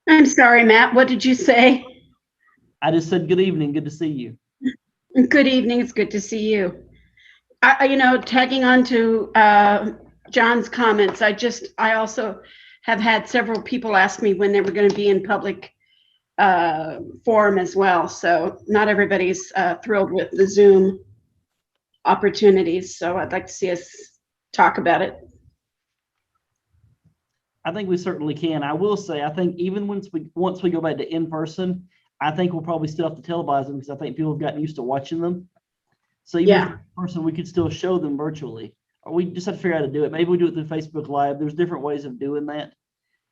I'm sorry, Matt. What did you say? I just said good evening. Good to see you. Good evening. It's good to see you. Tagging on to John's comments, I also have had several people ask me when they were going to be in public forum as well. So not everybody's thrilled with the Zoom opportunities. So I'd like to see us talk about it. I think we certainly can. I will say, I think even once we go back to in person, I think we'll probably still have to televise them because I think people have gotten used to watching them. So even if in person, we could still show them virtually. Or we just have to figure out how to do it. Maybe we do it through Facebook Live. There's different ways of doing that,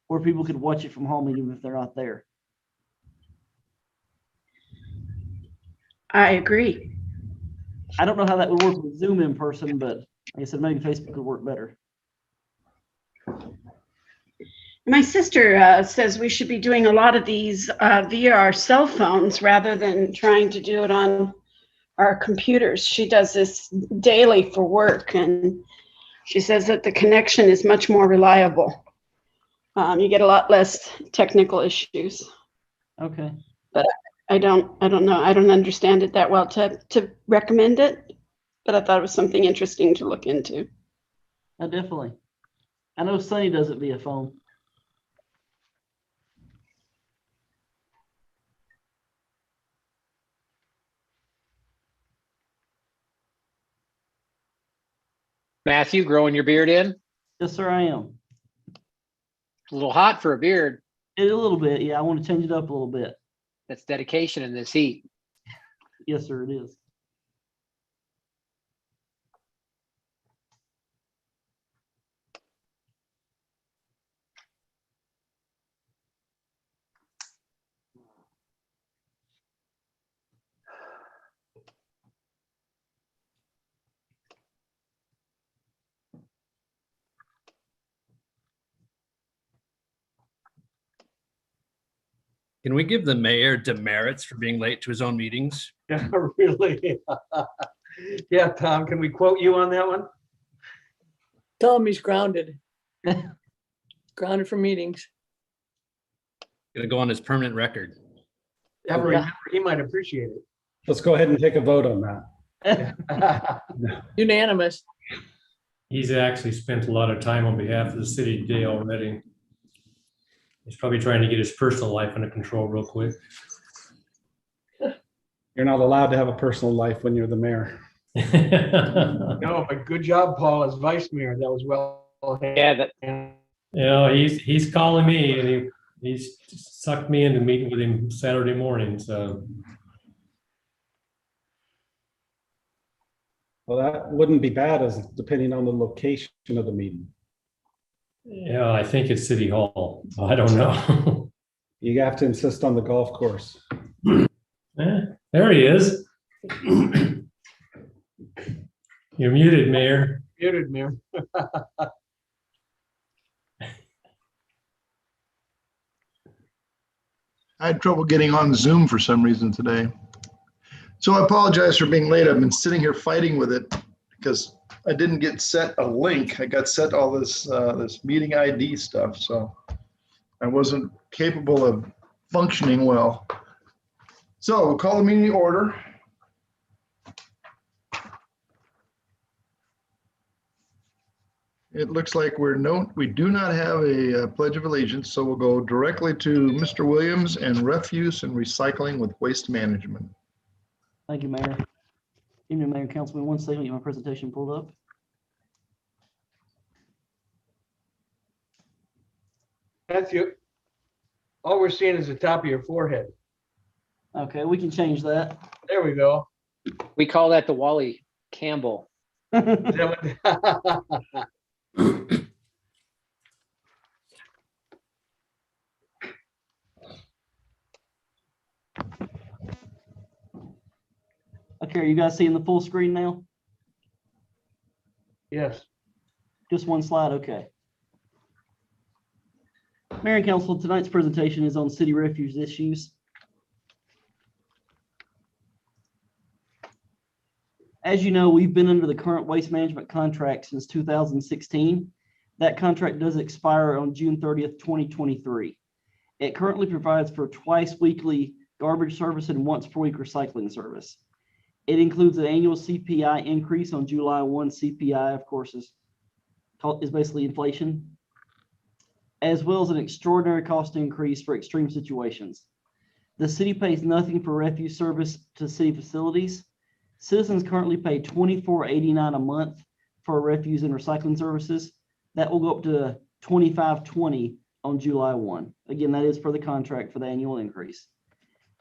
where people could watch it from home even if they're not there. I agree. I don't know how that would work with Zoom in person, but like I said, maybe Facebook would work better. My sister says we should be doing a lot of these via our cell phones rather than trying to do it on our computers. She does this daily for work, and she says that the connection is much more reliable. You get a lot less technical issues. Okay. But I don't know. I don't understand it that well to recommend it, but I thought it was something interesting to look into. Definitely. I know Sunny does it via phone. Matthew, growing your beard in? Yes, sir, I am. A little hot for a beard. A little bit, yeah. I want to change it up a little bit. That's dedication in this heat. Yes, sir, it is. Can we give the mayor demerits for being late to his own meetings? Yeah, really? Yeah, Tom, can we quote you on that one? Tell him he's grounded. Grounded from meetings. Gonna go on his permanent record. Yeah, remember, he might appreciate it. Let's go ahead and take a vote on that. Unanimous. He's actually spent a lot of time on behalf of the city today already. He's probably trying to get his personal life under control real quick. You're not allowed to have a personal life when you're the mayor. No, but good job, Paul, as vice mayor. That was well. Yeah, He's calling me, and he's sucked me into meeting with him Saturday morning. So, Well, that wouldn't be bad as depending on the location of the meeting. yeah, I think it's City Hall. I don't know. You have to insist on the golf course. There he is. You're muted, Mayor. Muted, Mayor. I had trouble getting on Zoom for some reason today. So I apologize for being late. I've been sitting here fighting with it because I didn't get set a link. I got set all this meeting ID stuff, so I wasn't capable of functioning well. So we'll call the meeting to order. It looks like we do not have a Pledge of Allegiance, so we'll go directly to Mr. Williams and refuse and recycling with waste management. Thank you, Mayor. Evening, Mayor, Councilman. 1 second, get my presentation pulled up. Matthew, all we're seeing is the top of your forehead. Okay, we can change that. There we go. we call that the Wally Campbell. Is that what- Okay, are you guys seeing the full screen now? Yes. Just one slide, okay. Mayor and Council, tonight's presentation is on city refuge issues. As you know, we've been under the current waste management contract since 2016. That contract does expire on June 30th, 2023. It currently provides for twice weekly garbage service and once per week recycling service. It includes an annual CPI increase on July 1. CPI, of course, is basically inflation, as well as an extraordinary cost increase for extreme situations. The city pays nothing for refuse service to city facilities. Citizens currently pay $24.89 a month for refuse and recycling services. That will go up to $25.20 on July 1. Again, that is for the contract for the annual increase.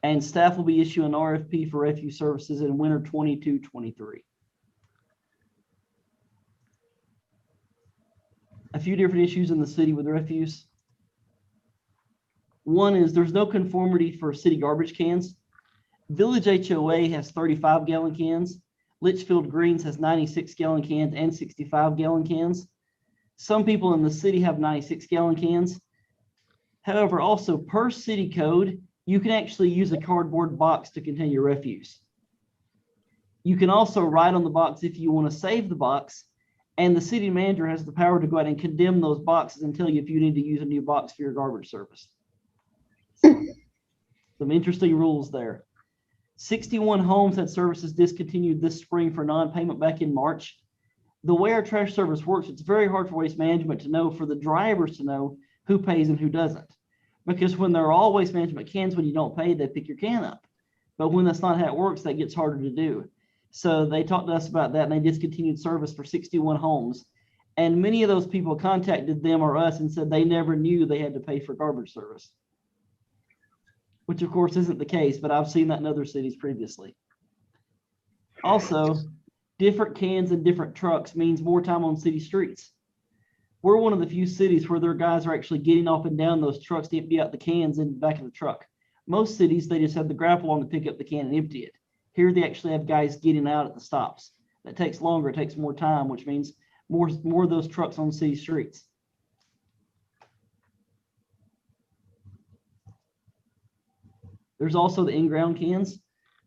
And staff will be issuing an RFP for refuse services in winter 22-23. A few different issues in the city with refuse. One is there's no conformity for city garbage cans. Village HOA has 35-gallon cans. Litchfield Greens has 96-gallon cans and 65-gallon cans. Some people in the city have 96-gallon cans. However, also per city code, you can actually use a cardboard box to contain your refuse. You can also write on the box if you want to save the box, and the city manager has the power to go out and condemn those boxes and tell you if you need to use a new box for your garbage service. Some interesting rules there. 61 homes had services discontinued this spring for non-payment back in March. The way our trash service works, it's very hard for Waste Management to know, for the drivers to know who pays and who doesn't. Because when they're all Waste Management cans, when you don't pay, they pick your can up. But when that's not how it works, that gets harder to do. So they talked to us about that, and they discontinued service for 61 homes. And many of those people contacted them or us and said they never knew they had to pay for garbage service, which of course isn't the case, but I've seen that in other cities previously. Also, different cans and different trucks means more time on city streets. We're one of the few cities where their guys are actually getting up and down those trucks to empty out the cans in the back of the truck. Most cities, they just have the grapple on to pick up the can and empty it. Here, they actually have guys getting out at the stops. That takes longer, it takes more time, which means more of those trucks on city streets. There's also the in-ground cans.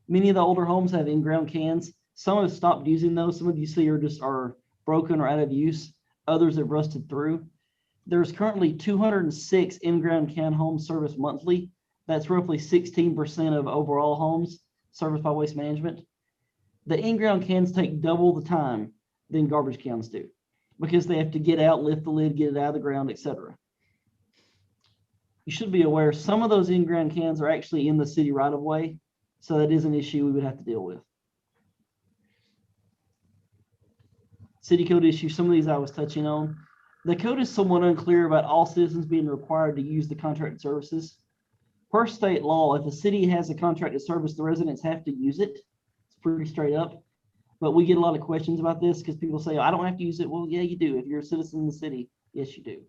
Many of the older homes have in-ground cans. Some have stopped using those. Some of you see are broken or out of use. Others have rusted through. There's currently 206 in-ground can homes serviced monthly. That's roughly 16% of overall homes serviced by Waste Management. The in-ground cans take double the time than garbage cans do because they have to get out, lift the lid, get it out of the ground, etc. You should be aware some of those in-ground cans are actually in the city right of way, so that is an issue we would have to deal with. City code issues, some of these I was touching on. The code is somewhat unclear about all citizens being required to use the contracted services. Per state law, if a city has a contracted service, the residents have to use it. It's pretty straight up. But we get a lot of questions about this because people say, I don't have to use it. Well, yeah, you do. If you're a citizen in the city, yes, you do.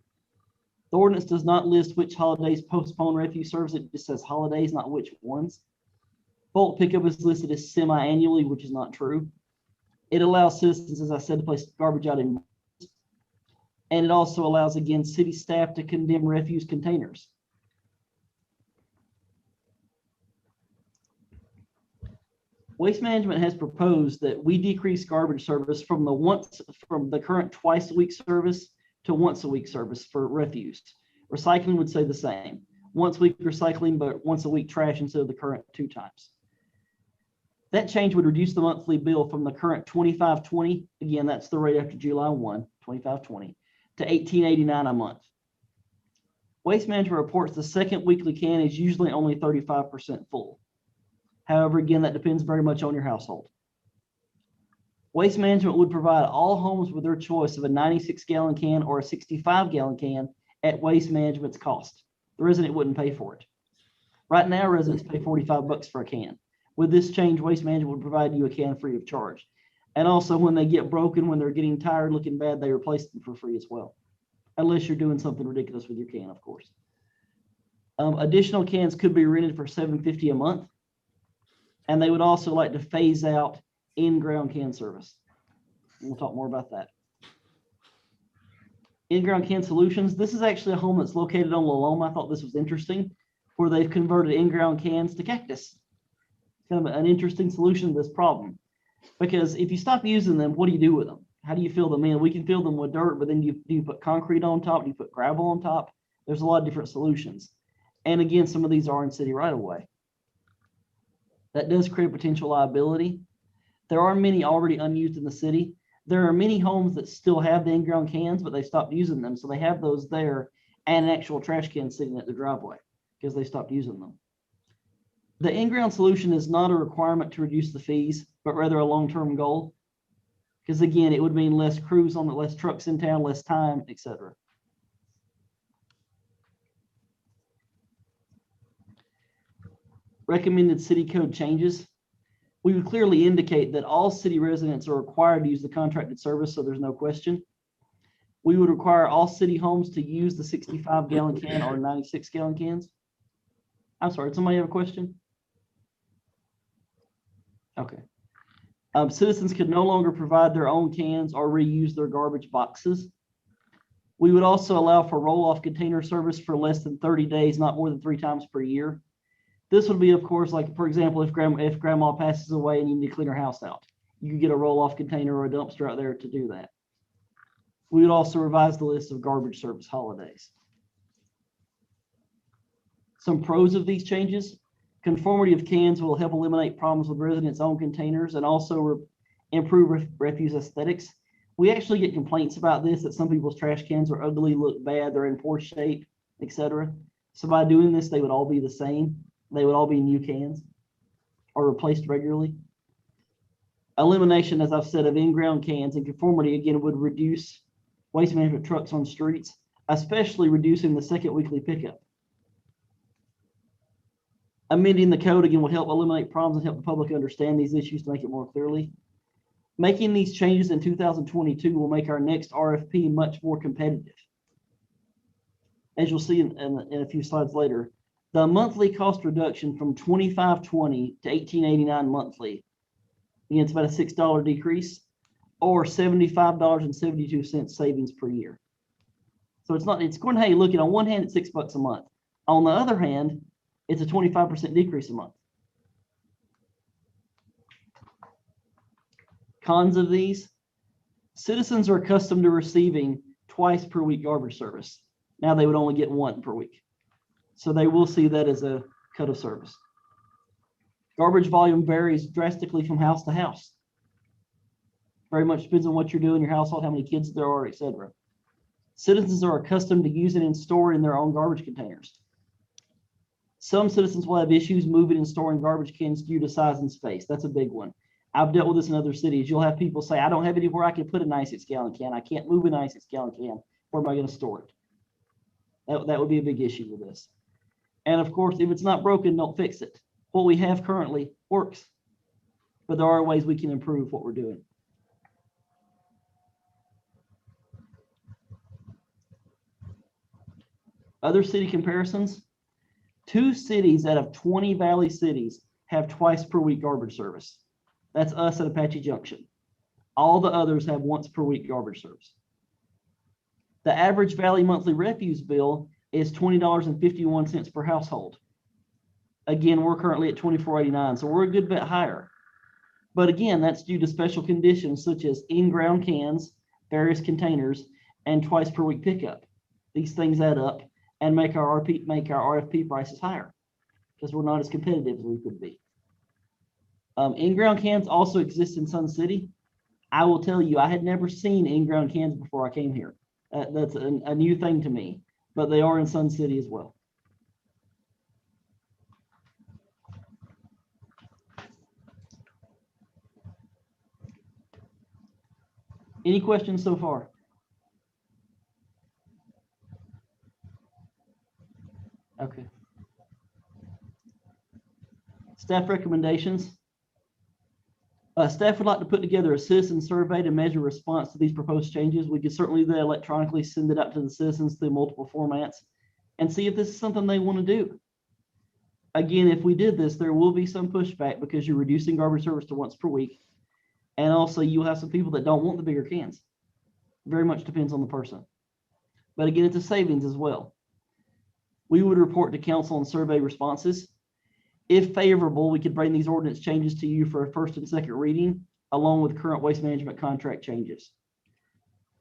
The ordinance does not list which holidays postpone refuse service. It just says holidays, not which ones. Bulk pickup is listed as semi-annually, which is not true. It allows citizens, as I said, to place garbage out in, and it also allows, again, city staff to condemn refuse containers. Waste Management has proposed that we decrease garbage service from the current twice a week service to once a week service for refuse. Recycling would say the same. Once a week recycling, but once a week trash instead of the current 2 times. That change would reduce the monthly bill from the current $25.20, again, that's the rate after July 1, $25.20, to $18.89 a month. Waste Management reports the second weekly can is usually only 35% full. However, again, that depends very much on your household. Waste Management would provide all homes with their choice of a 96-gallon can or a 65-gallon can at Waste Management's cost. The resident wouldn't pay for it. Right now, residents pay $45 for a can. With this change, Waste Management would provide you a can free of charge. And also, when they get broken, when they're getting tired, looking bad, they replace them for free as well. Unless you're doing something ridiculous with your can, of course. Additional cans could be rented for $7.50 a month. And they would also like to phase out in-ground can service. We'll talk more about that. In-ground can solutions. This is actually a home that's located on Loloma. I thought this was interesting, where they've converted in-ground cans to cactus. Kind of an interesting solution to this problem, because if you stop using them, what do you do with them? How do you fill them in? We can fill them with dirt, but then do you put concrete on top? Do you put gravel on top? There's a lot of different solutions. And again, some of these are in city right of way. That does create potential liability. There are many already unused in the city. There are many homes that still have the in-ground cans, but they stopped using them. So they have those there and an actual trash can sitting at the driveway because they stopped using them. The in-ground solution is not a requirement to reduce the fees, but rather a long-term goal. Because again, it would mean less crews on the less trucks in town, less time, etc. Recommended city code changes. We would clearly indicate that all city residents are required to use the contracted service, so there's no question. We would require all city homes to use the 65-gallon can or 96-gallon cans. I'm sorry, did somebody have a question? Okay. Citizens could no longer provide their own cans or reuse their garbage boxes. We would also allow for roll-off container service for less than 30 days, not more than 3 times per year. This would be, of course, like, for example, if grandma passes away and you need to clean her house out, you could get a roll-off container or a dumpster out there to do that. We would also revise the list of garbage service holidays. Some pros of these changes: conformity of cans will help eliminate problems with residents' own containers and also improve refuse aesthetics. We actually get complaints about this, that some people's trash cans are ugly, look bad, they're in poor shape, etc. So by doing this, they would all be the same. They would all be new cans or replaced regularly. Elimination, as I've said, of in-ground cans and conformity, again, would reduce waste management trucks on streets, especially reducing the second weekly pickup. Amending the code, again, will help eliminate problems and help the public understand these issues to make it more clearly. Making these changes in 2022 will make our next RFP much more competitive. As you'll see in a few slides later, the monthly cost reduction from $25.20 to $18.89 monthly, again, it's about a $6 decrease, or $75.72 savings per year. So it's going to, hey, look, on one hand, it's $6 a month. On the other hand, it's a 25% decrease a month. Cons of these: citizens are accustomed to receiving twice per week garbage service. Now they would only get one per week. So they will see that as a cut of service. Garbage volume varies drastically from house to house. Very much depends on what you're doing in your household, how many kids there are, etc. Citizens are accustomed to using and storing their own garbage containers. Some citizens will have issues moving and storing garbage cans due to size and space. That's a big one. I've dealt with this in other cities. You'll have people say, I don't have anywhere I can put a 96-gallon can. I can't move a 96-gallon can. Where am I going to store it? That would be a big issue with this. And of course, if it's not broken, don't fix it. What we have currently works, but there are ways we can improve what we're doing. Other city comparisons: 2 cities out of 20 Valley cities have twice per week garbage service. That's us at Apache Junction. All the others have once per week garbage service. The average Valley monthly refuse bill is $20.51 per household. Again, we're currently at $24.89, so we're a good bit higher. But again, that's due to special conditions such as in-ground cans, various containers, and twice per week pickup. These things add up and make our RFP prices higher because we're not as competitive as we could be. In-ground cans also exist in Sun City. I will tell you, I had never seen in-ground cans before I came here. That's a new thing to me, but they are in Sun City as well. Any questions so far? Okay. Staff recommendations. Staff would like to put together a citizen survey to measure response to these proposed changes. We could certainly do that electronically, send it out to the citizens through multiple formats, and see if this is something they want to do. Again, if we did this, there will be some pushback because you're reducing garbage service to once per week. And also you'll have some people that don't want the bigger cans. Very much depends on the person. But again, it's a savings as well. We would report to council on survey responses. If favorable, we could bring these ordinance changes to you for a first and second reading, along with current waste management contract changes.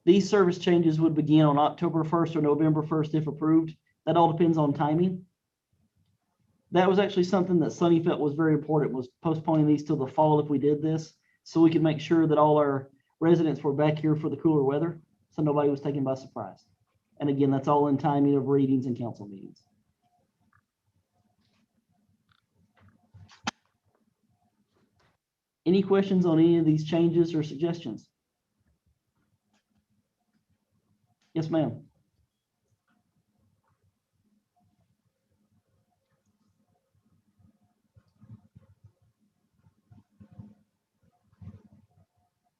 These service changes would begin on October 1st or November 1st if approved. That all depends on timing. That was actually something that Sunny felt was very important, was postponing these till the fall if we did this, so we could make sure that all our residents were back here for the cooler weather, so nobody was taken by surprise. And again, that's all in timing of readings and council meetings. Any questions on any of these changes or suggestions? Yes, ma'am.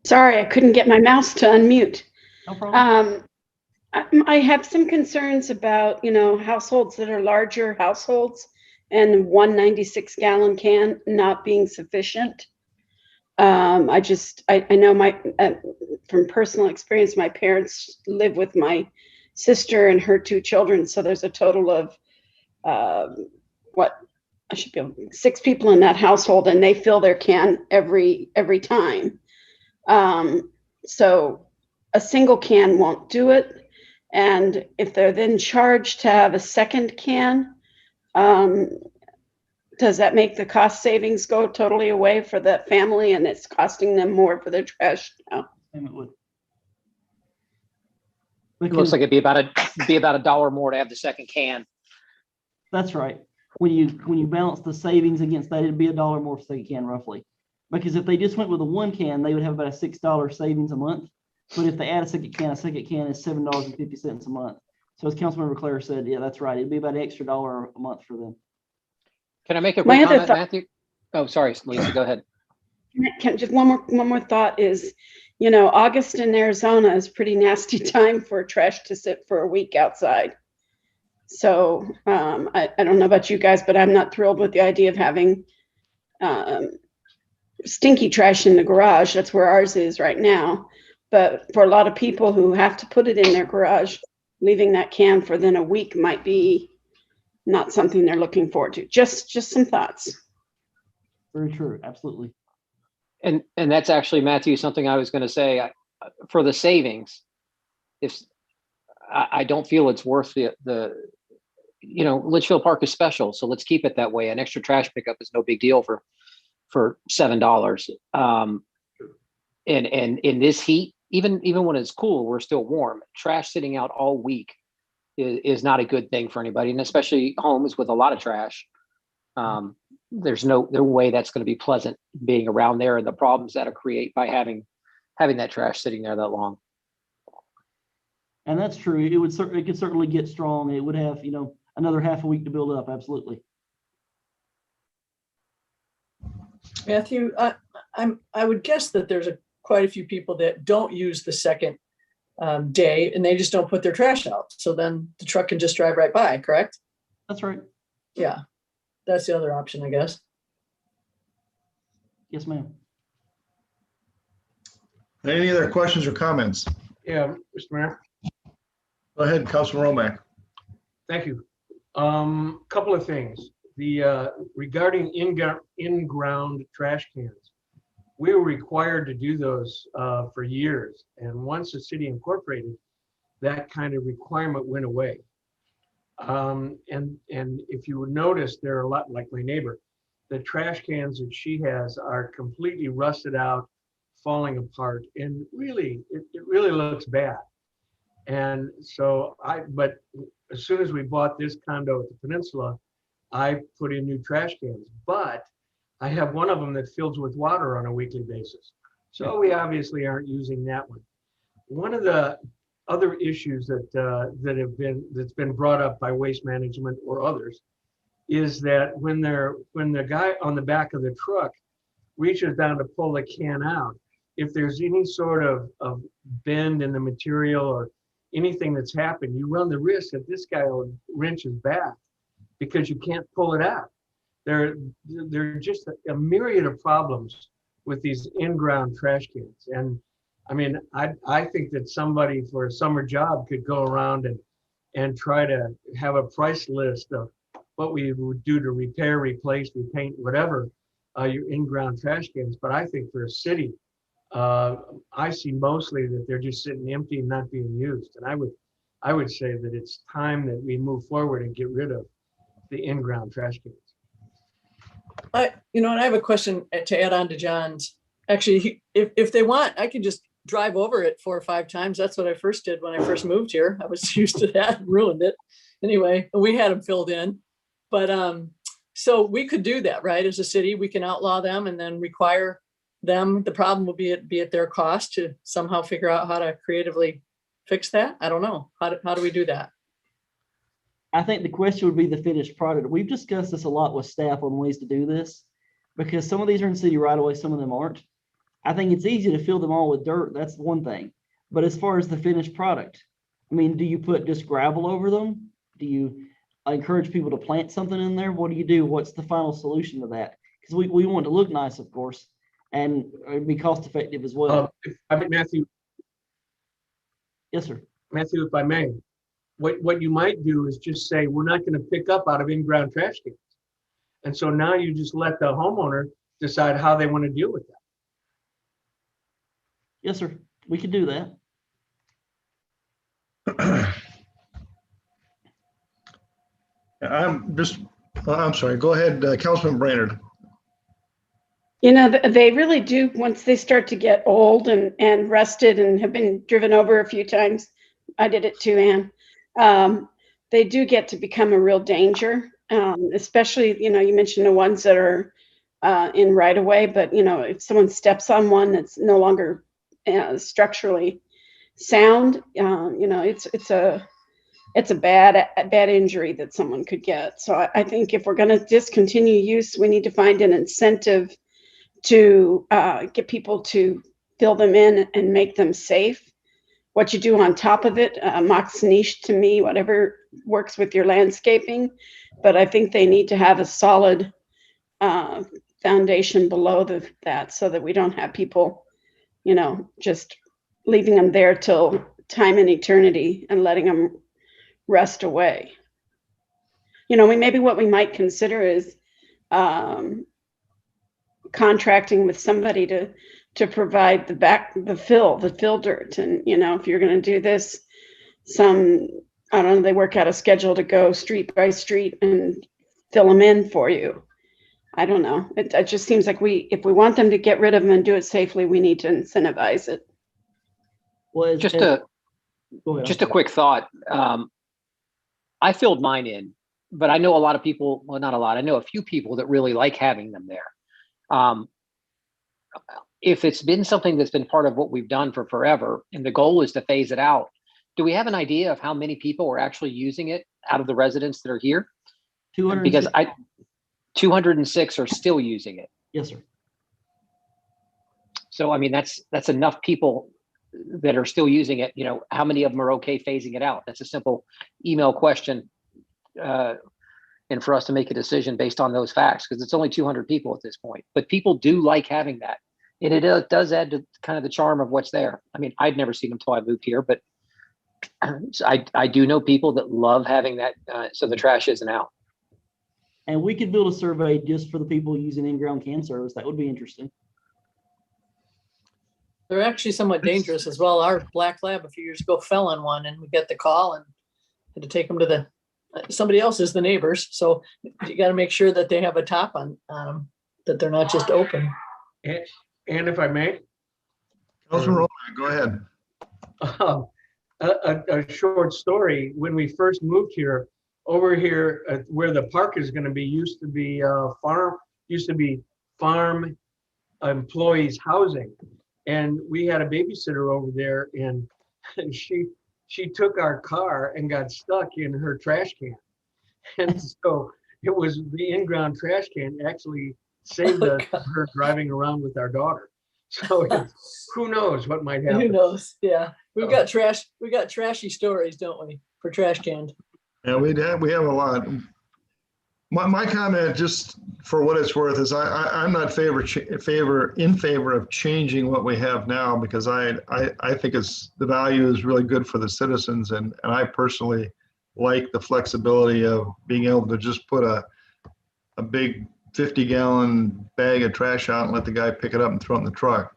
Sorry, I couldn't get my mouse to unmute. No problem. I have some concerns about, households that are larger households and 196-gallon can not being sufficient. I know from personal experience, my parents live with my sister and her 2 children. So there's a total of, 6 people in that household, and they fill their can every time. So a single can won't do it. And if they're then charged to have a second can, does that make the cost savings go totally away for that family, and it's costing them more for their trash now? And it would. It looks like it'd be about $1 more to have the second can. That's right. When you balance the savings against that, it'd be $1 more for the second can roughly. Because if they just went with a 1 can, they would have about a $6 savings a month. But if they add a second can is $7.50 a month. So as Councilmember Claire said, yeah, that's right. It'd be about an extra $1 a month for them. Can I make a My quick other comment, Matthew? Oh, sorry, Lisa, go ahead. Just one more thought is, August in Arizona is pretty nasty time for trash to sit for a week outside. So I don't know about you guys, but I'm not thrilled with the idea of having stinky trash in the garage. That's where ours is right now. But for a lot of people who have to put it in their garage, leaving that can for then a week might be not something they're looking forward to. Just some thoughts. Very true. Absolutely. And that's actually, Matthew, something I was going to say for the savings. If I don't feel it's worth the Litchfield Park is special, so let's keep it that way. An extra trash pickup is no big deal for $7. And in this heat, even when it's cool, we're still warm. Trash sitting out all week is not a good thing for anybody, and especially homes with a lot of trash. There's no way that's going to be pleasant being around there, and the problems that'll create by having that trash sitting there that long. And that's true. It could certainly get strong. It would have, another half a week to build up. Absolutely. Matthew, I would guess that there's quite a few people that don't use the second day, and they just don't put their trash out. So then the truck can just drive right by, correct? That's right. Yeah, that's the other option, I guess. Yes, ma'am. Any other questions or comments? Yeah, Mr. Mayor, Go ahead, Councilman Romack. thank you. Couple of things. Regarding in-ground trash cans, we were required to do those for years. And once the city incorporated, that kind of requirement went away. And if you would notice, there are a lot like my neighbor. The trash cans that she has are completely rusted out, falling apart, and really, it really looks bad. And so but as soon as we bought this condo at the Peninsula, I put in new trash cans, but I have one of them that fills with water on a weekly basis. So we obviously aren't using that one. One of the other issues that's been brought up by Waste Management or others is that when the guy on the back of the truck reaches down to pull the can out, if there's any sort of bend in the material or anything that's happened, you run the risk that this guy will wrench his back because you can't pull it out. There are just a myriad of problems with these in-ground trash cans. And I mean, I think that somebody for a summer job could go around and try to have a price list of what we would do to repair, replace, repaint, whatever, your in-ground trash cans. But I think for a city, I see mostly that they're just sitting empty and not being used. And I would say that it's time that we move forward and get rid of the in-ground trash cans. And I have a question to add on to John's. Actually, if they want, I can just drive over it 4 or 5 times. That's what I first did when I first moved here. I was used to that, ruined it. Anyway, we had them filled in. But so we could do that, right? As a city, we can outlaw them and then require them. The problem will be at their cost to somehow figure out how to creatively fix that. I don't know. How do we do that? I think the question would be the finished product. We've discussed this a lot with staff on ways to do this because some of these are in city right away, some of them aren't. I think it's easy to fill them all with dirt. That's one thing. But as far as the finished product, I mean, do you put just gravel over them? Do you encourage people to plant something in there? What do you do? What's the final solution to that? Because we want it to look nice, of course, and it'd be cost effective as well. Matthew, Yes, sir. Matthew, if I may, what you might do is just say, we're not going to pick up out of in-ground trash cans. And so now you just let the homeowner decide how they want to deal with that. Yes, sir. We could do that. I'm sorry, go ahead, Councilman Brainerd. They really do, once they start to get old and rusted and have been driven over a few times, I did it too, Ann, they do get to become a real danger, especially, you mentioned the ones that are in right of way, but, if someone steps on one that's no longer structurally sound, it's a bad injury that someone could get. So I think if we're going to discontinue use, we need to find an incentive to get people to fill them in and make them safe. What you do on top of it, mox niche to me, whatever works with your landscaping. But I think they need to have a solid foundation below that so that we don't have people, just leaving them there till time and eternity and letting them rust away. Maybe what we might consider is contracting with somebody to provide the fill dirt. And, if you're going to do this, I don't know, they work out a schedule to go street by street and fill them in for you. I don't know. It just seems like if we want them to get rid of them and do it safely, we need to incentivize it. Well, Just a quick thought. I filled mine in, but I know a lot of people, well, not a lot, I know a few people that really like having them there. If it's been something that's been part of what we've done for forever, and the goal is to phase it out, do we have an idea of how many people are actually using it out of the residents that are here? 206. Because 206 are still using it. Yes, sir. So, I mean, that's enough people that are still using it. How many of them are okay phasing it out? That's a simple email question. And for us to make a decision based on those facts, because it's only 200 people at this point, but people do like having that. And it does add to kind of the charm of what's there. I mean, I'd never seen them until I moved here, but I do know people that love having that. So the trash isn't out. And we could build a survey just for the people using in-ground can service. That would be interesting. They're actually somewhat dangerous as well. Our black lab a few years ago fell on one, and we got the call and had to take them to somebody else's, the neighbors. So you got to make sure that they have a top on them, that they're not just open. And if I may, Councilman Roman, go ahead. a short story. When we first moved here, over here where the park is going to be, used to be farm employees housing, and we had a babysitter over there, and she took our car and got stuck in her trash can, and so it was the in-ground trash can actually saved her driving around with our daughter. So who knows what might happen? Who knows? Yeah, we got trashy stories, don't we, for trash cans? Yeah, we have a lot. My comment, just for what it's worth, is I'm not in favor of changing what we have now, because I think the value is really good for the citizens, and I personally like the flexibility of being able to just put a big 50-gallon bag of trash out and let the guy pick it up and throw it in the truck.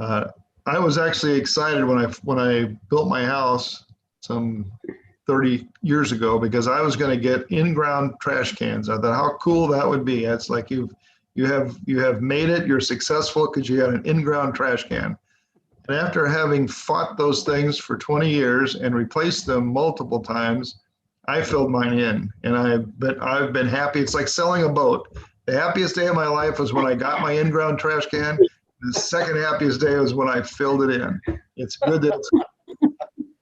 I was actually excited when I built my house some 30 years ago, because I was going to get in-ground trash cans. I thought how cool that would be. It's like you've You have made it. You're successful because you had an in-ground trash can. And after having fought those things for 20 years and replaced them multiple times, I filled mine in, and I've been happy. It's like selling a boat. The happiest day of my life was when I got my in-ground trash can. The second happiest day was when I filled it in. It's good that it's,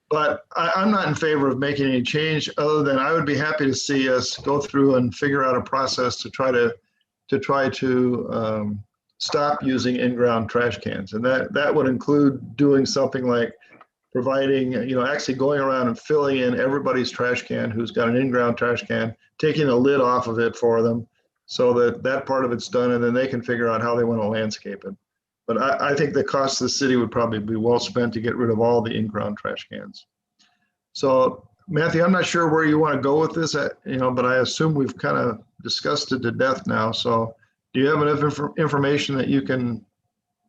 but I'm not in favor of making any change other than I would be happy to see us go through and figure out a process to try to stop using in-ground trash cans. And that would include doing something like providing, actually going around and filling in everybody's trash can who's got an in-ground trash can, taking the lid off of it for them so that part of it's done, and then they can figure out how they want to landscape it. But I think the cost of the city would probably be well spent to get rid of all the in-ground trash cans. So Matthew, I'm not sure where you want to go with this, but I assume we've kind of discussed it to death now. So do you have enough information that you can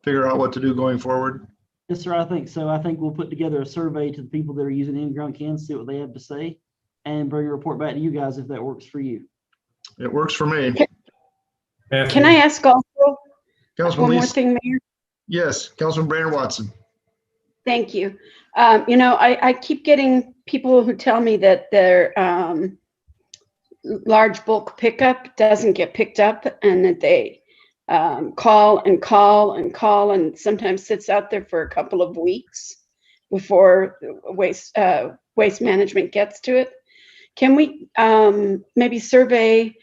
figure out what to do going forward? Yes, sir, I think so. I think we'll put together a survey to the people that are using in-ground cans, see what they have to say, and bring a report back to you guys if that works for you. It works for me. Can I ask also Councilman one more Lisa? thing, Mayor? Yes, Councilman Brainerd Watson. Thank you. I keep getting people who tell me that their large bulk pickup doesn't get picked up, and that they call and sometimes sits out there for a couple of weeks before waste management gets to it. Can we maybe survey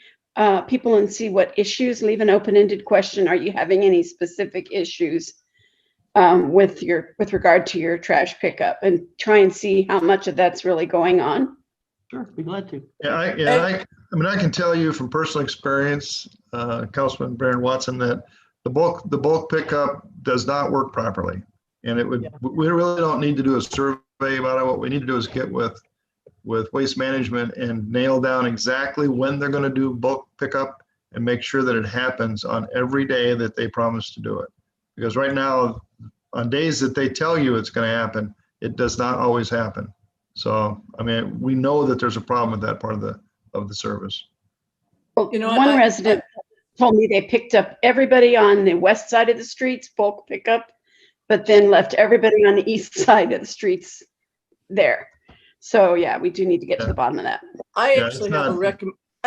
people and see what issues, leave an open-ended question? Are you having any specific issues with regard to your trash pickup, and try and see how much of that's really going on? Sure, be glad to. I can tell you from personal experience, Councilman Brainerd Watson, that the bulk pickup does not work properly. And we really don't need to do a survey about it. What we need to do is get with Waste Management and nail down exactly when they're going to do bulk pickup and make sure that it happens on every day that they promise to do it. Because right now, on days that they tell you it's going to happen, it does not always happen. So, we know that there's a problem with that part of the service. Well, one resident told me they picked up everybody on the west side of the streets, bulk pickup, but then left everybody on the east side of the streets there. So yeah, we do need to get to the bottom of that. I actually have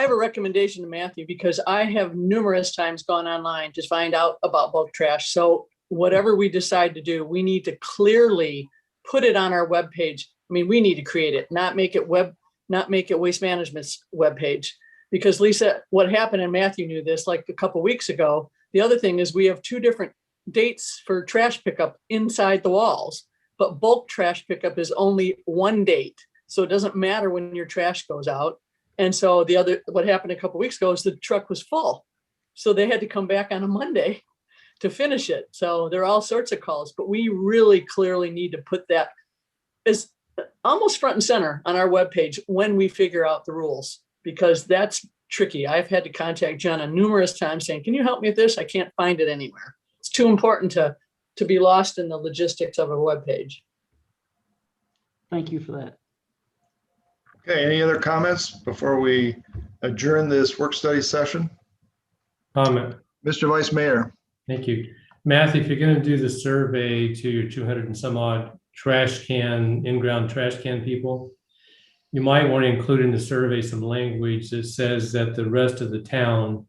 a recommendation to Matthew, because I have numerous times gone online to find out about bulk trash. So whatever we decide to do, we need to clearly put it on our webpage. We need to create it, not make it Waste Management's webpage. Because Lisa, what happened, and Matthew knew this like a couple of weeks ago, the other thing is we have 2 different dates for trash pickup inside the walls, but bulk trash pickup is only 1 date. So it doesn't matter when your trash goes out. And so what happened a couple of weeks ago is the truck was full. So they had to come back on a Monday to finish it. So there are all sorts of calls, but we really clearly need to put that as almost front and center on our webpage when we figure out the rules, because that's tricky. I've had to contact Jenna numerous times saying, can you help me with this? I can't find it anywhere. It's too important to be lost in the logistics of a webpage. Thank you for that. Okay, any other comments before we adjourn this work study session? Comment. Mr. Vice Mayor. Thank you. Matthew, if you're going to do the survey to your 200 and some odd in-ground trash can people, you might want to include in the survey some language that says that the rest of the town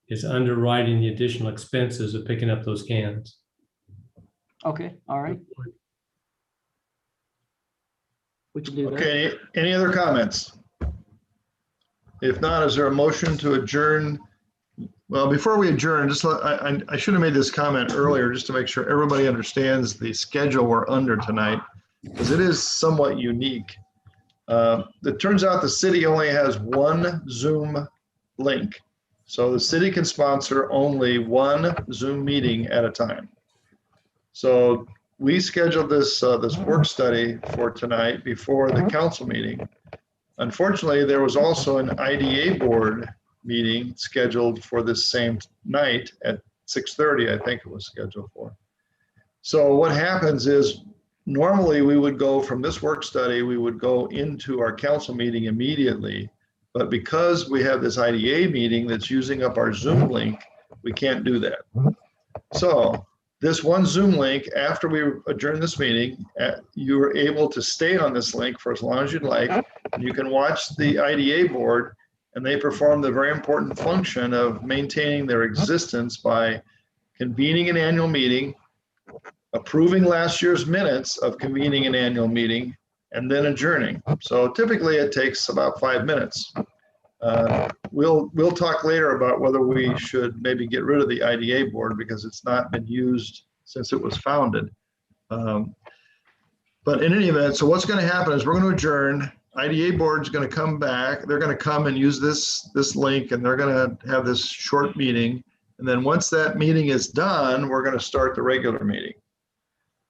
is underwriting the additional expenses of picking up those cans. Okay, all right. We can do that. Okay, any other comments? If not, is there a motion to adjourn? Well, before we adjourn, I should have made this comment earlier just to make sure everybody understands the schedule we're under tonight, because it is somewhat unique. It turns out the city only has 1 Zoom link. So the city can sponsor only 1 Zoom meeting at a time. So we scheduled this work study for tonight before the council meeting. Unfortunately, there was also an IDA board meeting scheduled for this same night at 6:30, I think it was scheduled for. So what happens is, normally we would go from this work study, we would go into our council meeting immediately. But because we have this IDA meeting that's using up our Zoom link, We can't do that. So this one Zoom link, after we adjourn this meeting, you are able to stay on this link for as long as you'd like. You can watch the IDA board, and they perform the very important function of maintaining their existence by convening an annual meeting, approving last year's minutes of convening an annual meeting, and then adjourning. So typically it takes about 5 minutes. We'll talk later about whether we should maybe get rid of the IDA board because it's not been used since it was founded. But in any event, so what's going to happen is we're going to adjourn. IDA board is going to come back. They're going to come and use this link, and they're going to have this short meeting. And then once that meeting is done, we're going to start the regular meeting.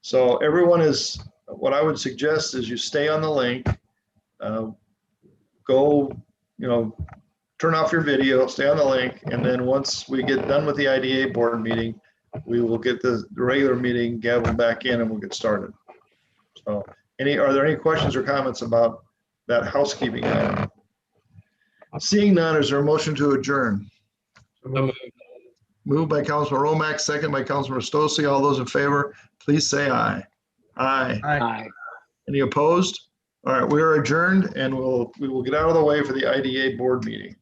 So everyone is, what I would suggest is you stay on the link, go, turn off your video, stay on the link. And then once we get done with the IDA board meeting, we will get the regular meeting gaveled back in and we'll get started. So are there any questions or comments about that housekeeping item? Seeing none, is there a motion to adjourn? Moved by Councilman Romack, second by Councilman Stossy. All those in favor, please say aye. Aye. Aye. Any opposed? All right, we are adjourned, and we will get out of the way for the IDA board meeting.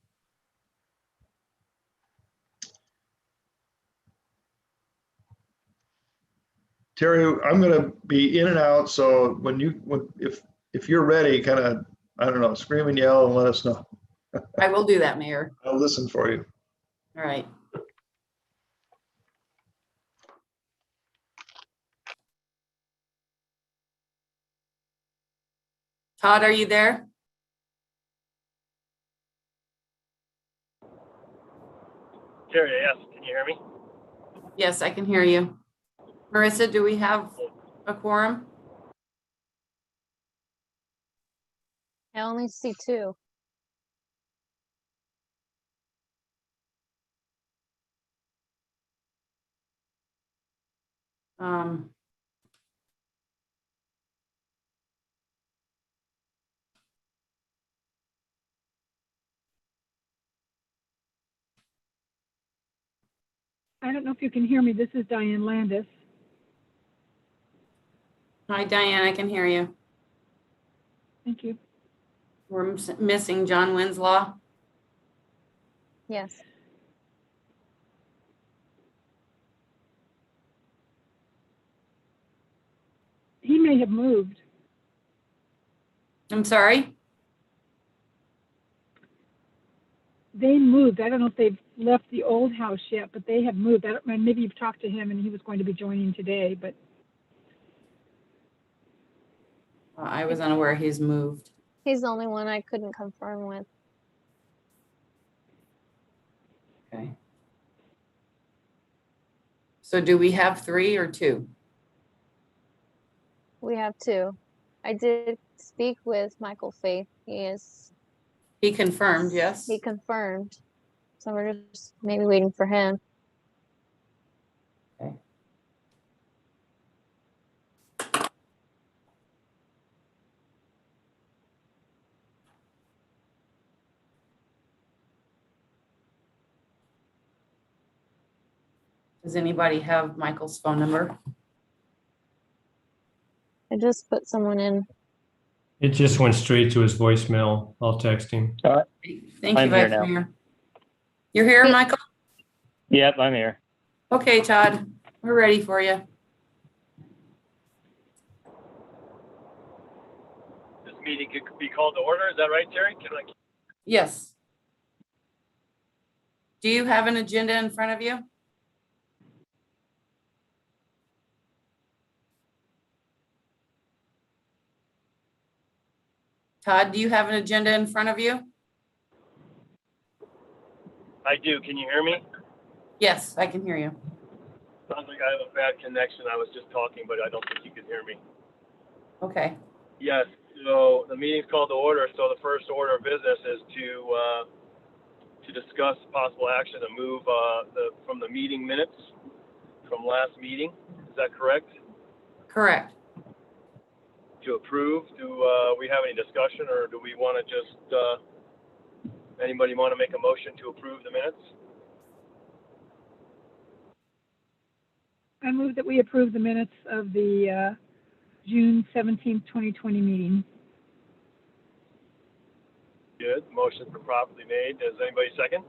Terry, I'm going to be in and out, so if you're ready, kind of, I don't know, scream and yell and let us know. I will do that, Mayor. I'll listen for you. All right. Todd, are you there? Terry, yes. Can you hear me? Yes, I can hear you. Marissa, do we have a quorum? I only see 2. I don't know if you can hear me. This is Diane Landis. Hi, Diane, I can hear you. Thank you. We're missing John Winslow. Yes. He may have moved. I'm sorry? They moved. I don't know if they've left the old house yet, but they have moved. Maybe you've talked to him and he was going to be joining today, but. I was unaware he's moved. He's the only one I couldn't confirm with. Okay. So do we have 3 or 2? We have 2. I did speak with Michael Faith. He confirmed, yes? He confirmed. So we're just maybe waiting for him. Okay. Does anybody have Michael's phone number? I just put someone in. It just went straight to his voicemail. I'll text him. Thank I'm you, here Vice now. Mayor. You're here, Michael? Yep, I'm here. Okay, Todd, we're ready for you. This meeting could be called to order. Is that right, Terry? Yes. Do you have an agenda in front of you? Todd, do you have an agenda in front of you? I do. Can you hear me? Yes, I can hear you. Sounds like I have a bad connection. I was just talking, but I don't think you can hear me. Okay. Yes. So the meeting's called to order. So the first order of business is to discuss possible action to move from the meeting minutes from last meeting. Is that correct? Correct. To approve. Do we have any discussion, or do we want to just anybody want to make a motion to approve the minutes? I move that we approve the minutes of the June 17th, 2020 meeting. Good. Motion's been properly made. Does anybody second?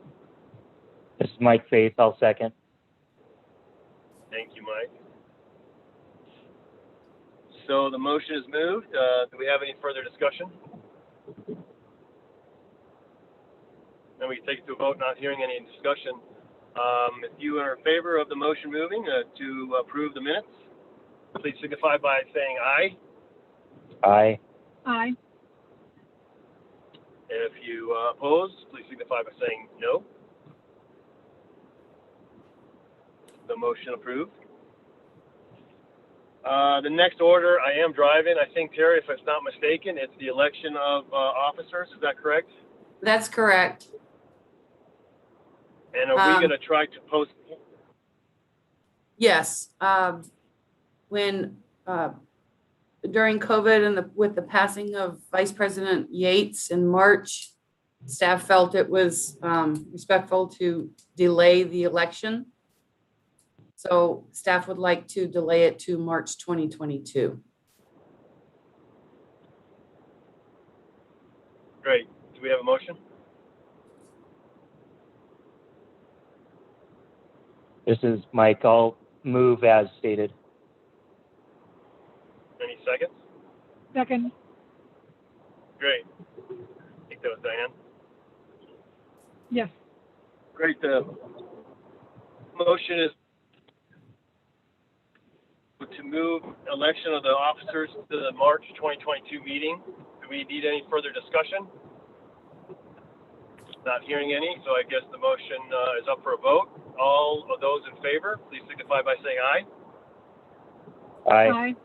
This is Mike Faith. I'll second. Thank you, Mike. So the motion is moved. Do we have any further discussion? Then we can take it to a vote, not hearing any discussion. If you are in favor of the motion moving to approve the minutes, please signify by saying aye. Aye. Aye. If you oppose, please signify by saying no. The motion approved. The next order, I am driving. I think, Terry, if it's not mistaken, it's the election of officers. Is that correct? That's correct. And are we going to try to post? Yes. When during COVID and with the passing of Vice President Yates in March, staff felt it was respectful to delay the election. So staff would like to delay it to March 2022. Great. Do we have a motion? This is Mike. I'll move as stated. Any seconds? Second. Great. I think that was Diane. Yes. Great. The motion is to move election of the officers to the March 2022 meeting. Do we need any further discussion? Not hearing any, so I guess the motion is up for a vote. All of those in favor, please signify by saying aye. Aye. Aye.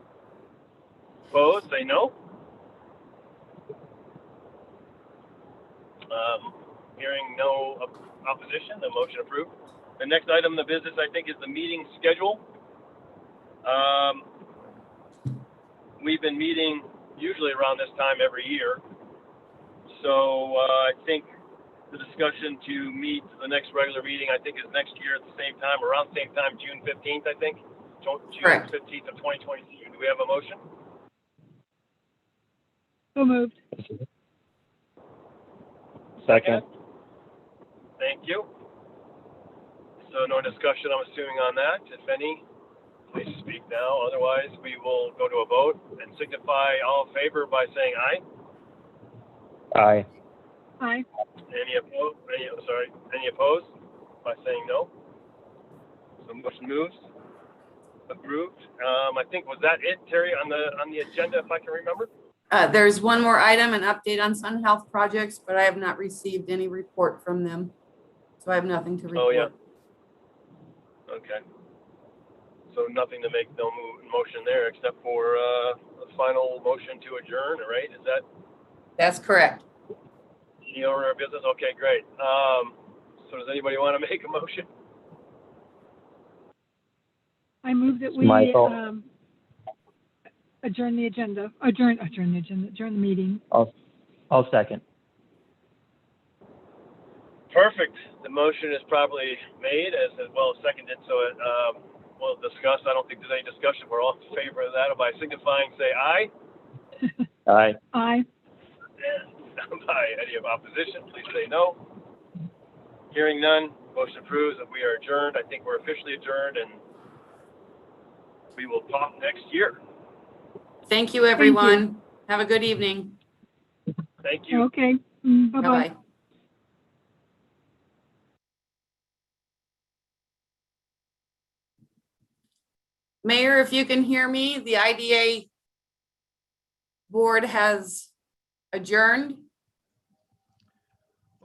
Opposed, say no. Hearing no opposition, the motion approved. The next item of the business, I think, is the meeting schedule. We've been meeting usually around this time every year. So I think the discussion to meet the next regular meeting, I think, is next year at the same time, around the same time, June 15th, I think. June Correct. 15th of 2022. Do we have a motion? So moved. Second. Thank you. So no discussion, I'm assuming, on that. If any, please speak now. Otherwise, we will go to a vote and signify all in favor by saying aye. Aye. Aye. Any opposed? Any opposed by saying no? So motion moves. Approved. I think, was that it, Terry, on the agenda, if I can remember? There's one more item, an update on Sun Health projects, but I have not received any report from them. So I have nothing to report. Oh, yeah. Okay. So nothing to make, no motion there except for a final motion to adjourn, right? Is that? That's correct. Any order of business? Okay, great. So does anybody want to make a motion? I move that we Michael. Adjourn the agenda. Adjourn the meeting. I'll second. Perfect. The motion is probably made as well as seconded, so we'll discuss. I don't think there's any discussion. We're all in favor of that. By signifying, say aye. Aye. Aye. And by any of opposition, please say no. Hearing none, motion approves and we are adjourned. I think we're officially adjourned and we will talk next year. Thank you, everyone. Have a good evening. Thank you. Okay. Bye-bye. Bye-bye. Mayor, if you can hear me, the IDA board has adjourned.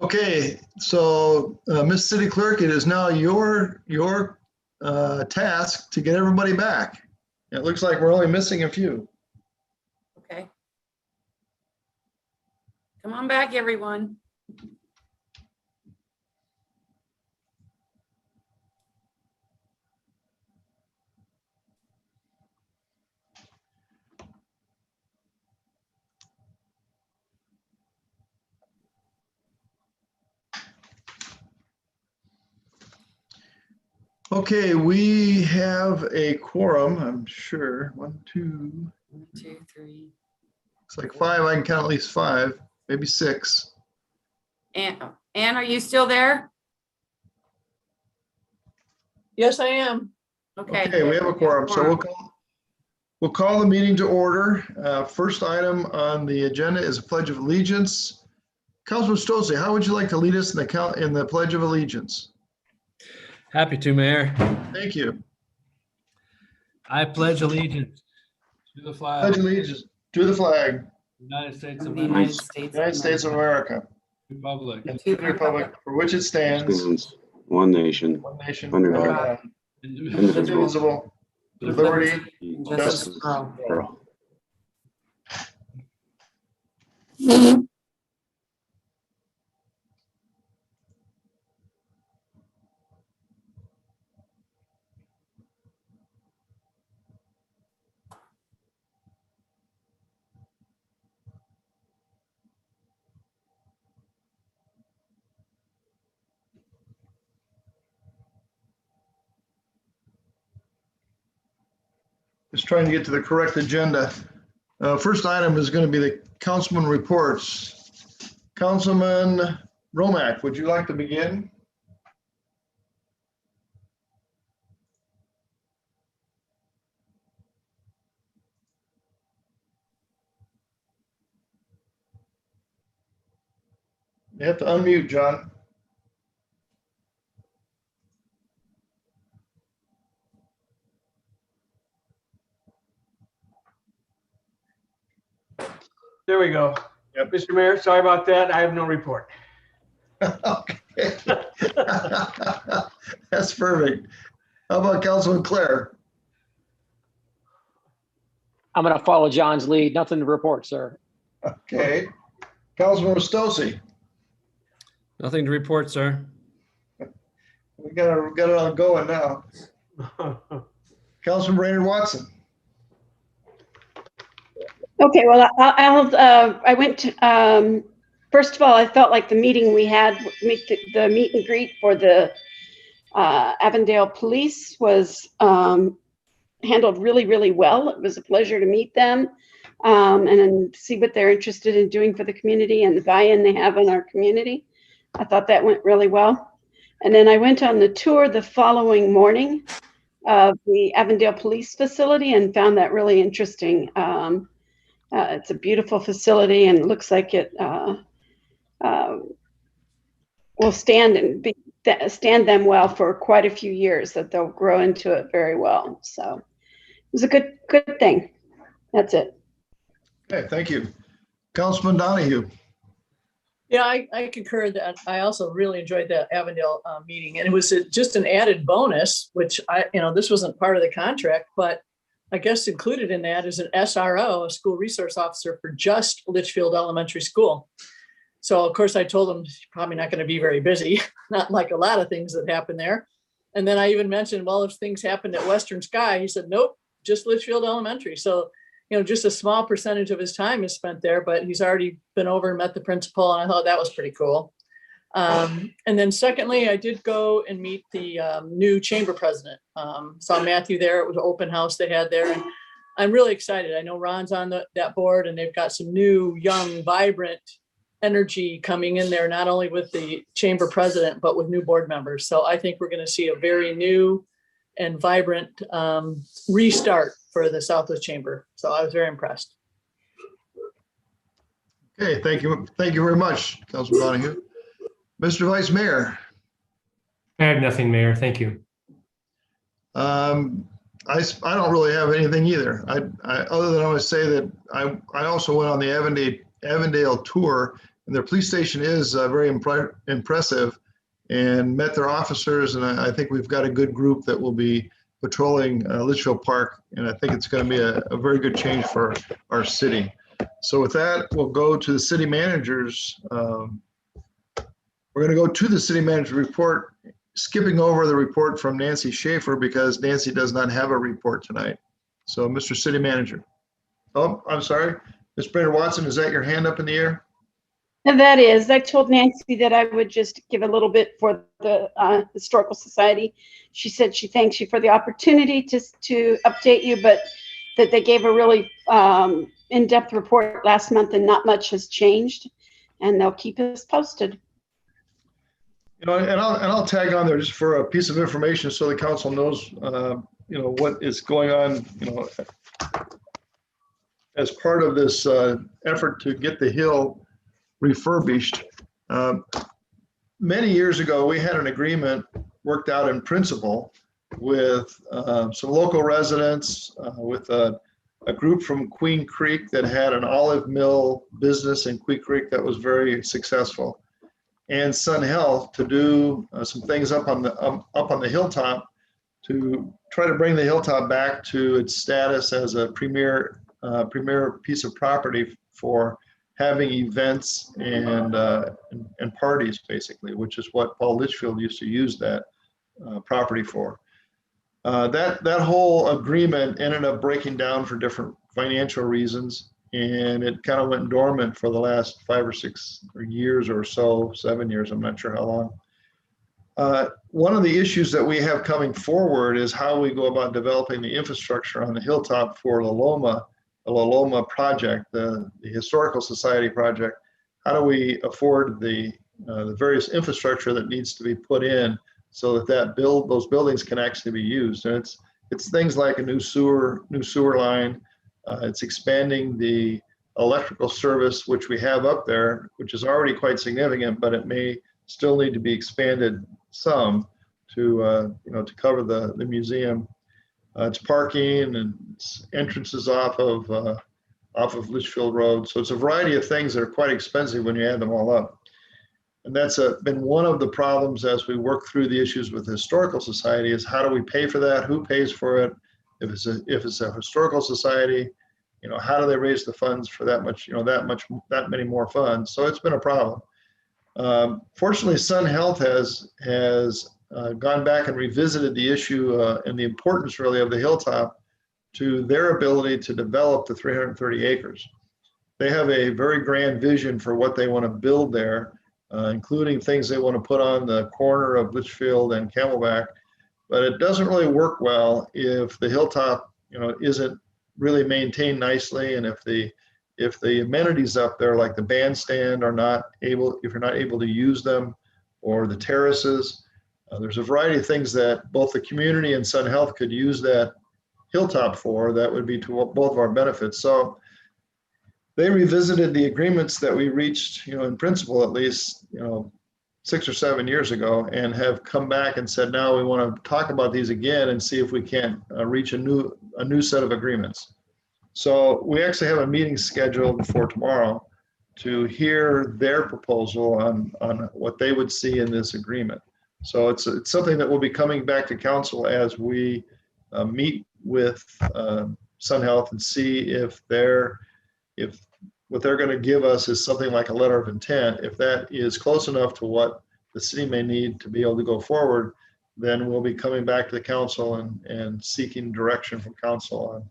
Okay, so Miss City Clerk, it is now your task to get everybody back. It looks like we're only missing a few. Okay. Come on back, everyone. Okay, we have a quorum, I'm sure. 1, 2, 1, 2, 3. it's like 5. I can count at least 5, maybe 6. Ann, are you still there? Yes, I am. Okay. Okay, we have a quorum, so we'll call the meeting to order. First item on the agenda is a Pledge of Allegiance. Councilman Stolze, how would you like to lead us in the Pledge of Allegiance? Happy to, Mayor. Thank you. I pledge allegiance to the flag Pledge of allegiance to the flag, the United States of Of the United America, States. United States of America, Republic, and to the republic for which it stands, one nation, one nation, under under God, God, indivisible, indivisible, with liberty And and justice justice for all. for all. Just trying to get to the correct agenda. First item is going to be the councilman reports. Councilman Romack, would you like to begin? You have to unmute, John. There we go. Yep. Mr. Mayor, sorry about that. I have no report. Okay. That's perfect. How about Councilman Clare? I'm going to follow John's lead. Nothing to report, sir. Okay. Councilman Stossy? nothing to report, sir. We got it on going now. Councilman Brainerd Watson? Okay, well, I went to, first of all, I felt like the meeting we had, the meet and greet for the Avondale Police was handled really, really well. It was a pleasure to meet them and see what they're interested in doing for the community and the buy-in they have in our community. I thought that went really well. And then I went on the tour the following morning of the Avondale Police Facility and found that really interesting. It's a beautiful facility and it looks like it will stand them well for quite a few years, that they'll grow into it very well. So it was a good thing. That's it. Okay, thank you. Councilman Donahue? Yeah, I concur that I also really enjoyed that Avondale meeting, and it was just an added bonus, which this wasn't part of the contract, but I guess included in that is an SRO, a school resource officer for just Litchfield Elementary School. So of course I told him he's probably not going to be very busy, not like a lot of things that happen there. And then I even mentioned, well, if things happened at Western Sky, he said, nope, just Litchfield Elementary. So, just a small percentage of his time is spent there, but he's already been over and met the principal, and I thought that was pretty cool. And then secondly, I did go and meet the new chamber president. Saw Matthew there. It was an open house they had there, and I'm really excited. I know Ron's on that board, and they've got some new, young, vibrant energy coming in there, not only with the chamber president, but with new board members. So I think we're going to see a very new and vibrant restart for the Southwest Chamber. So I was very impressed. Okay, thank you. Thank you very much, Councilman Donahue. Mr. Vice Mayor? I have nothing, Mayor. Thank you. I don't really have anything either. I other than I would say that I also went on the Avondale tour, and their police station is very impressive, and met their officers, and I think we've got a good group that will be patrolling Litchfield Park, and I think it's going to be a very good change for our city. So with that, we'll go to the city managers. We're going to go to the city manager report, skipping over the report from Nancy Schaefer because Nancy does not have a report tonight. So Mr. City Manager. Oh, I'm sorry. Ms. Brainerd Watson, is that your hand up in the air? And that is, I told Nancy that I would just give a little bit for the Historical Society. She said she thanks you for the opportunity to update you, but that they gave a really in-depth report last month and not much has changed, and they'll keep us posted. You know, and I'll tag on there just for a piece of information so the council knows, you know, what is going on, you know, as part of this effort to get the hill refurbished. Many years ago, we had an agreement worked out in principle with some local residents, with a group from Queen Creek that had an olive mill business in Queen Creek that was very successful, and Sun Health to do some things up on the hilltop to try to bring the hilltop back to its status as a premier piece of property for having events and parties, basically, which is what Paul Litchfield used to use that property for. That whole agreement ended up breaking down for different financial reasons, and it kind of went dormant for the last 5 or 6 years or so, 7 years, I'm not sure how long. One of the issues that we have coming forward is how we go about developing the infrastructure on the hilltop for La Loma project, the Historical Society project. How do we afford the various infrastructure that needs to be put in so that those buildings can actually be used? And it's things like a new sewer line. It's expanding the electrical service, which we have up there, which is already quite significant, but it may still need to be expanded some to to cover the museum. It's parking and it's entrances off of Litchfield Road. So it's a variety of things that are quite expensive when you add them all up. And that's been one of the problems as we work through the issues with the Historical Society is how do we pay for that? Who pays for it? If it's a historical society, how do they raise the funds for that many more funds? So it's been a problem. Fortunately, Sun Health has gone back and revisited the issue and the importance really of the hilltop to their ability to develop the 330 acres. They have a very grand vision for what they want to build there, including things they want to put on the corner of Litchfield and Camelback. But it doesn't really work well if the hilltop, isn't really maintained nicely, and if the amenities up there, like the bandstand, if you're not able to use them, or the terraces. There's a variety of things that both the community and Sun Health could use that hilltop for that would be to both of our benefits. So they revisited the agreements that we reached, in principle, at least, 6 or 7 years ago, and have come back and said, now we want to talk about these again and see if we can't reach a new set of agreements. So we actually have a meeting scheduled for tomorrow to hear their proposal on what they would see in this agreement. So it's something that will be coming back to council as we meet with Sun Health and see if what they're going to give us is something like a letter of intent. If that is close enough to what the city may need to be able to go forward, then we'll be coming back to the council and seeking direction from council on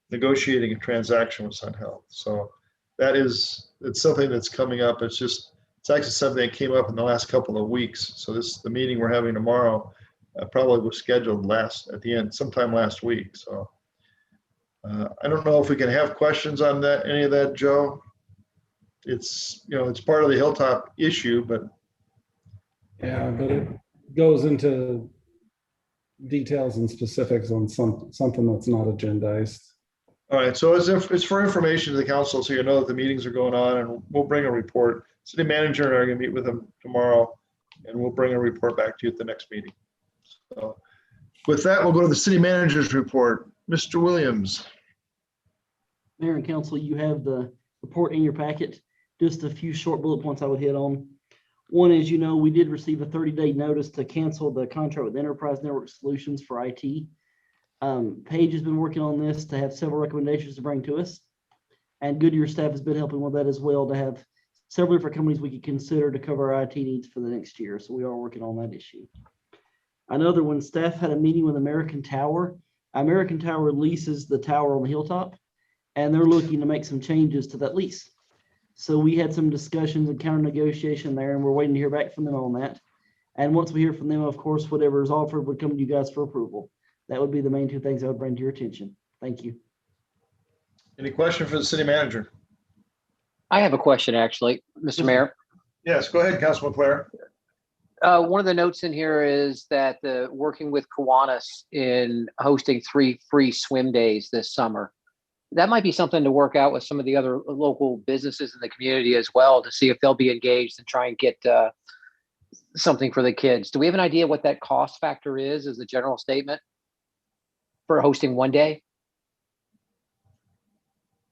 negotiating a transaction with Sun Health. So it's something that's coming up. It's actually something that came up in the last couple of weeks. So the meeting we're having tomorrow probably was scheduled sometime last week. So I don't know if we can have questions on any of that, Joe. It's part of the hilltop issue, but yeah, but it goes into details and specifics on something that's not agendized. All right, so it's for information to the council, so you know that the meetings are going on, and we'll bring a report. City manager and I are going to meet with them tomorrow, and we'll bring a report back to you at the next meeting. So with that, we'll go to the city manager's report. Mr. Williams. Mayor and council, you have the report in your packet. Just a few short bullet points I would hit on. One is, we did receive a 30-day notice to cancel the contract with Enterprise Network Solutions for IT. Paige has been working on this to have several recommendations to bring to us, and Goodyear staff has been helping with that as well, to have several different companies we could consider to cover our IT needs for the next year. So we are working on that issue. Another one, staff had a meeting with American Tower. American Tower leases the tower on the hilltop, and they're looking to make some changes to that lease. So we had some discussions and counter negotiation there, and we're waiting to hear back from them on that. And once we hear from them, of course, whatever is offered would come to you guys for approval. That would be the main two things I would bring to your attention. Thank you. Any question for the city manager? I have a question, actually, Mr. Mayor. Yes, go ahead, Councilman Clare. One of the notes in here is that working with Kiwanis in hosting 3 free swim days this summer. That might be something to work out with some of the other local businesses in the community as well, to see if they'll be engaged and try and get something for the kids. Do we have an idea what that cost factor is as a general statement for hosting one day?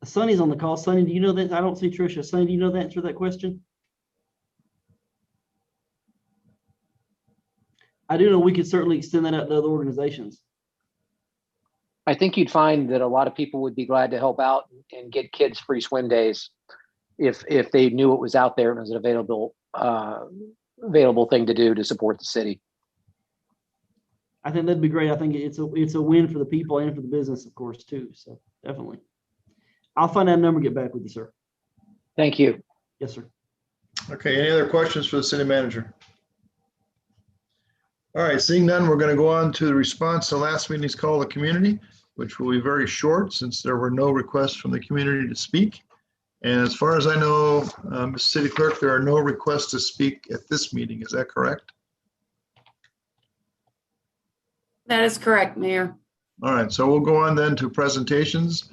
Sonny's on the call. Sonny, do you know that? I don't see Tricia. Sonny, do you know the answer to that question? I do know we could certainly extend that out to other organizations. I think you'd find that a lot of people would be glad to help out and get kids free swim days if they knew it was out there and was an available thing to do to support the city. I think that'd be great. I think it's a win for the people and for the business, of course, too. So definitely. I'll find that number and get back with you, sir. Thank you. Yes, sir. Okay, any other questions for the city manager? All right, seeing none, we're going to go on to the response to last meeting's call to community, which will be very short since there were no requests from the community to speak. And as far as I know, Ms. City Clerk, there are no requests to speak at this meeting. Is that correct? That is correct, Mayor. All right, so we'll go on then to presentations.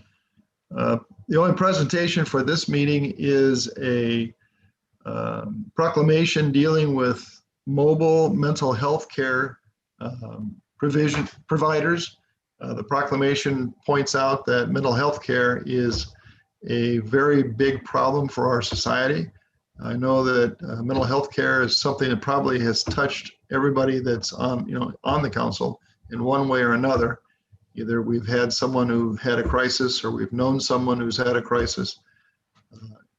The only presentation for this meeting is a proclamation dealing with mobile mental health care providers. The proclamation points out that mental health care is a very big problem for our society. I know that mental health care is something that probably has touched everybody that's on the council in one way or another. Either we've had someone who had a crisis or we've known someone who's had a crisis.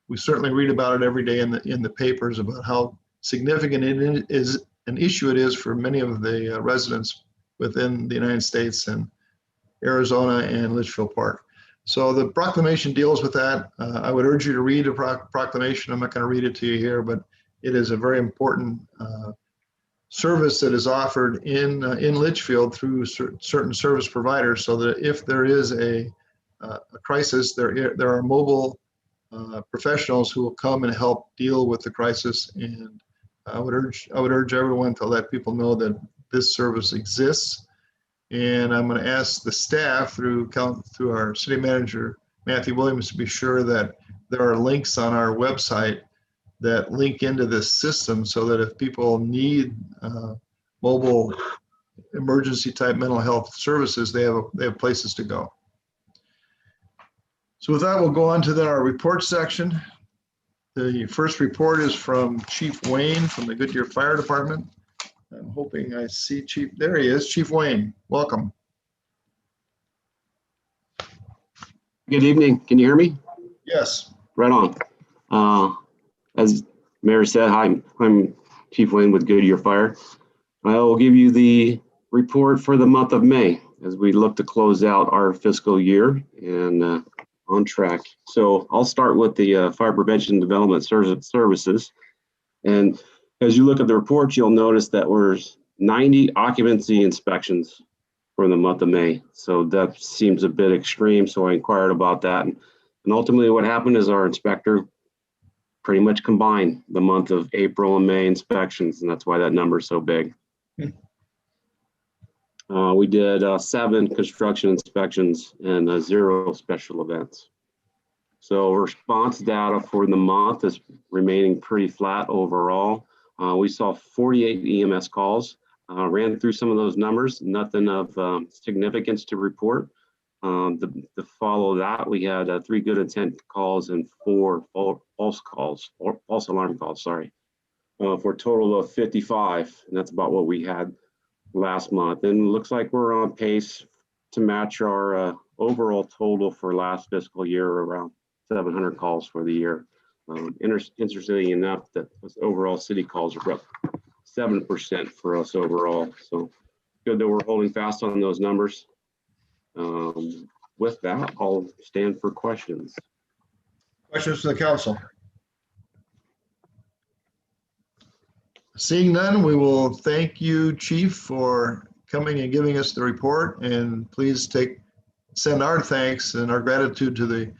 We certainly read about it every day in the papers about how significant it is, an issue it is for many of the residents within the United States and Arizona and Litchfield Park. So the proclamation deals with that. I would urge you to read the proclamation. I'm not going to read it to you here, but it is a very important service that is offered in Litchfield through certain service providers, so that if there is a crisis, there are mobile professionals who will come and help deal with the crisis. And I would urge everyone to let people know that this service exists. And I'm going to ask the staff through our city manager, Matthew Williams, to be sure that there are links on our website that link into this system, so that if people need mobile emergency type mental health services, they have places to go. So with that, we'll go on to then our report section. The first report is from Chief Wayne from the Goodyear Fire Department. I'm hoping I see Chief. There he is, Chief Wayne. Welcome. Good evening. Can you hear me? Yes. Right on. As Mayor said, hi, I'm Chief Wayne with Goodyear Fire. I will give you the report for the month of May as we look to close out our fiscal year and on track. So I'll start with the Fire Prevention Development Services. And as you look at the report, you'll notice that we're 90 occupancy inspections for the month of May. So that seems a bit extreme. So I inquired about that. And ultimately what happened is our inspector pretty much combined the month of April and May inspections. And that's why that number is so big. We did 7 construction inspections and 0 special events. So response data for the month is remaining pretty flat overall. We saw 48 EMS calls, ran through some of those numbers, nothing of significance to report. To follow that, we had 3 good intent calls and 4 false alarm calls, sorry, for a total of 55. And that's about what we had last month. And it looks like we're on pace to match our overall total for last fiscal year, around 700 calls for the year. Interestingly enough, that overall city calls are up 7% for us overall. So good that we're holding fast on those numbers. With that, I'll stand for questions. Questions to the council? Seeing none, we will thank you, Chief, for coming and giving us the report. And please send our thanks and our gratitude to the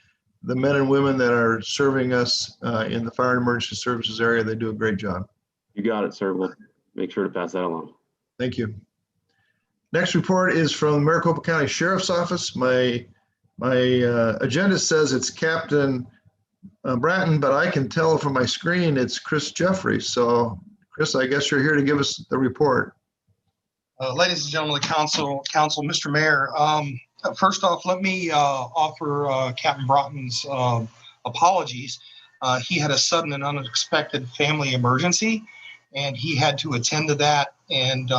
men and women that are serving us in the Fire and Emergency Services area. They do a great job. You got it, sir. We'll make sure to pass that along. Thank you. Next report is from the Maricopa County Sheriff's Office. My agenda says it's Captain Bratton, but I can tell from my screen it's Chris Jeffries. So Chris, I guess you're here to give us the report. Ladies and gentlemen of the council, Mr. Mayor, first off, let me offer Captain Bratton's apologies. He had a sudden and unexpected family emergency, and he had to attend to that, and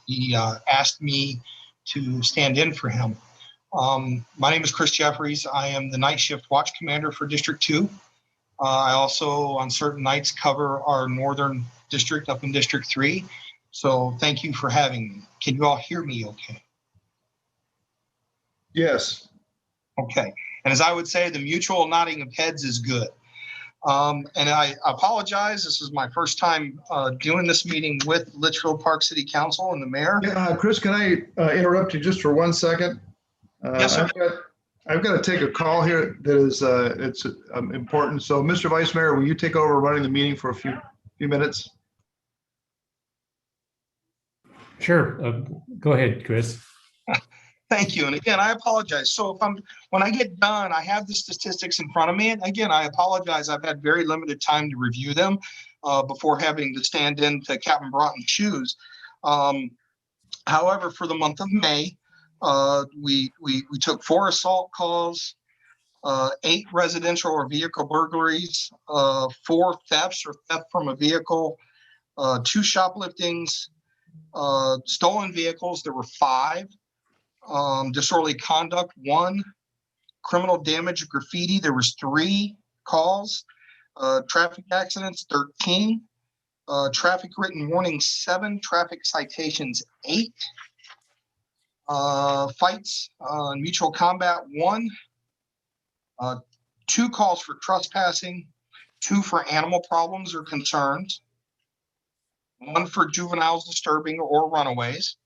he asked me to stand in for him. My name is Chris Jeffries. I am the night shift watch commander for District 2. I also, on certain nights, cover our northern district up in District 3. So thank you for having me. Can you all hear me okay? Yes. Okay. And as I would say, the mutual nodding of heads is good. And I apologize. This is my first time doing this meeting with Litchfield Park City Council and the mayor. Chris, can I interrupt you just for 1 second? Yes, sir. I've got to take a call here that is it's important. So, Mr. Vice Mayor, will you take over running the meeting for a few minutes? Sure. Go ahead, Chris. Thank you. And again, I apologize. So when I get done, I have the statistics in front of me. And again, I apologize. I've had very limited time to review them before having to stand in to Captain Bratton's shoes. However, for the month of May, we took 4 assault calls, 8 residential or vehicle burglaries, 4 thefts or theft from a vehicle, 2 shopliftings, stolen vehicles. There were 5. Disorderly conduct 1, criminal damage, graffiti. There was 3 calls, traffic accidents 13, traffic written warnings 7, traffic citations 8, fights and mutual combat 1, 2 calls for trespassing, 2 for animal problems or concerns, 1 for juveniles disturbing or runaways,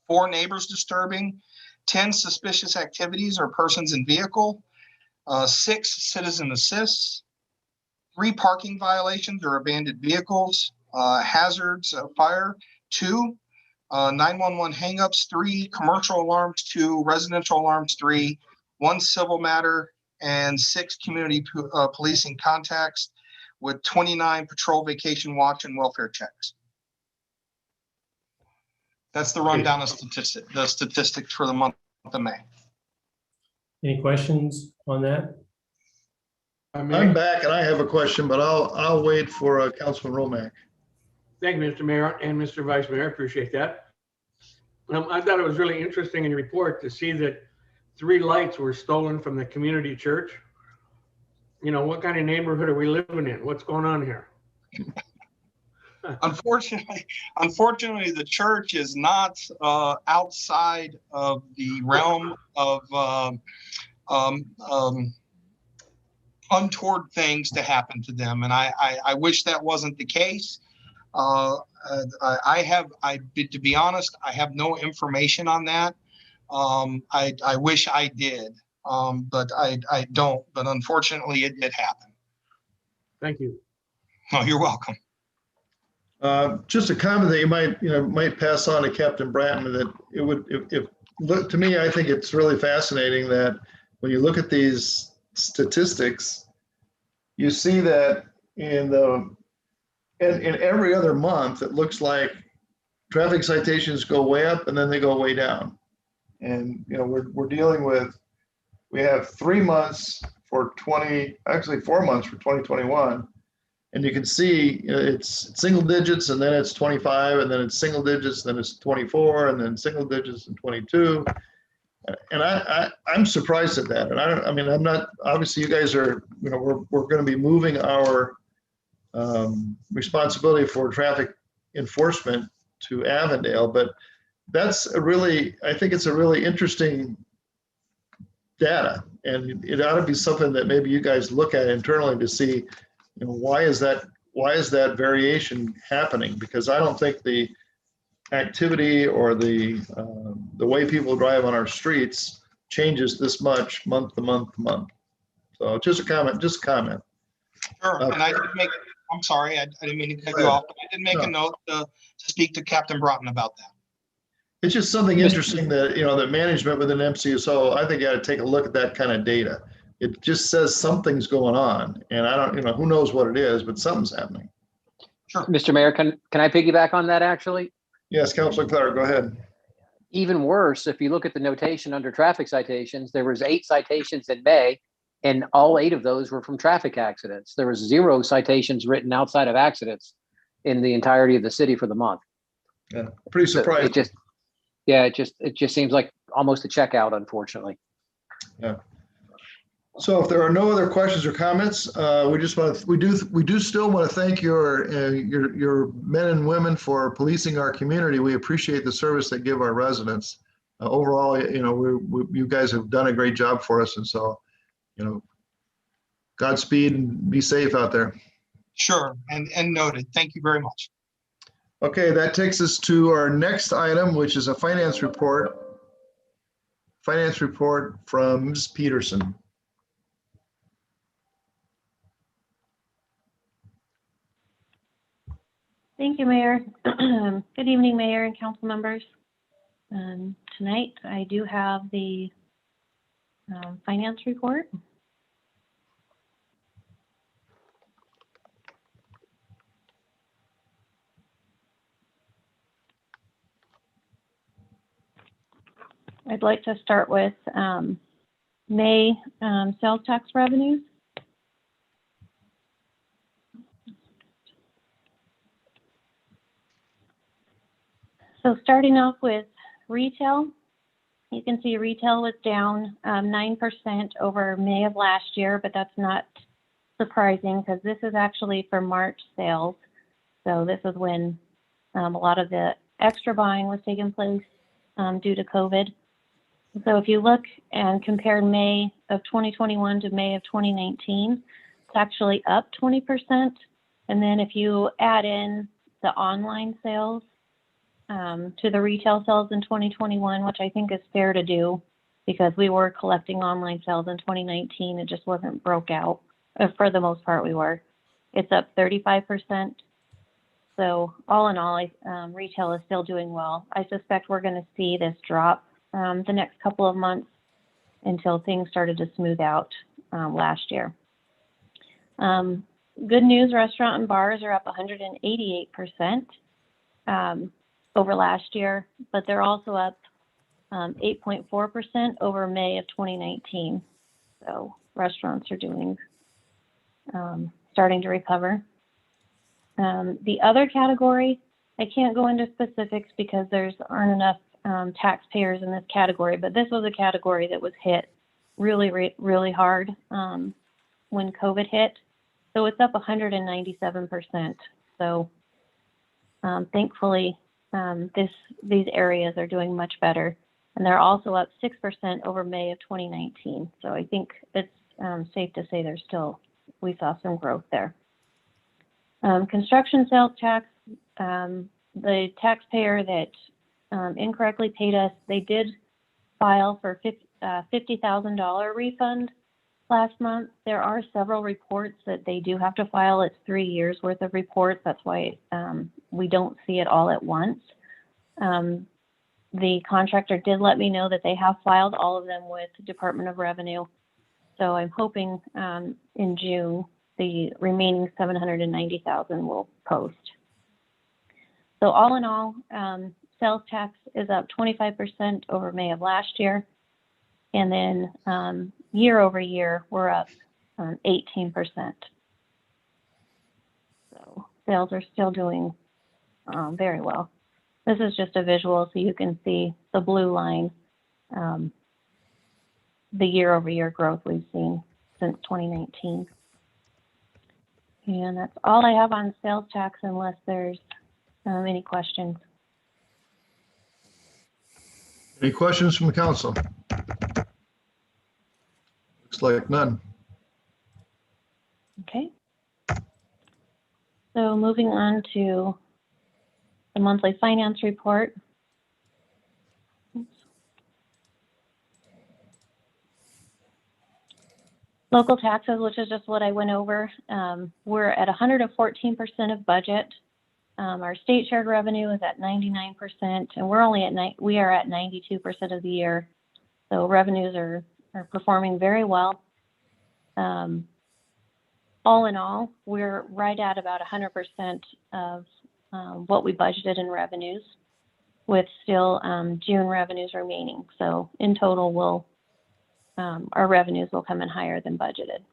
4 neighbors disturbing, 10 suspicious activities or persons in vehicle, 6 citizen assists, 3 parking violations or abandoned vehicles, hazards of fire 2, 911 hangups 3, commercial alarms 2, residential alarms 3, 1 civil matter, and 6 community policing contacts with 29 patrol, vacation, watch, and welfare checks. That's the rundown of the statistics for the month of May. Any questions on that? I'm back and I have a question, but I'll wait for Councilman Romack. Thank you, Mr. Mayor and Mr. Vice Mayor. I appreciate that. I thought it was really interesting in your report to see that 3 lights were stolen from the community church. You know, what kind of neighborhood are we living in? What's going on here? Unfortunately, the church is not outside of the realm of untoward things to happen to them, and I wish that wasn't the case. To be honest, I have no information on that. I wish I did, but I don't. But unfortunately, it did happen. Thank you. Oh, you're welcome. Just a comment that you might pass on to Captain Bratton, that it would, look to me, I think it's really fascinating that when you look at these statistics, you see that in every other month, it looks like traffic citations go way up and then they go way down. And we're dealing with, we have 3 months for 4 months for 2021. And you can see it's single digits, and then it's 25, and then it's single digits, then it's 24, and then single digits and 22. And I'm surprised at that. And I'm not, obviously you guys are, we're going to be moving our responsibility for traffic enforcement to Avondale, but that's I think it's a really interesting data, and it ought to be something that maybe you guys look at internally to see, why is that why is that variation happening? Because I don't think the activity or the way people drive on our streets changes this much month to month to month. So just a comment, Sure, and I did make, I'm sorry, I didn't mean to cut you off, but I did make a note to speak to Captain Broughton about that. It's just something interesting that, that management within MCSO, I think you got to take a look at that kind of data. It just says something's going on, and I don't, who knows what it is, but something's happening. Sure. Mr. Mayor, can I piggyback on that actually? Yes, Councilor Clark, go ahead. Even worse, if you look at the notation under traffic citations, there was 8 citations in May, and all 8 of those were from traffic accidents. There was 0 citations written outside of accidents in the entirety of the city for the month. Yeah, pretty surprised. It just seems like almost a checkout, unfortunately. Yeah. So if there are no other questions or comments, we do still want to thank your men and women for policing our community. We appreciate the service they give our residents. Overall, you guys have done a great job for us, and so, Godspeed and be safe out there. Sure, and noted. Thank you very much. Okay, that takes us to our next item, which is a finance report. Finance report from Ms. Peterson. Thank you, Mayor. Good evening, Mayor and council members. Tonight, I do have the finance report. I'd like to start with May sales tax revenues. So starting off with retail, you can see retail was down 9% over May of last year, but that's not surprising because this is actually for March sales. So this is when a lot of the extra buying was taking place due to COVID. So if you look and compare May of 2021 to May of 2019, it's actually up 20%. And then if you add in the online sales to the retail sales in 2021, which I think is fair to do because we were collecting online sales in 2019, it just wasn't broke out. For the most part, we were. It's up 35%. So all in all, retail is still doing well. I suspect we're going to see this drop the next couple of months until things started to smooth out last year. Good news, restaurant and bars are up 188% over last year, but they're also up 8.4% over May of 2019. So restaurants are doing, starting to recover. The other category, I can't go into specifics because aren't enough taxpayers in this category, but this was a category that was hit really hard when COVID hit. So it's up 197%. So thankfully, these areas are doing much better. And they're also up 6% over May of 2019. So I think it's safe to say we saw some growth there. Construction sales tax, the taxpayer that incorrectly paid us, they did file for $50,000 refund last month. There are several reports that they do have to file. It's 3 years worth of reports. That's why we don't see it all at once. The contractor did let me know that they have filed all of them with the Department of Revenue. So I'm hoping in June, the remaining $790,000 will post. So all in all, sales tax is up 25% over May of last year. And then year over year, we're up 18%. So sales are still doing very well. This is just a visual so you can see the blue line, the year over year growth we've seen since 2019. And that's all I have on sales tax unless there's any questions. Any questions from the council? Looks like none. Okay. So moving on to the monthly finance report. Local taxes, which is just what I went over, we're at 114% of budget. Our state shared revenue is at 99%, and we're only at we are at 92% of the year. So revenues are performing very well. All in all, we're right at about 100% of what we budgeted in revenues, with still June revenues remaining. So in total, our revenues will come in higher than budgeted.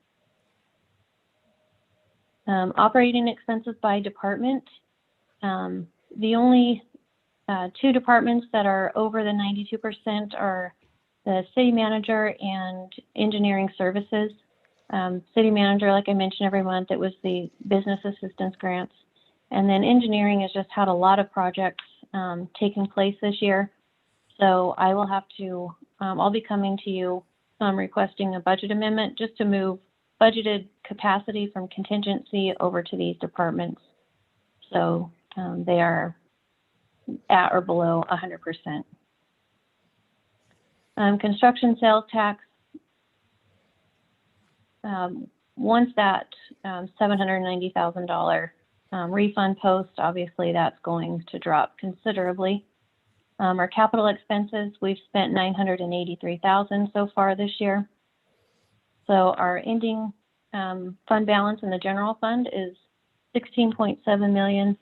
Operating expenses by department. The only two departments that are over the 92% are the city manager and engineering services. City manager, like I mentioned every month, it was the business assistance grants. And then engineering has just had a lot of projects taking place this year. So I will have to, I'll be coming to you requesting a budget amendment just to move budgeted capacity from contingency over to these departments. So they are at or below 100%. Construction sales tax, once that $790,000 refund post, obviously that's going to drop considerably. Our capital expenses, we've spent $983,000 so far this year. So our ending fund balance in the general fund is $16.7 million.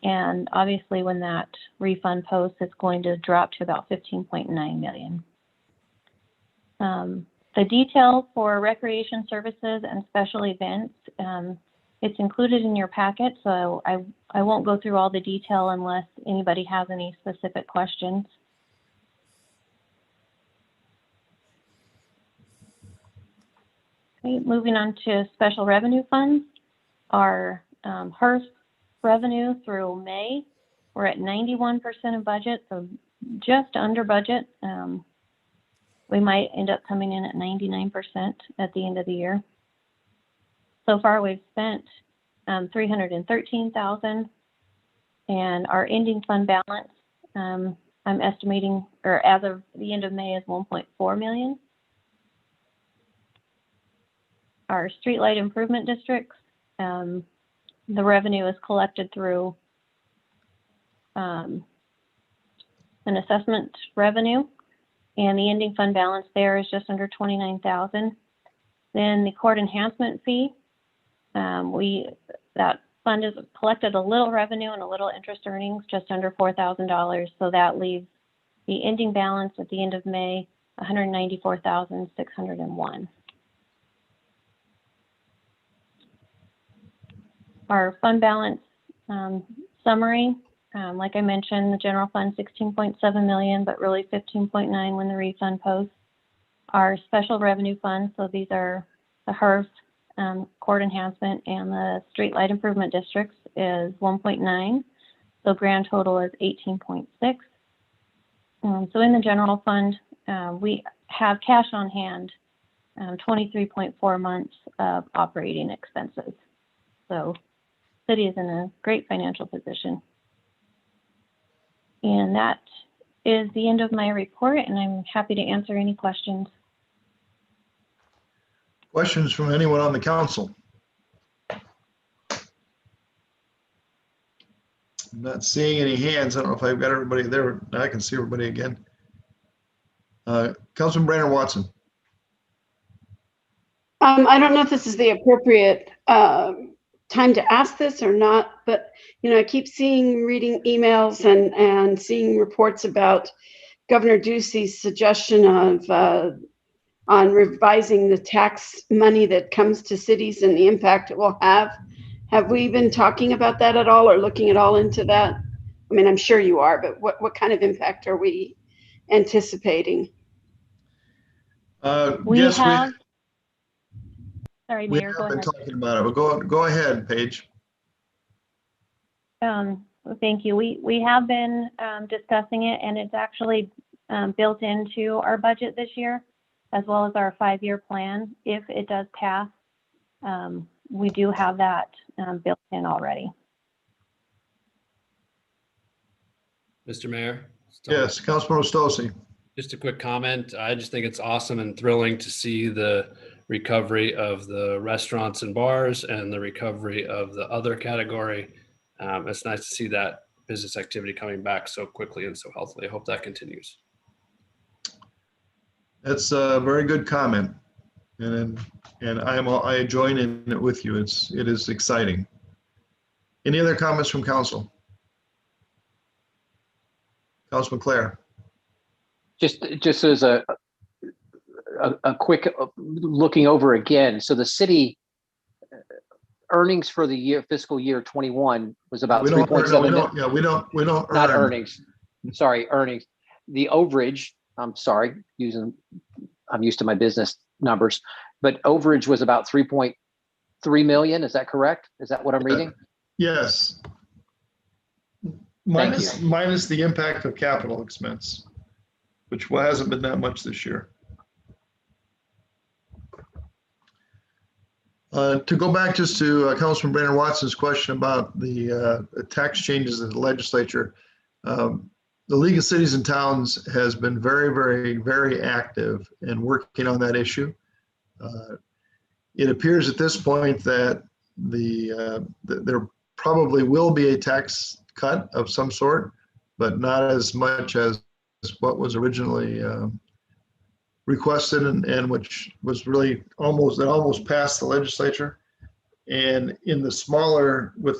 And obviously when that refund posts, it's going to drop to about $15.9 million. The detail for recreation services and special events, it's included in your packet, so I won't go through all the detail unless anybody has any specific questions. Okay, moving on to special revenue funds. Our HERF revenue through May, we're at 91% of budget, so just under budget. We might end up coming in at 99% at the end of the year. So far, we've spent $313,000, and our ending fund balance, I'm estimating, or as of the end of May, is $1.4 million. Our streetlight improvement districts, the revenue is collected through an assessment revenue, and the ending fund balance there is just under $29,000. Then the court enhancement fee, that fund has collected a little revenue and a little interest earnings, just under $4,000. So that leaves the ending balance at the end of May, $194,601. Our fund balance summary, like I mentioned, the general fund 16.7 million, but really 15.9 when the refund posts. Our special revenue funds, so these are the HERF, court enhancement, and the streetlight improvement districts, is 1.9. So grand total is 18.6. So in the general fund, we have cash on hand, 23.4 months of operating expenses. So city is in a great financial position. And that is the end of my report, and I'm happy to answer any questions. Questions from anyone on the council? I'm not seeing any hands. I don't know if I've got everybody there. Now I can see everybody again. Councilman Brainerd Watson. I don't know if this is the appropriate time to ask this or not, but I keep reading emails and seeing reports about Governor Ducey's suggestion of on revising the tax money that comes to cities and the impact it will have. Have we been talking about that at all or looking at all into that? I mean, I'm sure you are, but what kind of impact are we anticipating? Sorry, Mayor, go ahead. Talking about it, but go ahead, Paige. Thank you. We have been discussing it, and it's actually built into our budget this year, as well as our 5-year plan. If it does pass, we do have that built in already. Mr. Mayor? Yes, Councilman Stossy. Just a quick comment. I just think it's awesome and thrilling to see the recovery of the restaurants and bars and the recovery of the other category. It's nice to see that business activity coming back so quickly and so healthily. I hope that continues. That's a very good comment. And I join in it with you. It is exciting. Any other comments from council? Councilman Clare. Just as a quick looking over again. So the city earnings for the year fiscal year 21 was about 3.7. Yeah, we don't not earn. earnings. Sorry, earnings. The overage. I'm sorry, I'm used to my business numbers, but overage was about 3.3 million. Is that correct? Is that what I'm reading? Yes. Minus the impact of capital expense, which hasn't been that much this year. To go back just to Councilman Brandon Watson's question about the tax changes in the legislature, the League of Cities and Towns has been very, very, very active in working on that issue. It appears at this point that there probably will be a tax cut of some sort, but not as much as what was originally requested and which was really almost passed the legislature. And with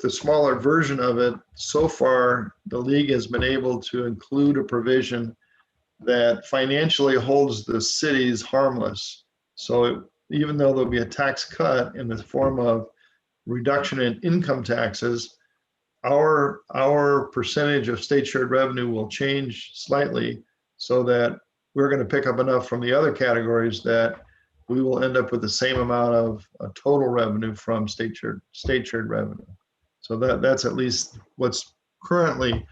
the smaller version of it, so far, the league has been able to include a provision that financially holds the cities harmless. So even though there'll be a tax cut in the form of reduction in income taxes, our percentage of state shared revenue will change slightly so that we're going to pick up enough from the other categories that we will end up with the same amount of total revenue from state shared revenue. So that's at least what's currently,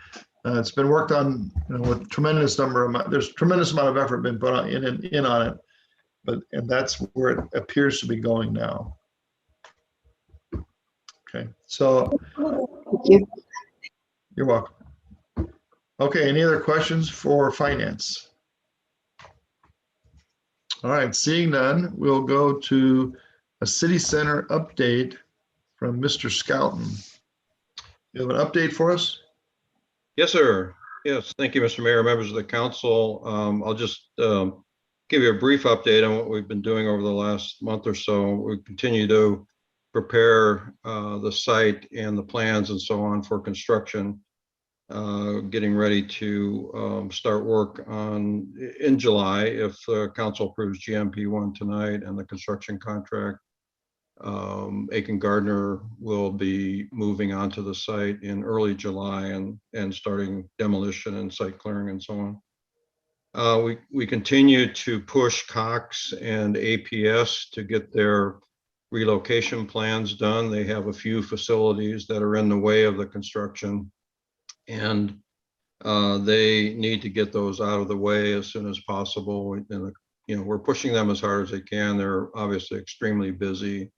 it's been worked on, with tremendous there's tremendous amount of effort been put on in on it, and that's where it appears to be going now. Okay, so. Thank you. You're welcome. Okay, any other questions for finance? All right, seeing none, we'll go to a city center update from Mr. Scouten. You have an update for us? Yes, sir. Yes, thank you, Mr. Mayor, members of the council. I'll just give you a brief update on what we've been doing over the last month or so. We continue to prepare the site and the plans and so on for construction, getting ready to start work in July if the council approves GMP1 tonight and the construction contract. Aiken Gardner will be moving onto the site in early July and starting demolition and site clearing and so on. We continue to push Cox and APS to get their relocation plans done. They have a few facilities that are in the way of the construction, and they need to get those out of the way as soon as possible. And we're pushing them as hard as they can. They're obviously extremely busy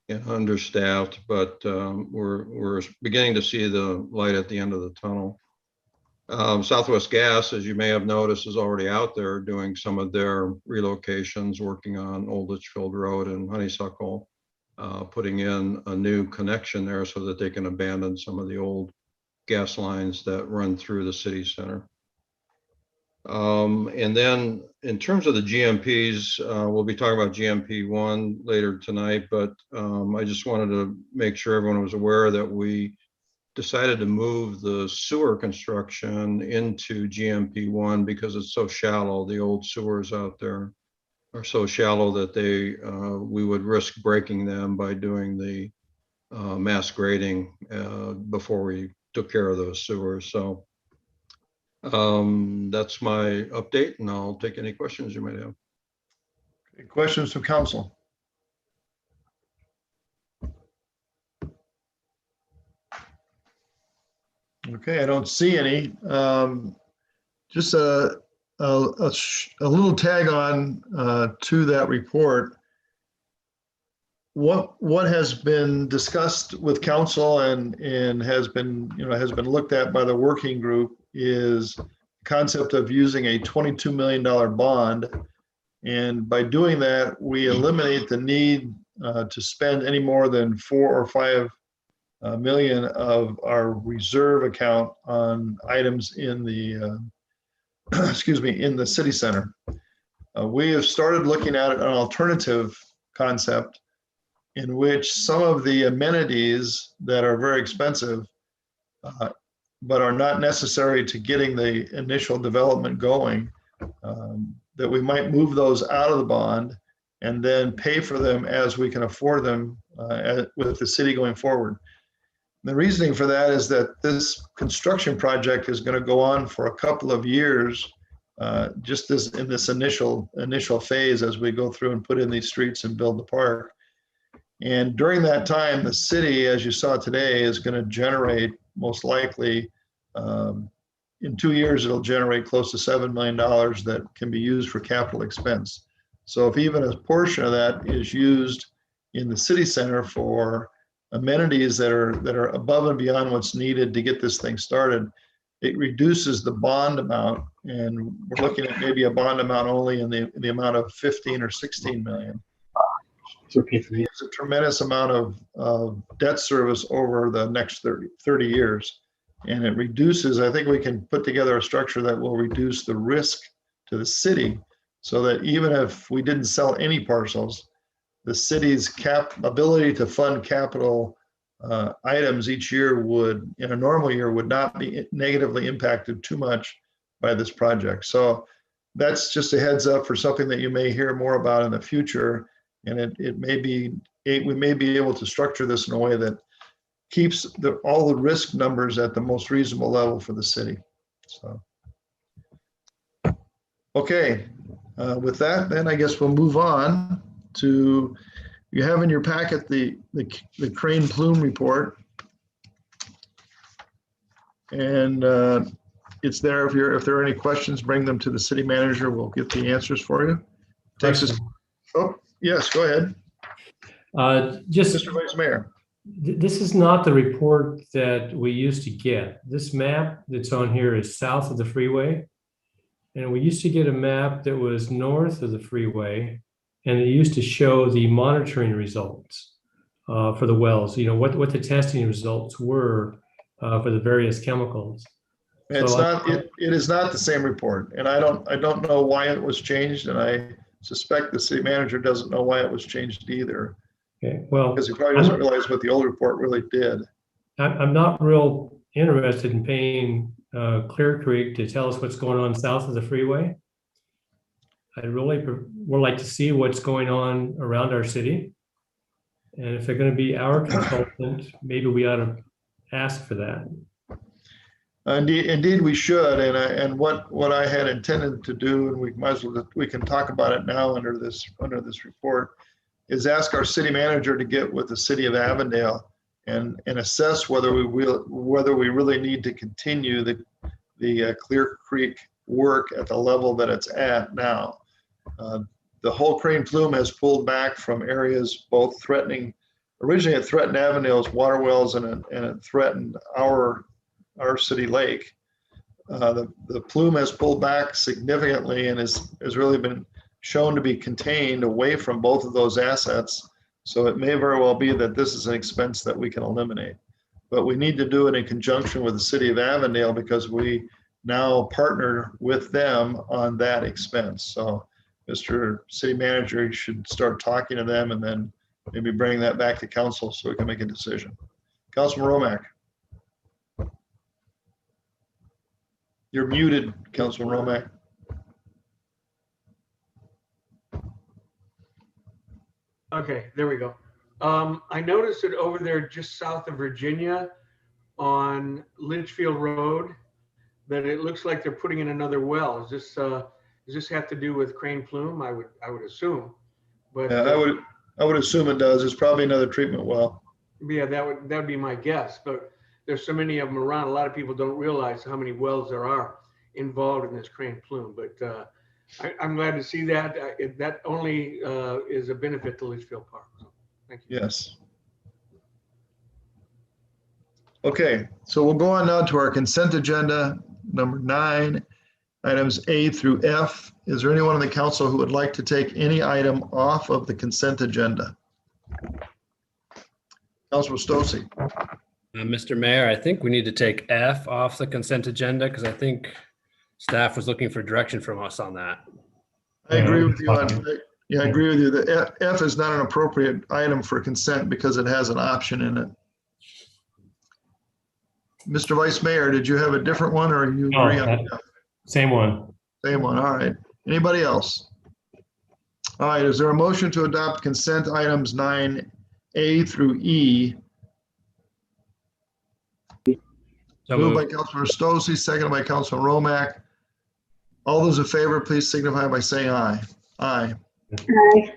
and understaffed, but we're beginning to see the light at the end of the tunnel. Southwest Gas, as you may have noticed, is already out there doing some of their relocations, working on Old Litchfield Road and Honeysuckle, putting in a new connection there so that they can abandon some of the old gas lines that run through the city center. And then in terms of the GMPs, we'll be talking about GMP1 later tonight, but I just wanted to make sure everyone was aware that we decided to move the sewer construction into GMP1 because it's so shallow. The old sewers out there are so shallow that we would risk breaking them by doing the mass grading before we took care of those sewers. So that's my update, and I'll take any questions you might have. Okay, questions from council? Okay, I don't see any. Just a little tag on to that report. what has been discussed with council and has been looked at by the working group is concept of using a $22 million bond. And by doing that, we eliminate the need to spend any more than 4 or 5 million of our reserve account on items in the in the city center. We have started looking at an alternative concept in which some of the amenities that are very expensive, but are not necessary to getting the initial development going, that we might move those out of the bond and then pay for them as we can afford them with the city going forward. The reasoning for that is that this construction project is going to go on for a couple of years, just as in this initial phase as we go through and put in these streets and build the park. And during that time, the city, as you saw today, is going to generate most likely, in 2 years, it'll generate close to $7 million that can be used for capital expense. So if even a portion of that is used in the city center for amenities that are above and beyond what's needed to get this thing started, it reduces the bond amount. And we're looking at maybe a bond amount only in the amount of 15 or 16 million. It's a tremendous amount of debt service over the next 30 years. And it reduces, I think we can put together a structure that will reduce the risk to the city so that even if we didn't sell any parcels, the city's ability to fund capital items each year would, in a normal year, would not be negatively impacted too much by this project. So that's just a heads up for something that you may hear more about in the future. And it may be, we may be able to structure this in a way that keeps all the risk numbers at the most reasonable level for the city. So, okay, with that, then I guess we'll move on to, you have in your packet the Crane Plume report. And it's there. If there are any questions, bring them to the city manager. We'll get the answers for you. Takes us. Oh, yes, go ahead. Just Mr. Vice Mayor. This is not the report that we used to get. This map that's on here is south of the freeway. And we used to get a map that was north of the freeway, and it used to show the monitoring results for the wells, you know, what the testing results were for the various chemicals. It's so not, it is not the same report. And I don't know why it was changed. And I suspect the city manager doesn't know why it was changed either. Okay, well, because he probably doesn't realize what the old report really did. I'm not real interested in paying Clear Creek to tell us what's going on south of the freeway. I'd really would like to see what's going on around our city. And if they're going to be our consultant, maybe we ought to ask for that. Indeed, we should. And what I had intended to do, and we might as well, we can talk about it now under this report, is ask our city manager to get with the city of Avondale and assess whether we really need to continue the Clear Creek work at the level that it's at now. The whole Crane Plume has pulled back from areas both threatening, originally it threatened Avondale's water wells and it threatened our city lake. The plume has pulled back significantly and has really been shown to be contained away from both of those assets. So it may very well be that this is an expense that we can eliminate. But we need to do it in conjunction with the city of Avondale because we now partner with them on that expense. So Mr. City Manager, you should start talking to them and then maybe bring that back to council so we can make a decision. Councilman Romack. You're muted, Councilman Romack. Okay, there we go. I noticed that over there just south of Virginia on Litchfield Road, that it looks like they're putting in another well. Does this have to do with Crane Plume? I would assume. But yeah, I would assume it does. It's probably another treatment well. Yeah, that would be my guess. But there's so many of them around. A lot of people don't realize how many wells there are involved in this Crane Plume. But I'm glad to see that. That only is a benefit to Litchfield Park. Thank you. Yes. Okay, so we'll go on now to our consent agenda, number 9, items A through F. Is there anyone in the council who would like to take any item off of the consent agenda? Councilor Stosey. Mr. Mayor, I think we need to take F off the consent agenda because I think staff was looking for direction from us on that. I agree with you on, yeah, I agree with you. The F is not an appropriate item for consent because it has an option in it. Mr. Vice Mayor, did you have a different one or you agree on F? Same one. Same one, all right. Anybody else? All right, is there a motion to adopt consent items 9A through E? Moved by Councilor Stosey, seconded by Councilor Romack. All those in favor, please signify by saying aye. Aye. Aye.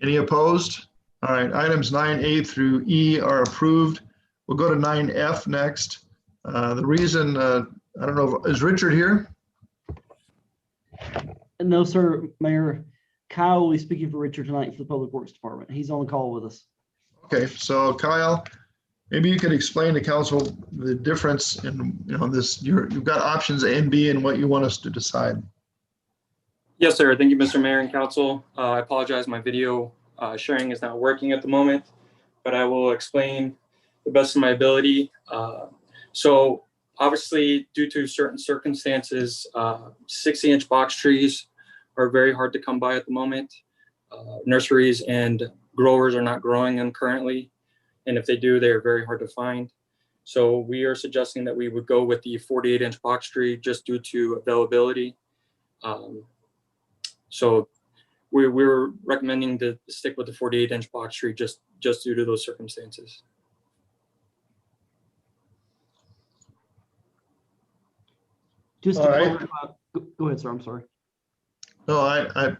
Any opposed? All right, items 9A through E are approved. We'll go to 9F next. The reason, I don't know, is Richard here? No, sir, Mayor. Kyle will be speaking for Richard tonight for the Public Works Department. He's on the call with us. Okay, so Kyle, maybe you could explain to council the difference in, this, you've got options A and B and what you want us to decide. Yes, sir. Thank you, Mr. Mayor and Council. I apologize, my video sharing is not working at the moment, but I will explain the best of my ability. So obviously, due to certain circumstances, 60-inch box trees are very hard to come by at the moment. Nurseries and growers are not growing them currently. And if they do, they're very hard to find. So we are suggesting that we would go with the 48-inch box tree just due to availability. So we're recommending to stick with the 48-inch box tree just due to those circumstances. Just to clarify, go ahead, sir. I'm sorry. No,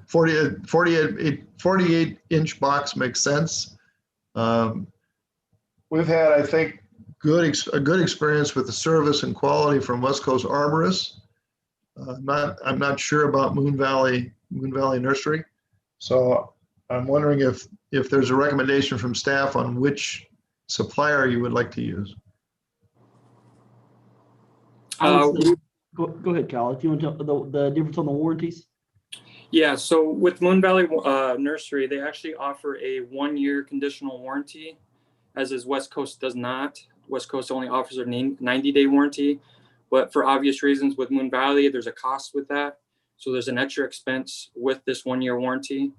48-inch box makes sense. We've had, I think, a good experience with the service and quality from West Coast Arborists. I'm not sure about Moon Valley Nursery. So I'm wondering if there's a recommendation from staff on which supplier you would like to use. Go ahead, Kyle. If you want to tell the difference on the warranties. Yeah, so with Moon Valley Nursery, they actually offer a 1-year conditional warranty, as is West Coast does not. West Coast only offers a 90-day warranty, but for obvious reasons with Moon Valley, there's a cost with that. So there's an extra expense with this 1-year warranty.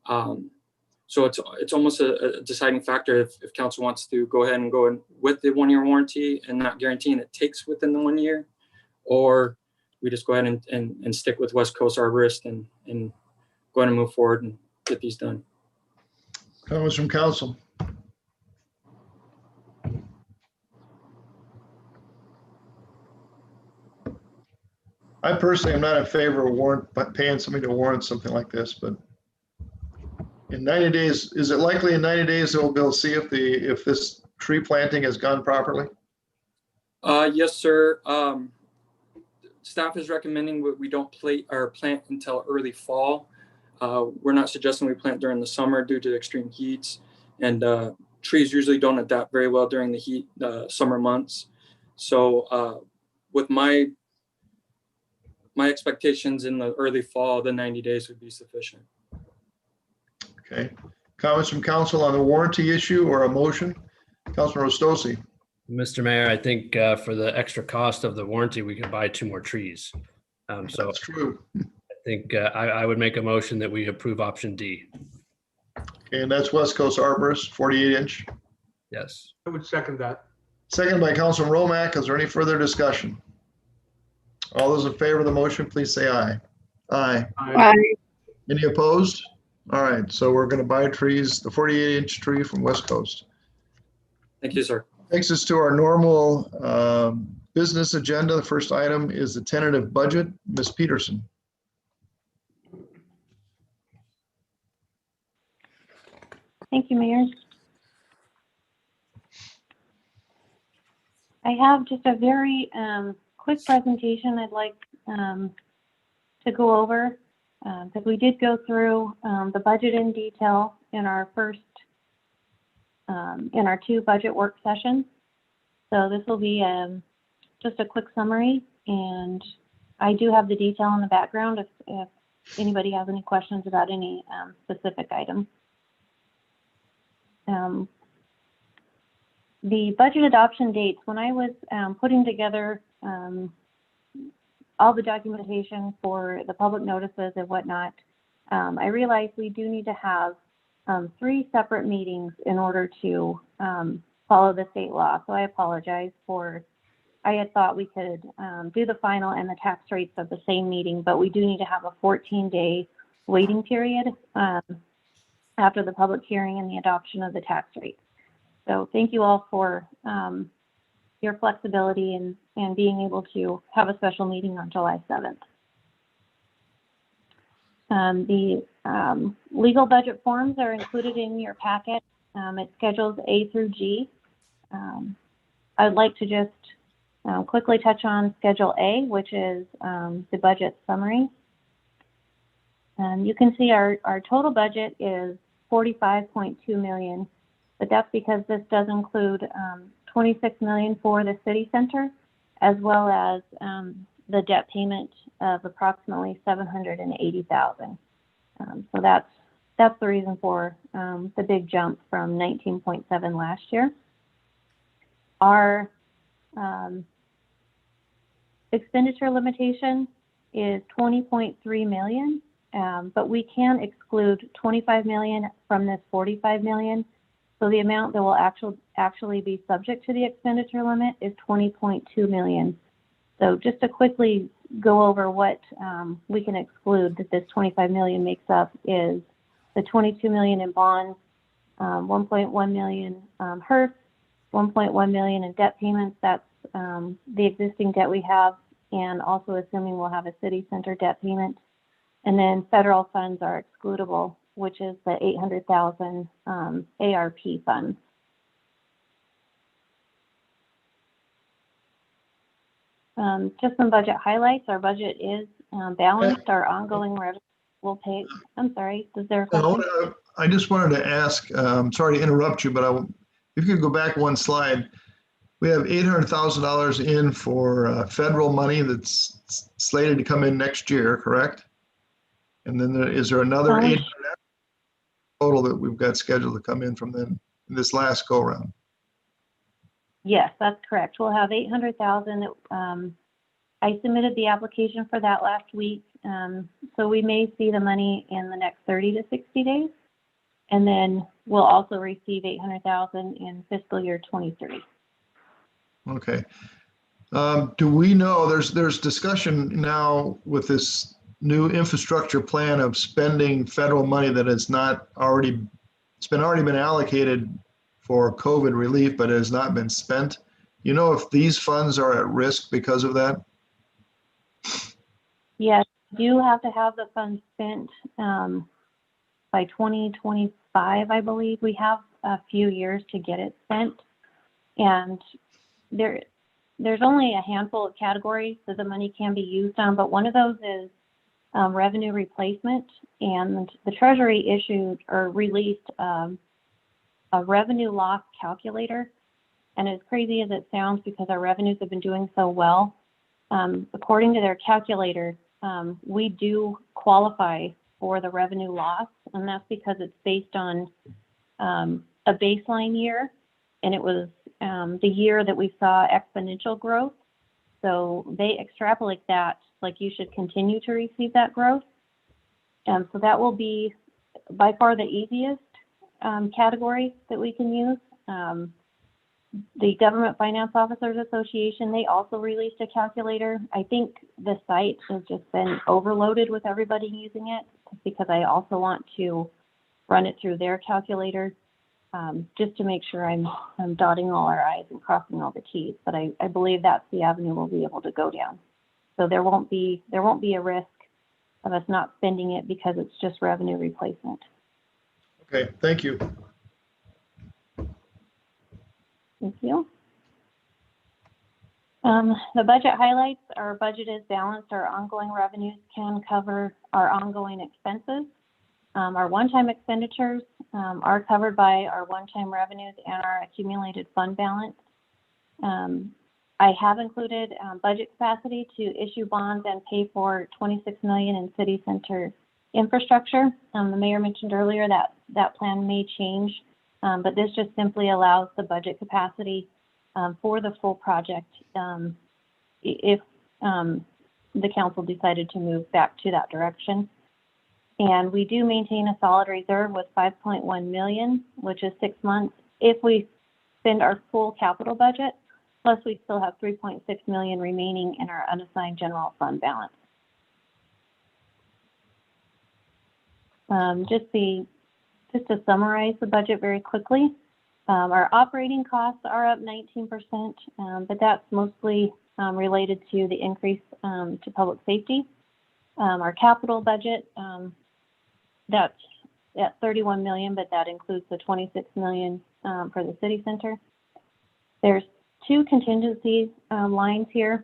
So it's almost a deciding factor if council wants to go ahead and go in with the 1-year warranty and not guaranteeing it takes within the 1 year, or we just go ahead and stick with West Coast Arborist and go ahead and move forward and get these done. Comments from council? I personally am not in favor of paying somebody to warrant something like this, but in 90 days, is it likely in 90 days that we'll be able to see if this tree planting has gone properly? Yes, sir. Staff is recommending we don't plant until early fall. We're not suggesting we plant during the summer due to extreme heats, and trees usually don't adapt very well during the heat summer months. So with my expectations in the early fall, the 90 days would be sufficient. Okay. Comments from council on the warranty issue or a motion? Councilor Stosey. Mr. Mayor, I think for the extra cost of the warranty, we could buy 2 more trees. So that's true. I think I would make a motion that we approve option D. Okay, and that's West Coast Arborist, 48-inch. Yes. I would second that. Second by Councilor Romack. Is there any further discussion? All those in favor of the motion, please say aye. Aye. Aye. Any opposed? All right, so we're going to buy trees, the 48-inch tree from West Coast. Thank you, sir. Takes us to our normal business agenda. The first item is the tentative budget. Ms. Peterson. Thank you, Mayor. I have just a very quick presentation I'd like to go over because we did go through the budget in detail in our first in our 2 budget work sessions. So this will be just a quick summary, and I do have the detail in the background if anybody has any questions about any specific item. The budget adoption dates, when I was putting together all the documentation for the public notices and whatnot, I realized we do need to have 3 separate meetings in order to follow the state law. So I apologize for, I had thought we could do the final and the tax rates at the same meeting, but we do need to have a 14-day waiting period after the public hearing and the adoption of the tax rate. So thank you all for your flexibility and being able to have a special meeting on July 7th. The legal budget forms are included in your packet. It's schedules A through G. I'd like to just quickly touch on Schedule A, which is the budget summary. You can see our total budget is $45.2 million, but that's because this does include $26 million for the city center, as well as the debt payment of approximately $780,000. So that's the reason for the big jump from 19.7 last year. Our expenditure limitation is $20.3 million, but we can exclude $25 million from this $45 million. So the amount that will actually be subject to the expenditure limit is $20.2 million. So just to quickly go over what we can exclude that this $25 million makes up is the $22 million in bonds, 1.1 million HERF, 1.1 million in debt payments. That's the existing debt we have, and also assuming we'll have a city center debt payment. And then federal funds are excludable, which is the $800,000 ARP funds. Just some budget highlights. Our budget is balanced. Our ongoing revenue will pay. I'm sorry, is there a question? I just wanted to ask, sorry to interrupt you, but if you could go back one slide. We have $800,000 in for federal money that's slated to come in next year, correct? And then is there another 800 total that we've got scheduled to come in from then in this last go round? Yes, that's correct. We'll have $800,000. I submitted the application for that last week, so we may see the money in the next 30 to 60 days, and then we'll also receive $800,000 in fiscal year 23. Okay. Do we know there's discussion now with this new infrastructure plan of spending federal money that has not already, it's already been allocated for COVID relief, but has not been spent. You know if these funds are at risk because of that? Yes, you have to have the funds spent by 2025, I believe. We have a few years to get it spent, and there's only a handful of categories that the money can be used on, but one of those is revenue replacement, and the Treasury issued or released a revenue loss calculator. And as crazy as it sounds, because our revenues have been doing so well, according to their calculator, we do qualify for the revenue loss, and that's because it's based on a baseline year, and it was the year that we saw exponential growth. So they extrapolate that, like you should continue to receive that growth. So that will be by far the easiest category that we can use. The Government Finance Officers Association, they also released a calculator. I think the site has just been overloaded with everybody using it, because I also want to run it through their calculator, just to make sure I'm dotting all our I's and crossing all the T's. But I believe that's the avenue we'll be able to go down. So there won't be a risk of us not spending it because it's just revenue replacement. Okay, thank you. Thank you. The budget highlights: our budget is balanced. Our ongoing revenues can cover our ongoing expenses. Our one-time expenditures are covered by our one-time revenues and our accumulated fund balance. I have included budget capacity to issue bonds and pay for $26 million in city center infrastructure. The mayor mentioned earlier that that plan may change, but this just simply allows the budget capacity for the full project if the council decided to move back to that direction. And we do maintain a solid reserve with 5.1 million, which is 6 months. If we spend our full capital budget, plus we still have 3.6 million remaining in our unassigned general fund balance. Just to summarize the budget very quickly, our operating costs are up 19%, but that's mostly related to the increase to public safety. Our capital budget, that's at 31 million, but that includes the 26 million for the city center. There's two contingency lines here.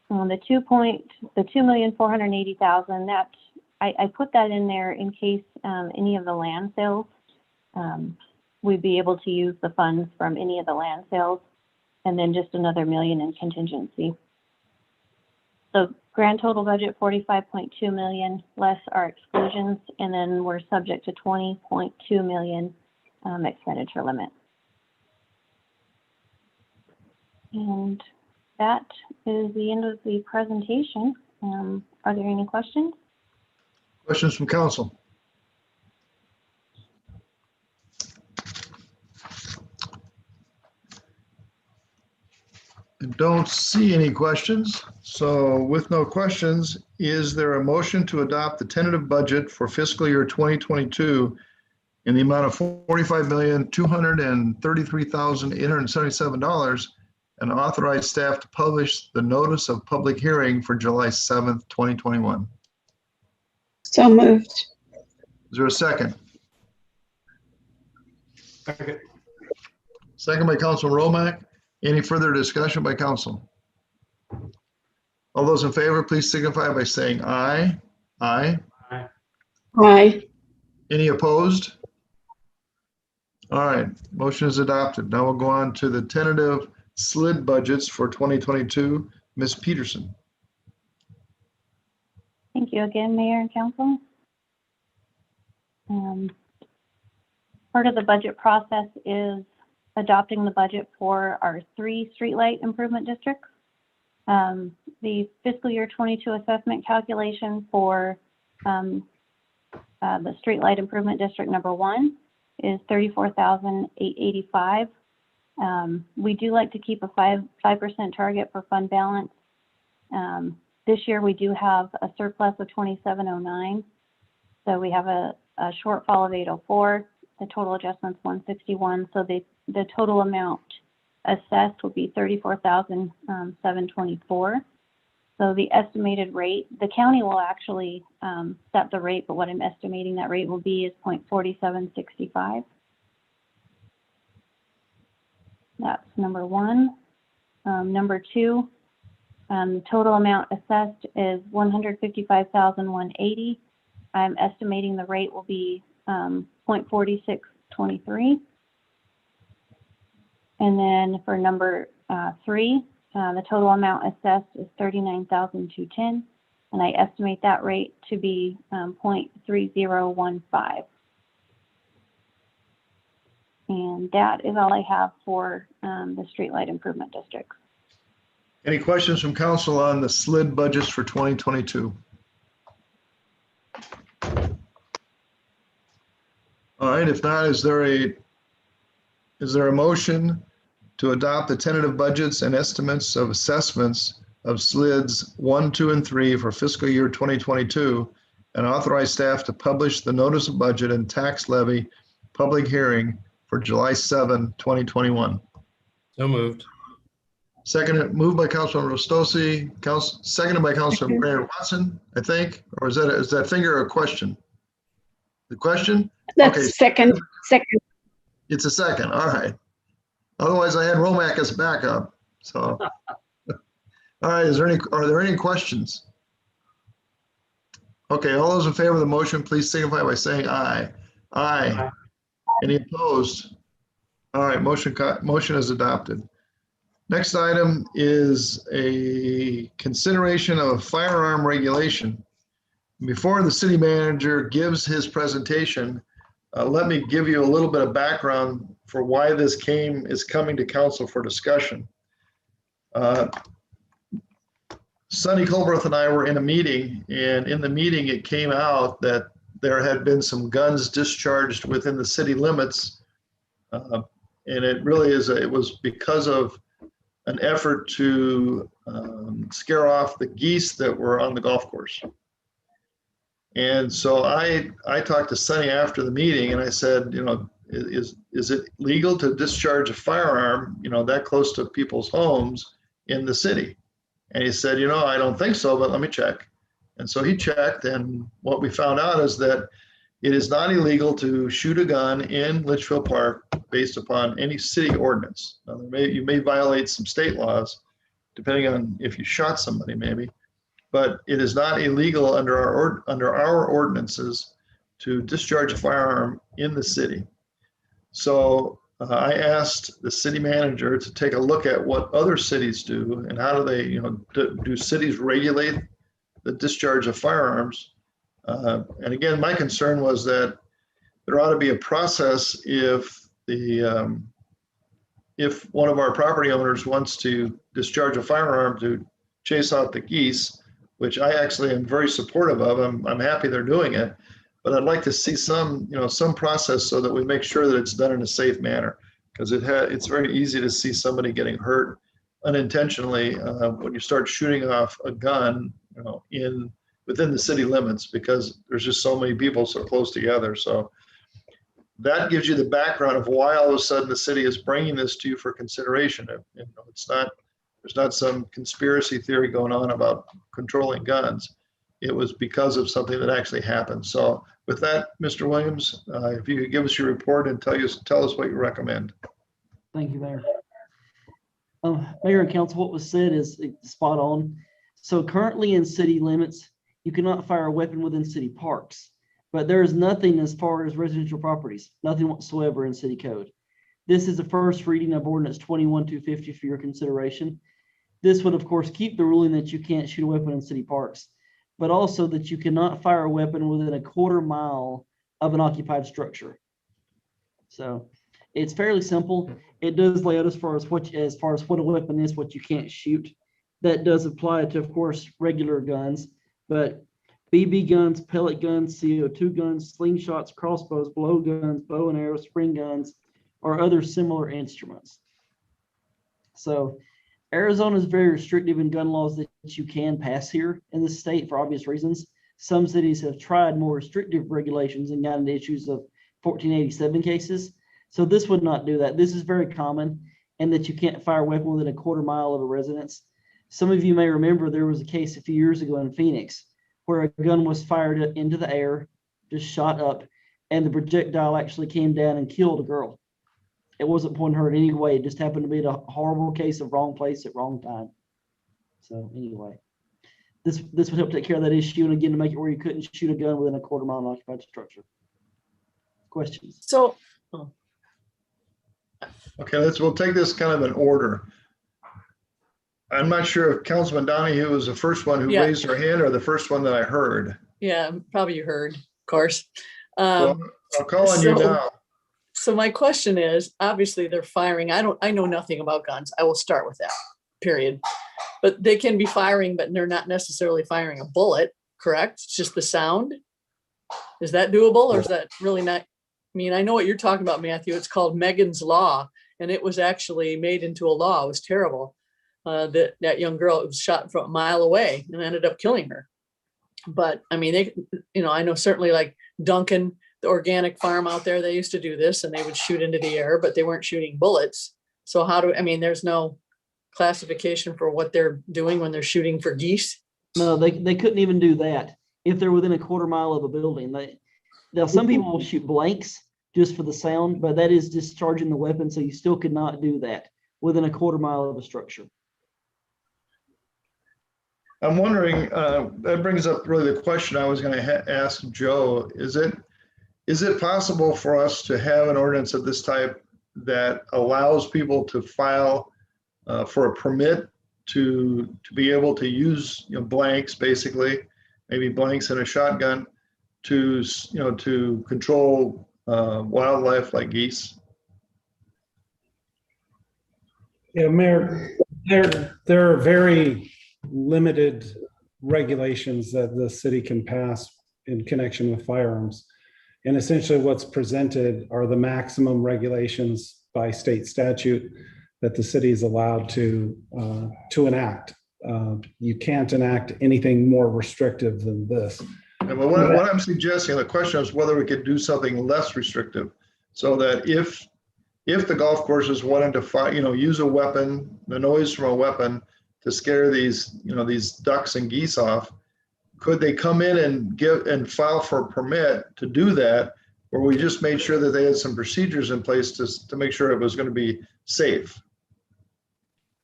The 2,480,000, that I put that in there in case any of the land sales, we'd be able to use the funds from any of the land sales, and then just another million in contingency. So grand total budget 45.2 million less our exclusions, and then we're subject to 20.2 million expenditure limit. And that is the end of the presentation. Are there any questions? Questions from council? I don't see any questions. So with no questions, is there a motion to adopt the tentative budget for fiscal year 2022 in the amount of $45,233,877 and authorize staff to publish the notice of public hearing for July 7th, 2021? So moved. Is there a second? Second. Second by Councilman Romack. Any further discussion by council? All those in favor, please signify by saying aye. Aye. Aye. Aye. Any opposed? All right, motion is adopted. Now we'll go on to the tentative SLID budgets for 2022. Ms. Peterson. Thank you again, Mayor and Council. Part of the budget process is adopting the budget for our 3 streetlight improvement districts. The fiscal year 22 assessment calculation for the streetlight improvement district number 1 is $34,885. We do like to keep a 5% target for fund balance. This year we do have a surplus of 2709. So we have a shortfall of 804. The total adjustment's 161. So the total amount assessed will be 34,724. So the estimated rate, the county will actually set the rate, but what I'm estimating that rate will be is 0.4765. That's number 1. Number 2, the total amount assessed is 155,180. I'm estimating the rate will be 0.4623. And then for number 3, the total amount assessed is 39,210, and I estimate that rate to be 0.3015. And that is all I have for the streetlight improvement districts. Any questions from council on the SLID budgets for 2022? All right, if not, is there a motion to adopt the tentative budgets and estimates of assessments of SLIDs 1, 2, and 3 for fiscal year 2022 and authorize staff to publish the notice of budget and tax levy public hearing for July 7, 2021? So moved. Second, moved by Councilman Rostosi, seconded by Councilman Brandon Watson, I think, or is that finger a question? The question? That's Okay. second. It's a second, all right. Otherwise, I had Romack as backup, so. All right, are there any questions? Okay, all those in favor of the motion, please signify by saying aye. Aye. Any opposed? All right, motion is adopted. Next item is a consideration of a firearm regulation. Before the city manager gives his presentation, let me give you a little bit of background for why this is coming to council for discussion. Sonny Colberth and I were in a meeting, and in the meeting it came out that there had been some guns discharged within the city limits. And it really it was because of an effort to scare off the geese that were on the golf course. And so I talked to Sonny after the meeting and I said, is it legal to discharge a firearm, that close to people's homes in the city? And he said, I don't think so, but let me check. And so he checked, and what we found out is that it is not illegal to shoot a gun in Litchfield Park based upon any city ordinance. Now, you may violate some state laws, depending on if you shot somebody maybe, but it is not illegal under our ordinances to discharge a firearm in the city. So I asked the city manager to take a look at what other cities do and how do they, do cities regulate the discharge of firearms? And again, my concern was that there ought to be a process if one of our property owners wants to discharge a firearm to chase out the geese, which I actually am very supportive of. I'm happy they're doing it, but I'd like to see some process so that we make sure that it's done in a safe manner, because it's very easy to see somebody getting hurt unintentionally when you start shooting off a gun, within the city limits, because there's just so many people so close together. So that gives you the background of why all of a sudden the city is bringing this to you for consideration. There's not some conspiracy theory going on about controlling guns. It was because of something that actually happened. So with that, Mr. Williams, if you could give us your report and tell us what you recommend. Thank you, Mayor. Mayor and council, what was said is spot on. So currently in city limits, you cannot fire a weapon within city parks, but there is nothing as far as residential properties, nothing whatsoever in city code. This is the first reading of ordinance 21-250 for your consideration. This would of course keep the ruling that you can't shoot a weapon in city parks, but also that you cannot fire a weapon within a quarter mile of an occupied structure. So it's fairly simple. It does lay out as far as what a weapon is, what you can't shoot. That does apply to, of course, regular guns, but BB guns, pellet guns, CO2 guns, slingshots, crossbows, blowguns, bow and arrows, spring guns, or other similar instruments. So Arizona is very restrictive in gun laws that you can pass here in the state for obvious reasons. Some cities have tried more restrictive regulations and gotten into issues of 1487 cases. So this would not do that. This is very common, and that you can't fire a weapon within a quarter mile of a residence. Some of you may remember there was a case a few years ago in Phoenix where a gun was fired into the air, just shot up, and the projectile actually came down and killed a girl. It wasn't pointing her in any way. It just happened to be a horrible case of wrong place at wrong time. So anyway, this would help take care of that issue, and again, to make it where you couldn't shoot a gun within a quarter mile of an occupied structure. Questions? So, okay, we'll take this kind of in order. I'm not sure if Councilman Donahue was the first one who raised her hand or the first one that I heard. Yeah, probably you heard, of course. Well, I'll call on you now. So my question is, obviously they're firing. I know nothing about guns. I will start with that, period. But they can be firing, but they're not necessarily firing a bullet, correct? It's just the sound. Is that doable, or is that really not? I mean, I know what you're talking about, Matthew. It's called Megan's Law, and it was actually made into a law. It was terrible. That young girl was shot from a mile away and ended up killing her. But I mean, I know certainly like Duncan, the organic farm out there, they used to do this, and they would shoot into the air, but they weren't shooting bullets. So there's no classification for what they're doing when they're shooting for geese? No, they couldn't even do that if they're within a quarter mile of a building. Now some people will shoot blanks just for the sound, but that is discharging the weapon, so you still could not do that within a quarter mile of a structure. I'm wondering, that brings up really the question I was going to ask Joe. Is it possible for us to have an ordinance of this type that allows people to file for a permit to be able to use, blanks, basically, maybe blanks and a shotgun to control wildlife like geese? Yeah, Mayor, there are very limited regulations that the city can pass in connection with firearms. And essentially what's presented are the maximum regulations by state statute that the city is allowed to enact. You can't enact anything more restrictive than this. Yeah, but what I'm suggesting, the question is whether we could do something less restrictive, so that if the golf courses wanted to fire, use a weapon, the noise from a weapon to scare these ducks and geese off, could they come in and file for a permit to do that, or we just made sure that they had some procedures in place to make sure it was going to be safe?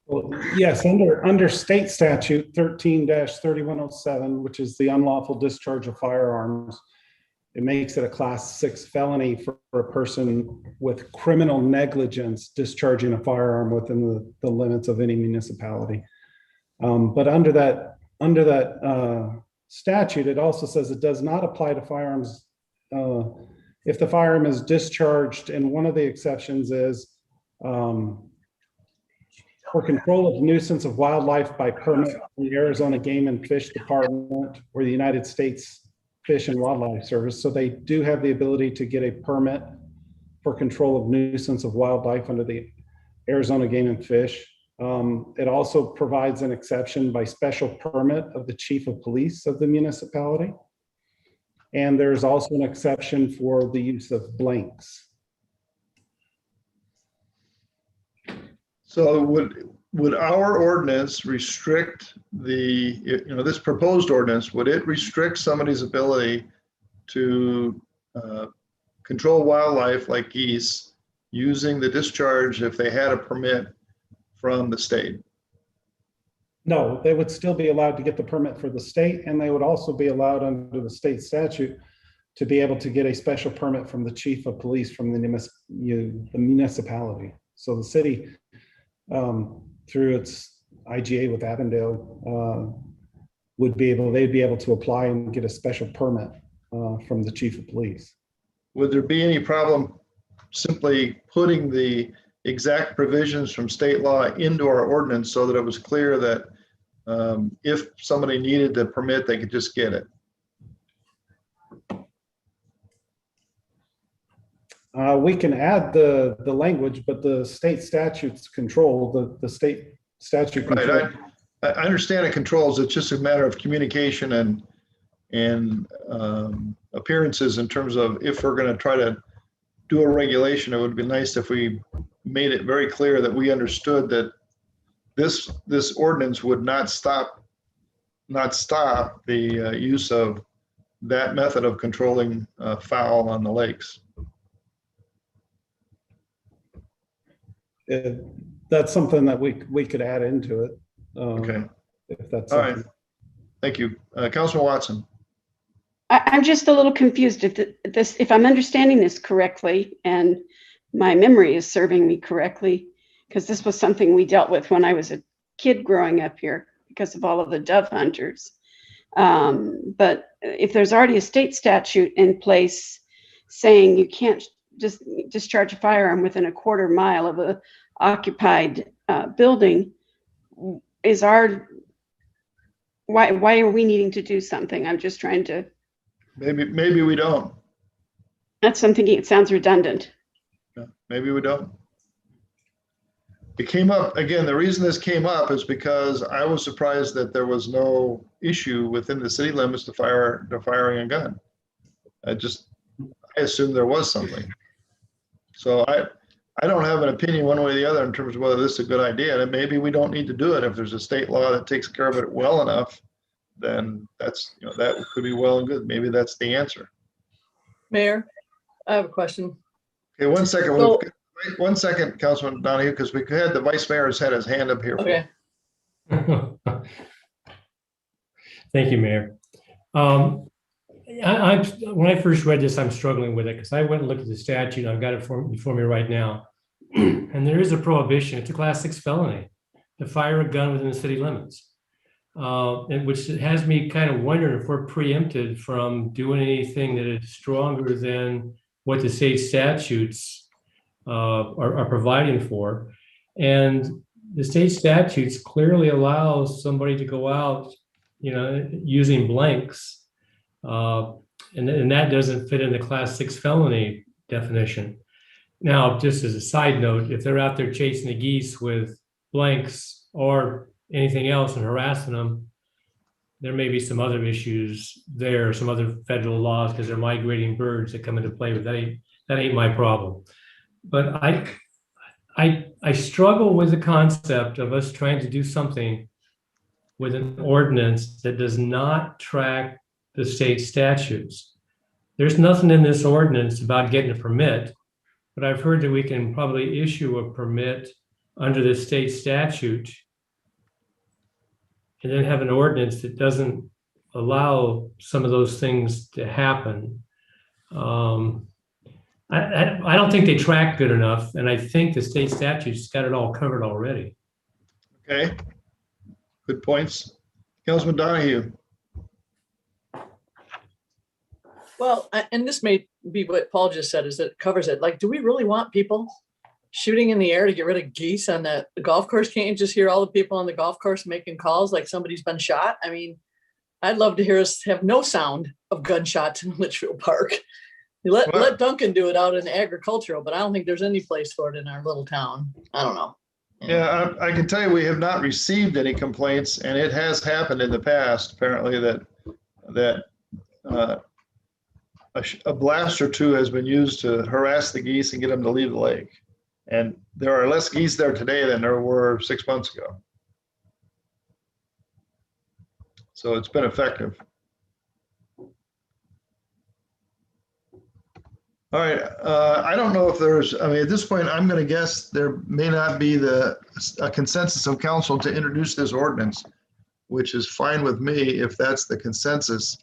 Well, yes, under state statute 13-3107, which is the unlawful discharge of firearms, it makes it a class 6 felony for a person with criminal negligence discharging a firearm within the limits of any municipality. But under that statute, it also says it does not apply to firearms if the firearm is discharged, and one of the exceptions is for control of nuisance of wildlife by permit from the Arizona Game and Fish Department or the United States Fish and Wildlife Service. So they do have the ability to get a permit for control of nuisance of wildlife under the Arizona Game and Fish. It also provides an exception by special permit of the chief of police of the municipality. And there's also an exception for the use of blanks. So would our ordinance restrict this proposed ordinance, would it restrict somebody's ability to control wildlife like geese using the discharge if they had a permit from the state? No, they would still be allowed to get the permit for the state, and they would also be allowed under the state statute to be able to get a special permit from the chief of police from the municipality. So the city, through its IGA with Avondale, they'd be able to apply and get a special permit from the chief of police. Would there be any problem simply putting the exact provisions from state law into our ordinance so that it was clear that if somebody needed the permit, they could just get it? We can add the language, but the state statutes control the state statute. Right. I understand it controls. It's just a matter of communication and appearances in terms of if we're going to try to do a regulation, it would be nice if we made it very clear that we understood that this ordinance would not stop the use of that method of controlling fowl on the lakes. That's something that we could add into it. Okay. If that's all right. Thank you. Councilman Watson. I'm just a little confused if I'm understanding this correctly, and my memory is serving me correctly, because this was something we dealt with when I was a kid growing up here because of all of the dove hunters. But if there's already a state statute in place saying you can't just discharge a firearm within a quarter mile of a occupied building, why are we needing to do something? I'm just trying to. Maybe we don't. That's something. It sounds redundant. Yeah, maybe we don't. It came up again. The reason this came up is because I was surprised that there was no issue within the city limits to firing a gun. I assumed there was something. So I don't have an opinion one way or the other in terms of whether this is a good idea. And maybe we don't need to do it. If there's a state law that takes care of it well enough, then that's, that could be well and good. Maybe that's the answer. Mayor, I have a question. Okay, one second. So, one second, Councilman Donahue, because we had the vice mayor has had his hand up here. Okay. Thank you, Mayor. When I first read this, I'm struggling with it because I went and looked at the statute. I've got it before me right now. And there is a prohibition. It's a class 6 felony to fire a gun within the city limits. And which has me kind of wondering if we're preempted from doing anything that is stronger than what the state statutes are providing for. And the state statutes clearly allow somebody to go out, using blanks. And that doesn't fit in the class 6 felony definition. Now, just as a side note, if they're out there chasing the geese with blanks or anything else and harassing them, there may be some other issues there, some other federal laws, because they're migrating birds that come into play, but that ain't my problem. But I struggle with the concept of us trying to do something with an ordinance that does not track the state statutes. There's nothing in this ordinance about getting a permit, but I've heard that we can probably issue a permit under the state statute and then have an ordinance that doesn't allow some of those things to happen. I don't think they track good enough, and I think the state statute's got it all covered already. Okay, good points. Councilman Donahue. Well, and this may be what Paul just said, is that it covers it. Like, do we really want people shooting in the air to get rid of geese on the golf course? Can't you just hear all the people on the golf course making calls like somebody's been shot? I mean, I'd love to hear us have no sound of gunshots in Litchfield Park. Let Duncan do it out in agricultural, but I don't think there's any place for it in our little town. I don't know. Yeah, I can tell you we have not received any complaints, and it has happened in the past, apparently, that a blast or two has been used to harass the geese and get them to leave the lake. And there are less geese there today than there were 6 months ago. So it's been effective. All right, I don't know if there's, at this point, I'm going to guess there may not be a consensus of council to introduce this ordinance, which is fine with me if that's the consensus.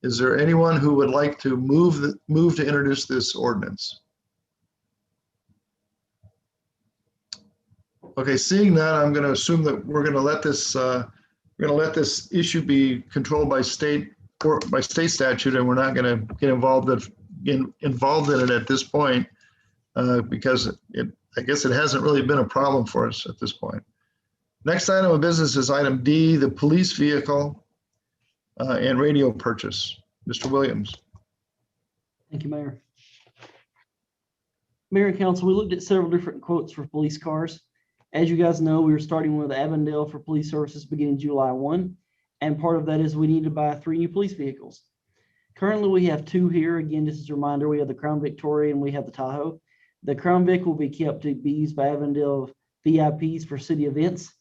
Is there anyone who would like to move to introduce this ordinance? Okay, seeing that, I'm going to assume that we're going to let this issue be controlled by state statute, and we're not going to get involved in it at this point because I guess it hasn't really been a problem for us at this point. Next item of business is item D, the police vehicle and radio purchase. Mr. Williams. Thank you, Mayor. Mayor and Council, we looked at several different quotes for police cars. As you guys know, we were starting with Avondale for police services beginning July 1, and part of that is we need to buy 3 new police vehicles. Currently, we have 2 here. Again, just as a reminder, we have the Crown Victoria and we have the Tahoe. The Crown Vic will be kept to be used by Avondale VIPs for city events,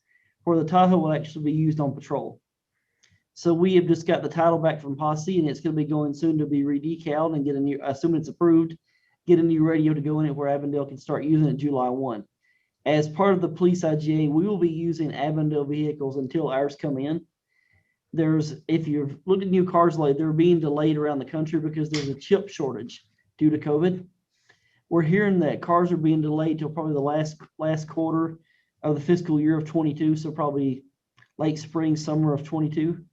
where the Tahoe will actually be used on patrol. So we have just got the title back from Posse, and it's going to be going soon to be redecaled and get a new, assuming it's approved, get a new radio to go in it where Avondale can start using it July 1. As part of the police IGA, we will be using Avondale vehicles until ours come in. If you've looked at new cars lately, they're being delayed around the country because there's a chip shortage due to COVID. We're hearing that cars are being delayed till probably the last quarter of the fiscal year of 22, so probably late spring, summer of 22.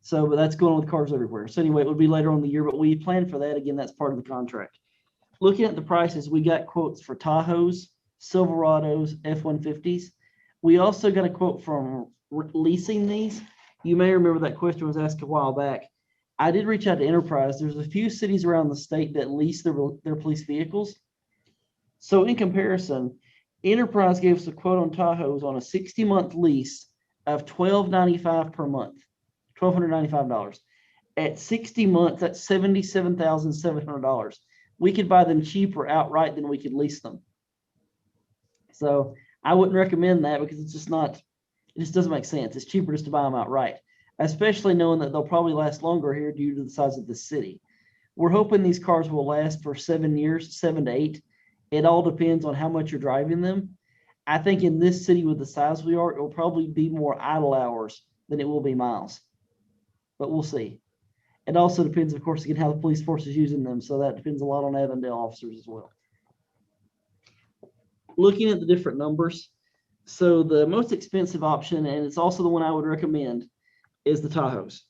So, but that's going on with cars everywhere. So anyway, it would be later on in the year, but we plan for that. Again, that's part of the contract. Looking at the prices, we got quotes for Tahoes, Silverados, F-150s. We also got a quote from leasing these. You may remember that question was asked a while back. I did reach out to Enterprise. There's a few cities around the state that lease their police vehicles. So in comparison, Enterprise gave us a quote on Tahoes on a 60-month lease of $1,295 per month, $1,295. At 60 months, that's $77,700. We could buy them cheaper outright than we could lease them. So I wouldn't recommend that because it's just not, it just doesn't make sense. It's cheaper just to buy them outright, especially knowing that they'll probably last longer here due to the size of the city. We're hoping these cars will last for 7 years, 7 to 8. It all depends on how much you're driving them. I think in this city with the size we are, it will probably be more idle hours than it will be miles. But we'll see. It also depends, of course, again, how the police force is using them. So that depends a lot on Avondale officers as well. Looking at the different numbers, so the most expensive option, and it's also the one I would recommend, is the Tahoes.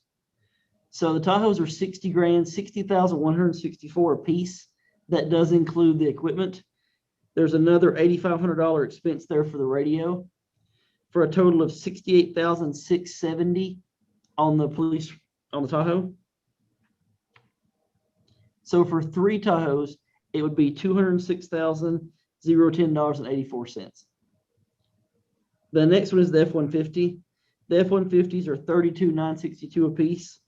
So the Tahoes are 60 grand, 60,164 a piece. That does include the equipment. There's another $8,500 expense there for the radio, for a total of 68,670 on the Tahoe. So for 3 Tahoes, it would be $206,010.84. The next one is the F-150. The F-150s are $32,962 a piece,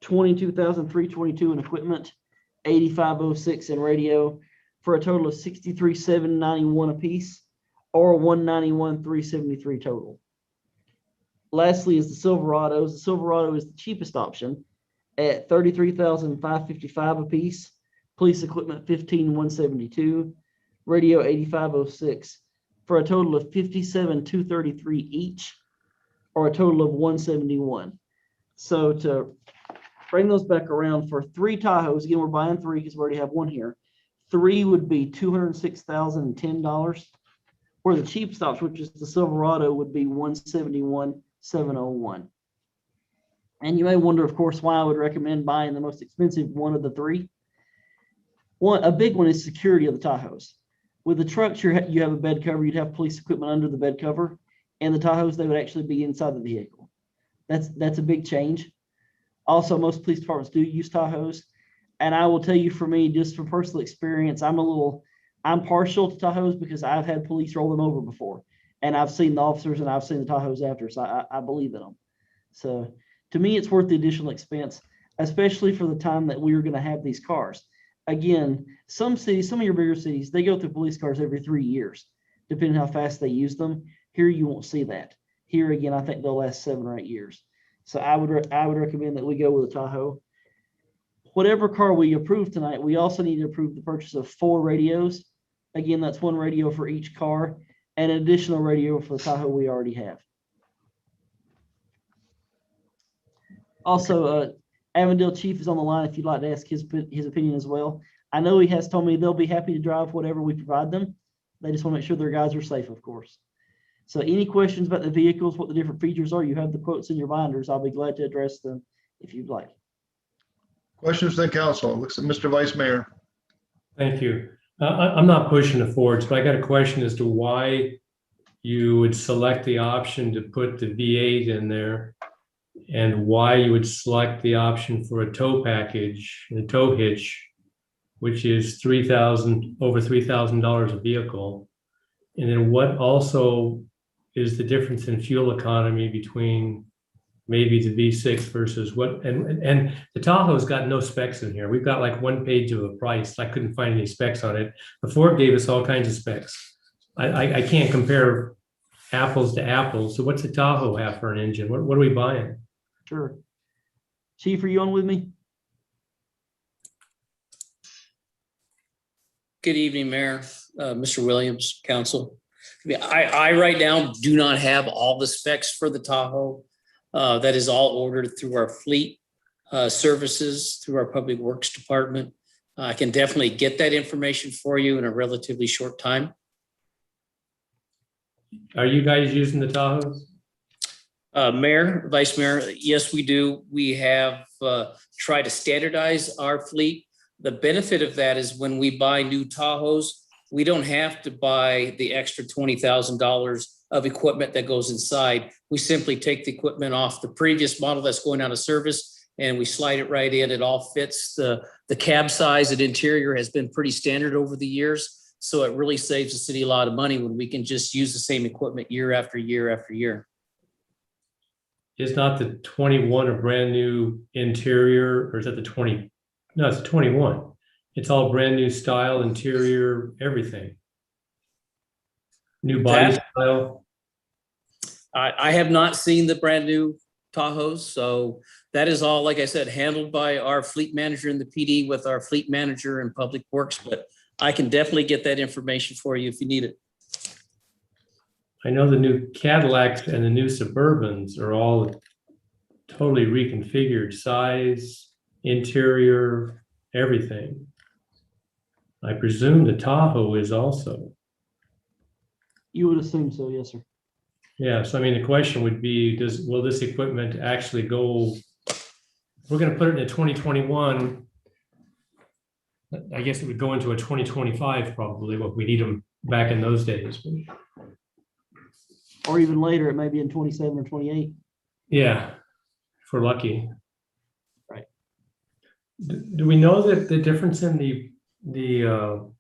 $22,322 in equipment, $8,506 in radio, for a total of $63,791 a piece, or $191,373 total. Lastly is the Silverados. The Silverado is the cheapest option at $33,555 a piece, police equipment $15,172, radio $8,506, for a total of $57,233 each, or a total of $171. So to bring those back around, for 3 Tahoes, again, we're buying 3 because we already have 1 here. 3 would be $206,010, where the cheapest option, which is the Silverado, would be $171,701. And you may wonder, of course, why I would recommend buying the most expensive one of the 3. A big one is security of the Tahoes. With the trucks, you have a bed cover. You'd have police equipment under the bed cover, and the Tahoes, they would actually be inside the vehicle. That's a big change. Also, most police departments do use Tahoes, and I will tell you, for me, just from personal experience, I'm partial to Tahoes because I've had police roll them over before, and I've seen the officers and I've seen the Tahoes after, so I believe in them. So to me, it's worth the additional expense, especially for the time that we're going to have these cars. Again, some cities, some of your bigger cities, they go through police cars every 3 years, depending on how fast they use them. Here, you won't see that. Here, again, I think they'll last 7 or 8 years. So I would recommend that we go with a Tahoe. Whatever car we approve tonight, we also need to approve the purchase of 4 radios. Again, that's 1 radio for each car, and an additional radio for the Tahoe we already have. Also, Avondale Chief is on the line if you'd like to ask his opinion as well. I know he has told me they'll be happy to drive whatever we provide them. They just want to make sure their guys are safe, of course. So any questions about the vehicles, what the different features are, you have the quotes in your binders. I'll be glad to address them if you'd like. Questions from the council? Looks at Mr. Vice Mayor. Thank you. I'm not pushing the Fords, but I got a question as to why you would select the option to put the V8 in there, and why you would select the option for a tow package, a tow hitch, which is over $3,000 a vehicle. And then what also is the difference in fuel economy between maybe the V6 versus what, and the Tahoe's got no specs in here. We've got like 1 page of a price. I couldn't find any specs on it. The Ford gave us all kinds of specs. I can't compare apples to apples. So what's the Tahoe have for an engine? What are we buying? Sure. Chief, are you on with me? Good evening, Mayor, Mr. Williams, Council. I right now do not have all the specs for the Tahoe. That is all ordered through our fleet services, through our Public Works Department. I can definitely get that information for you in a relatively short time. Are you guys using the Tahoes? Mayor, Vice Mayor, yes, we do. We have tried to standardize our fleet. The benefit of that is when we buy new Tahoes, we don't have to buy the extra $20,000 of equipment that goes inside. We simply take the equipment off the previous model that's going out of service and we slide it right in. It all fits. The cab size and interior has been pretty standard over the years. So it really saves the city a lot of money when we can just use the same equipment year after year after year. Is not the 21 a brand new interior, or is that the 20? No, it's 21. It's all brand new style, interior, everything. New body style. I have not seen the brand new Tahoes, so that is all, like I said, handled by our fleet manager in the PD with our fleet manager in Public Works, but I can definitely get that information for you if you need it. I know the new Cadillacs and the new Suburbans are all totally reconfigured, size, interior, everything. I presume the Tahoe is also. You would assume so, yes, sir. Yeah, so I mean, the question would be, will this equipment actually go, we're gonna put it in a 2021, I guess it would go into a 2025 probably, what we need them back in those days. Or even later, it may be in 27 or 28. Yeah, if we're lucky. Right. Do we know that the difference in the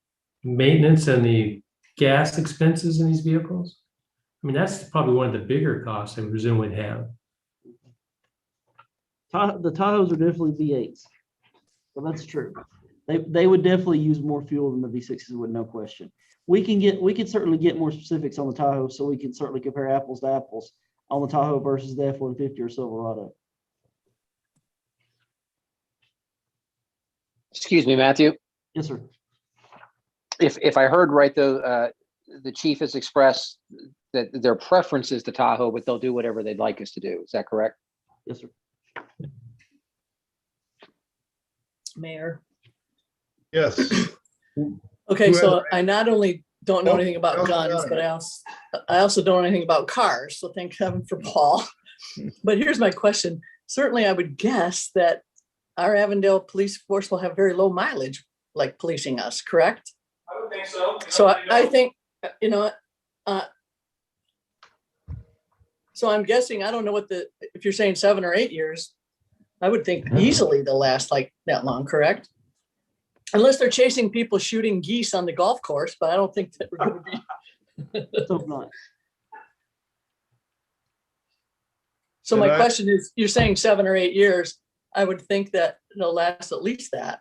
maintenance and the gas expenses in these vehicles? I mean, that's probably one of the bigger costs I presume we'd have. The Tahoes are definitely V8s. So that's true. They would definitely use more fuel than the V6s would, no question. We could certainly get more specifics on the Tahoe, so we can certainly compare apples to apples on the Tahoe versus the F-150 or Silverado. Excuse me, Matthew. Yes, sir. If I heard right, though, the chief has expressed that their preference is the Tahoe, but they'll do whatever they'd like us to do. Is that correct? Yes, sir. Mayor. Yes. Okay, Who so has- I not only don't know Oh, anything about no, guns, no, no. but I also don't know anything about cars. So thank heaven for Paul. But here's my question. Certainly, I would guess that our Avondale police force will have very low mileage, like policing us, correct? I would think so. So I think, you know, so I'm guessing, I don't know if you're saying 7 or 8 years, I would think easily they'll last like that long, correct? Unless they're chasing people shooting geese on the golf course, but I don't think that we're going to be. Let's hope not. So my question is, you're saying 7 or 8 years, I would think that it'll last at least that.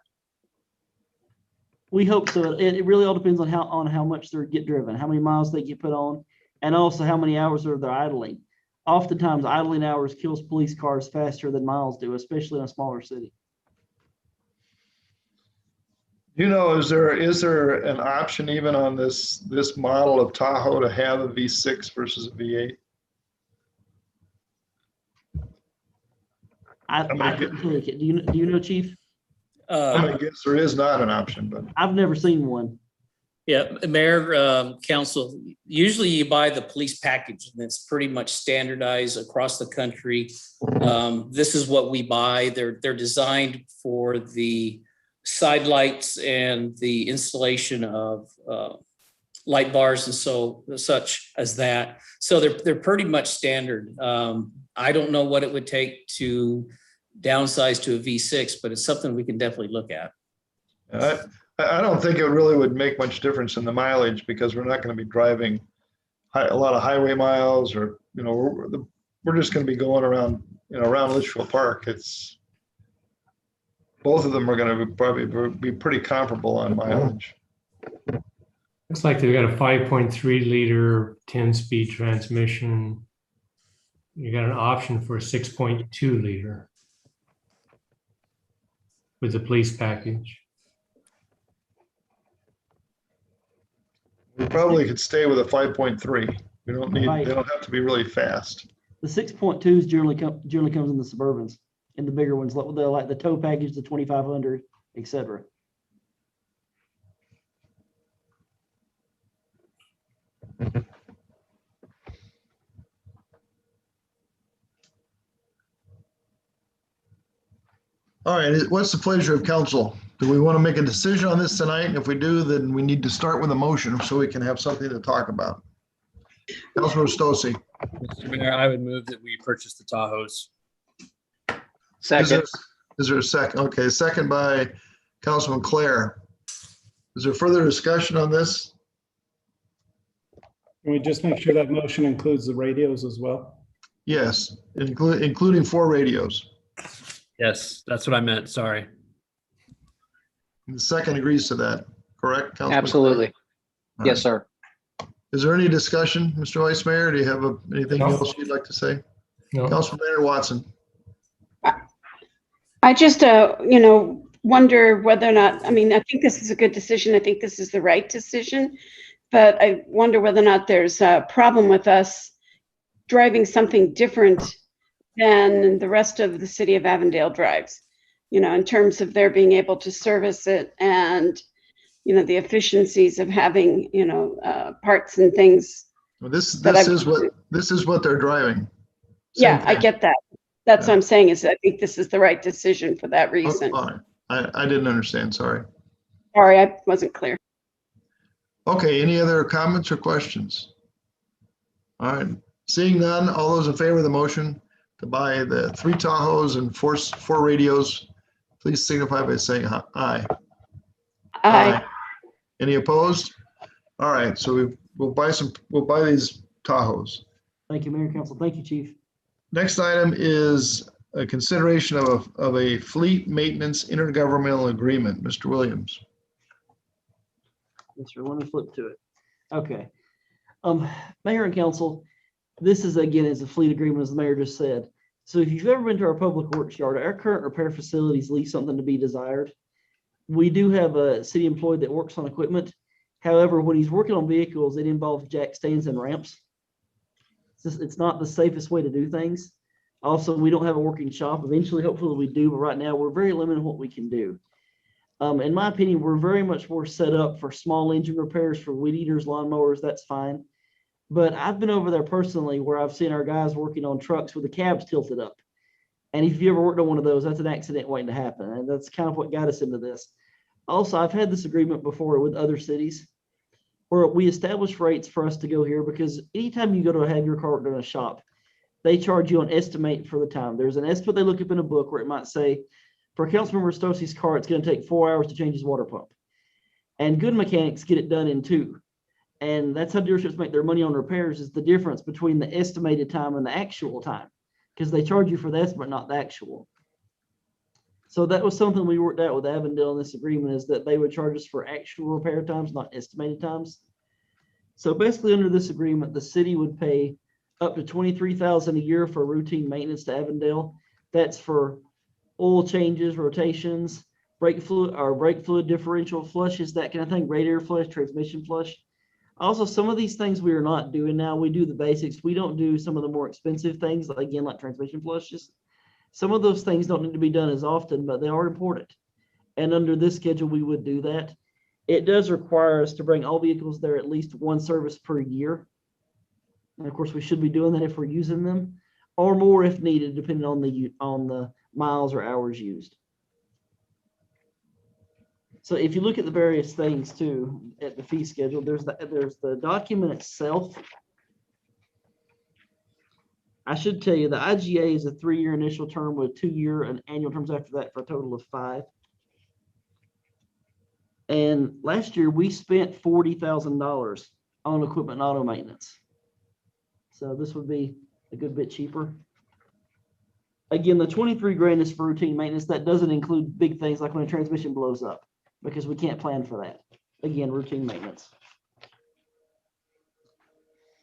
We hope so. It really all depends on how much they get driven, how many miles they get put on, and also how many hours they're idling. Oftentimes, idling hours kills police cars faster than miles do, especially in a smaller city. You know, is there an option even on this model of Tahoe to have a V6 versus a V8? I couldn't take it. Do you know, Chief? I guess there is not an option, but I've never seen one. Yeah, Mayor, Council, usually you buy the police package and it's pretty much standardized across the country. This is what we buy. They're designed for the side lights and the installation of light bars and such as that. So they're pretty much standard. I don't know what it would take to downsize to a V6, but it's something we can definitely look at. I don't think it really would make much difference in the mileage because we're not going to be driving a lot of highway miles, or we're just going to be going around around Litchfield Park. It's both of them are going to probably be pretty comparable on mileage. Looks like they've got a 5.3 liter 10-speed transmission. You got an option for a 6.2 liter with the police package. We probably could stay with a 5.3. We don't need. Right. They don't have to be really fast. The 6.2s generally comes in the Suburbans, in the bigger ones, like the tow package, the 2500, etc. All right, what's the pleasure of council? Do we want to make a decision on this tonight? If we do, then we need to start with a motion so we can have something to talk about. Councilor Stossy. Mr. Mayor, I would move that we purchase the Tahoes. Second. Is there a second? Okay, second by Councilman Clare. Is there further discussion on this? Can we just make sure that motion includes the radios as well? Yes, including 4 radios. Yes, that's what I meant. Sorry. And the second agrees to that, correct? Councilman Absolutely. Clare? Yes, sir. Is there any discussion, Mr. Vice Mayor? Do you have anything else you'd like to say? No. Councilman Watson. I just, wonder whether or not, I think this is a good decision. I think this is the right decision, but I wonder whether or not there's a problem with us driving something different than the rest of the city of Avondale drives, in terms of their being able to service it and, the efficiencies of having, parts and things. Well, this that I've- is what they're driving. Yeah, Same I thing. get that. That's Yeah. what I'm saying is I think this is the right decision for that Oh, reason. fine. I didn't understand, sorry. Sorry, I wasn't clear. Okay, any other comments or questions? All right, seeing none, all those in favor of the motion to buy the 3 Tahoes and four radios, please signify by saying aye. Aye. Any opposed? All right, so we'll buy these Tahoes. Thank you, Mayor and Council. Thank you, Chief. Next item is a consideration of a fleet maintenance intergovernmental agreement. Mr. Williams. Yes, sir. Let me flip to it. Okay. Mayor and Council, this is again is a fleet agreement, as the mayor just said. So if you've ever been to our public works yard, our current repair facilities leave something to be desired. We do have a city employee that works on equipment. However, when he's working on vehicles, it involves jack stands and ramps. It's not the safest way to do things. Also, we don't have a working shop. Eventually, hopefully we do, but right now we're very limited in what we can do. In my opinion, we're very much more set up for small engine repairs for weed eaters, lawnmowers, that's fine. But I've been over there personally where I've seen our guys working on trucks with the cabs tilted up. And if you ever worked on one of those, that's an accident waiting to happen. And that's kind of what got us into this. Also, I've had this agreement before with other cities where we establish rates for us to go here because anytime you go to have your car worked in a shop, they charge you an estimate for the time. There's an estimate they look up in a book where it might say, for Councilmember Stosey's car, it's going to take 4 hours to change his water pump. And good mechanics get it done in 2. And that's how dealerships make their money on repairs, is the difference between the estimated time and the actual time, because they charge you for the estimate, not the actual. So that was something we worked out with Avondale in this agreement, is that they would charge us for actual repair times, not estimated times. So basically under this agreement, the city would pay up to $23,000 a year for routine maintenance to Avondale. That's for oil changes, rotations, brake fluid differential flushes, that kind of thing, radiator flush, transmission flush. Also, some of these things we are not doing now. We do the basics. We don't do some of the more expensive things, like transmission flushes. Some of those things don't need to be done as often, but they are important. And under this schedule, we would do that. It does require us to bring all vehicles there at least 1 service per year. And of course, we should be doing that if we're using them, or more if needed, depending on the miles or hours used. So if you look at the various things too, at the fee schedule, there's the document itself. I should tell you the IGA is a 3-year initial term with 2-year and annual terms after that for a total of 5. And last year we spent $40,000 on equipment and auto maintenance. So this would be a good bit cheaper. Again, the 23 grand is for routine maintenance. That doesn't include big things like when a transmission blows up, because we can't plan for that. Again, routine maintenance.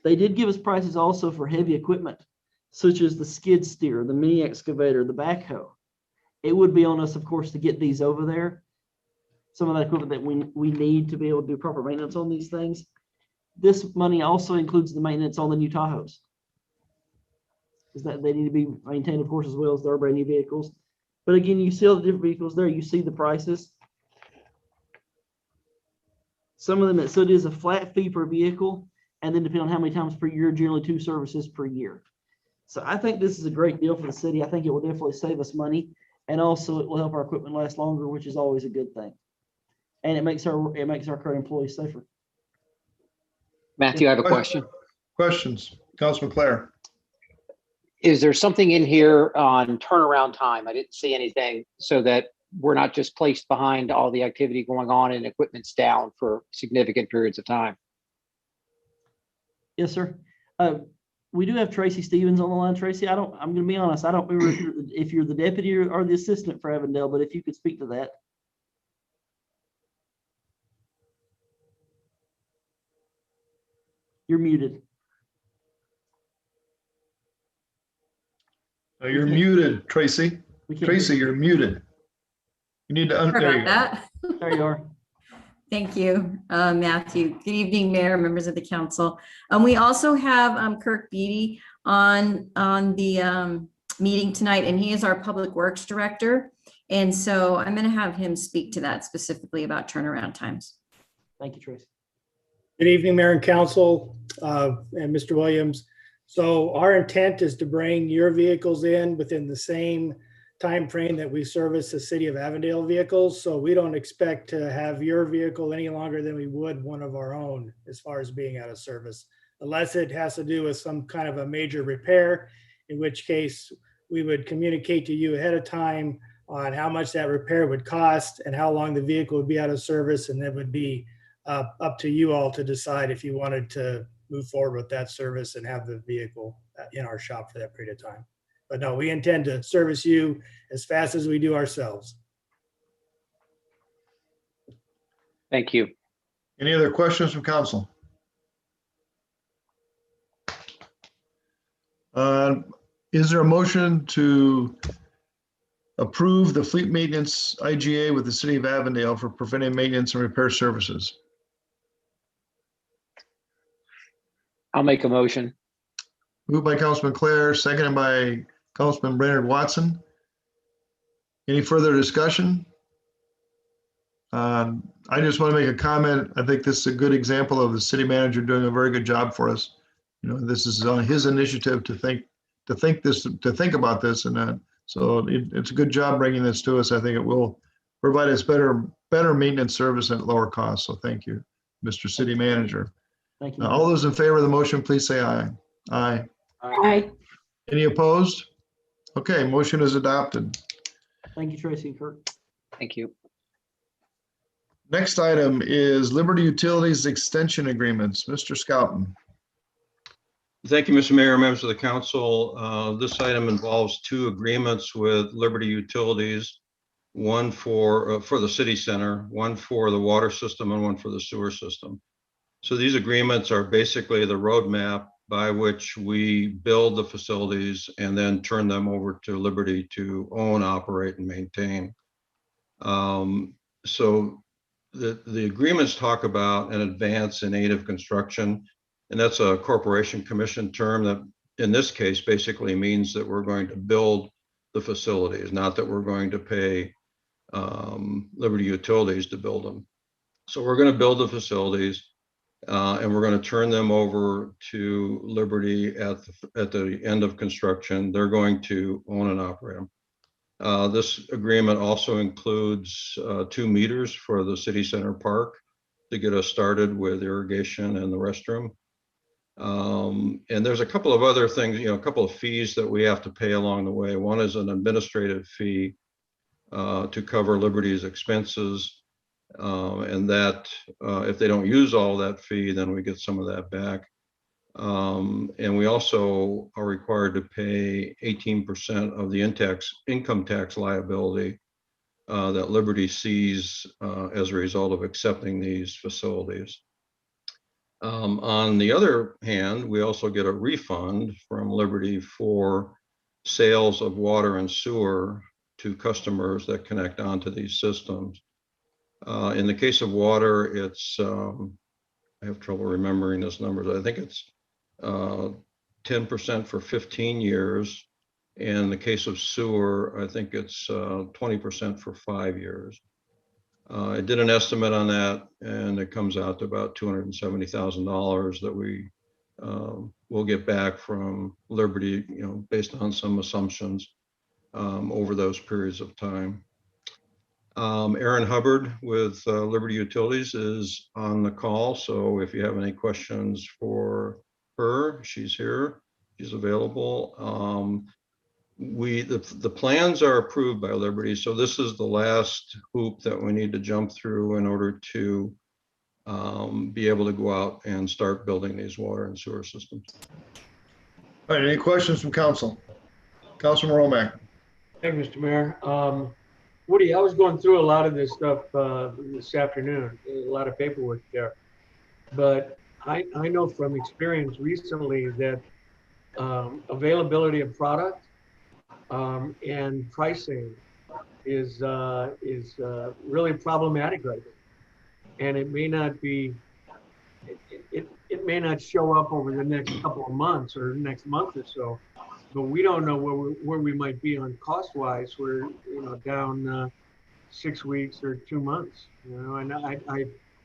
They did give us prices also for heavy equipment, such as the skid steer, the mini excavator, the backhoe. It would be on us, of course, to get these over there. Some of that equipment that we need to be able to do proper maintenance on these things. This money also includes the maintenance on the new Tahoes, because that they need to be maintained, of course, as well as their brand new vehicles. But again, you see all the different vehicles there. You see the prices. Some of them, so it is a flat fee per vehicle, and then depending on how many times per year, generally 2 services per year. So I think this is a great deal for the city. I think it will definitely save us money, and also it will help our equipment last longer, which is always a good thing. And it makes our current employees safer. Matthew, I have a question. Questions, Councilman Clare. Is there something in here on turnaround time? I didn't see anything, so that we're not just placed behind all the activity going on and equipment's down for significant periods of time. Yes, sir. We do have Tracy Stevens on the line. Tracy, I'm going to be honest. I don't remember if you're the deputy or the assistant for Avondale, but if you could speak to that. You're muted. You're muted, Tracy. Tracy, you're muted. You need to Sorry there you about go. that. There you are. Thank you, Matthew. Good evening, Mayor, members of the council. We also have Kirk Beatty on the meeting tonight, and he is our Public Works Director. And so I'm going to have him speak to that specifically about turnaround times. Thank you, Tracy. Good evening, Mayor and Council, and Mr. Williams. So our intent is to bring your vehicles in within the same time frame that we service the City of Avondale vehicles. So we don't expect to have your vehicle any longer than we would one of our own as far as being out of service, unless it has to do with some kind of a major repair, in which case we would communicate to you ahead of time on how much that repair would cost and how long the vehicle would be out of service, and it would be up to you all to decide if you wanted to move forward with that service and have the vehicle in our shop for that period of time. But no, we intend to service you as fast as we do ourselves. Thank you. Any other questions from council? Is there a motion to approve the fleet maintenance IGA with the City of Avondale for preventive maintenance and repair services? I'll make a motion. Moved by Councilman Clare, seconded by Councilman Brainerd Watson. Any further discussion? I just want to make a comment. I think this is a good example of the city manager doing a very good job for us. You know, this is on his initiative to think about this, and so it's a good job bringing this to us. I think it will provide us better maintenance service at lower cost. So thank you, Mr. City Manager. Thank you. All those in favor of the motion, please say aye. Aye. Aye. Any opposed? Okay, motion is adopted. Thank you, Tracy and Kurt. Thank you. Next item is Liberty Utilities Extension Agreements. Mr. Scouten. Thank you, Mr. Mayor, members of the council. This item involves two agreements with Liberty Utilities, one for the city center, one for the water system, and one for the sewer system. So these agreements are basically the roadmap by which we build the facilities and then turn them over to Liberty to own, operate, and maintain. So the agreements talk about an advance in aid of construction, and that's a corporation commission term that in this case basically means that we're going to build the facilities, not that we're going to pay Liberty Utilities to build them. So we're going to build the facilities and we're going to turn them over to Liberty at the end of construction. They're going to own and operate them. This agreement also includes 2 meters for the city center park to get us started with irrigation and the restroom. And there's a couple of other things, a couple of fees that we have to pay along the way. One is an administrative fee to cover Liberty's expenses. And that if they don't use all that fee, then we get some of that back. And we also are required to pay 18% of the income tax liability that Liberty sees as a result of accepting these facilities. On the other hand, we also get a refund from Liberty for sales of water and sewer to customers that connect onto these systems. In the case of water, it's, I have trouble remembering those numbers. I think it's 10% for 15 years. In the case of sewer, I think it's 20% for 5 years. I did an estimate on that, and it comes out to about $270,000 that we will get back from Liberty, based on some assumptions over those periods of time. Erin Hubbard with Liberty Utilities is on the call. So if you have any questions for her, she's here, she's available. The plans are approved by Liberty. So this is the last hoop that we need to jump through in order to be able to go out and start building these water and sewer systems. All right, any questions from council? Councilman Romack. Thank you, Mr. Mayor. Woody, I was going through a lot of this stuff this afternoon, a lot of paperwork there. But I know from experience recently that availability of product and pricing is really problematic right now. And it may not be, it may not show up over the next couple of months or next month or so. but we don't know where we might be on cost wise. We're, down 6 weeks or 2 months, and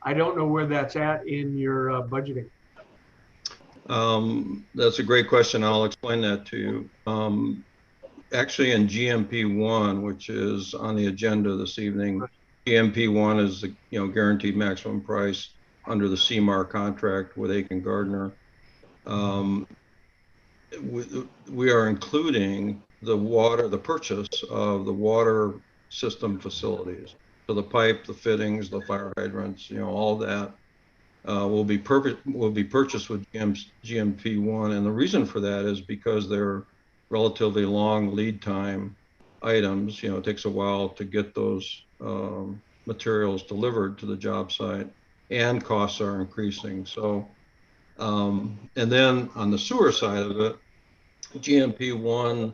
I don't know where that's at in your budgeting. That's a great question. I'll explain that to you. Actually, in GMP1, which is on the agenda this evening, GMP1 is the guaranteed maximum price under the CMAR contract with Aiken Gardner. We are including the purchase of the water system facilities. So the pipe, the fittings, the fire hydrants, all that will be purchased with GMP1. And the reason for that is because they're relatively long lead time items. It takes a while to get those materials delivered to the job site, and costs are increasing. So, and then on the sewer side of it, GMP1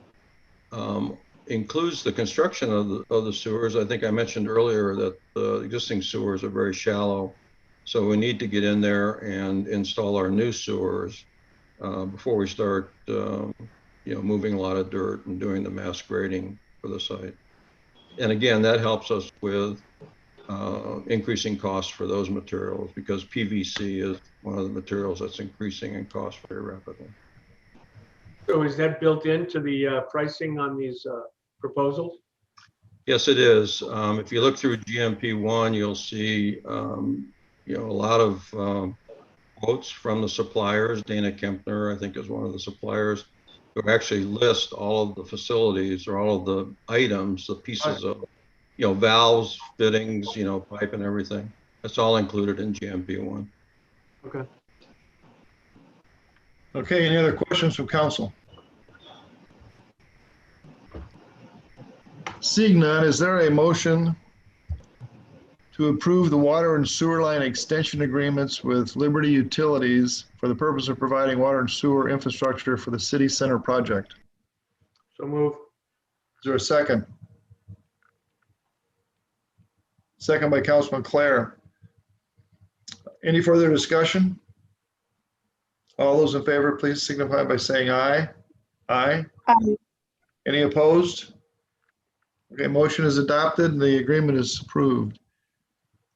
includes the construction of the sewers. I think I mentioned earlier that the existing sewers are very shallow, so we need to get in there and install our new sewers before we start, moving a lot of dirt and doing the mass grading for the site. And again, that helps us with increasing costs for those materials, because PVC is one of the materials that's increasing in cost very rapidly. So is that built into the pricing on these proposals? Yes, it is. If you look through GMP1, you'll see a lot of quotes from the suppliers. Dana Kempner, I think, is one of the suppliers, who actually list all of the facilities or all of the items, the pieces of, valves, fittings, pipe and everything. That's all included in GMP1. Okay. Okay, any other questions from council? Seeing none, is there a motion to approve the water and sewer line extension agreements with Liberty Utilities for the purpose of providing water and sewer infrastructure for the city center project? So move. Is there a second? Second by Councilman Clare. Any further discussion? All those in favor, please signify by saying aye. Aye. Aye. Any opposed? Okay, motion is adopted and the agreement is approved.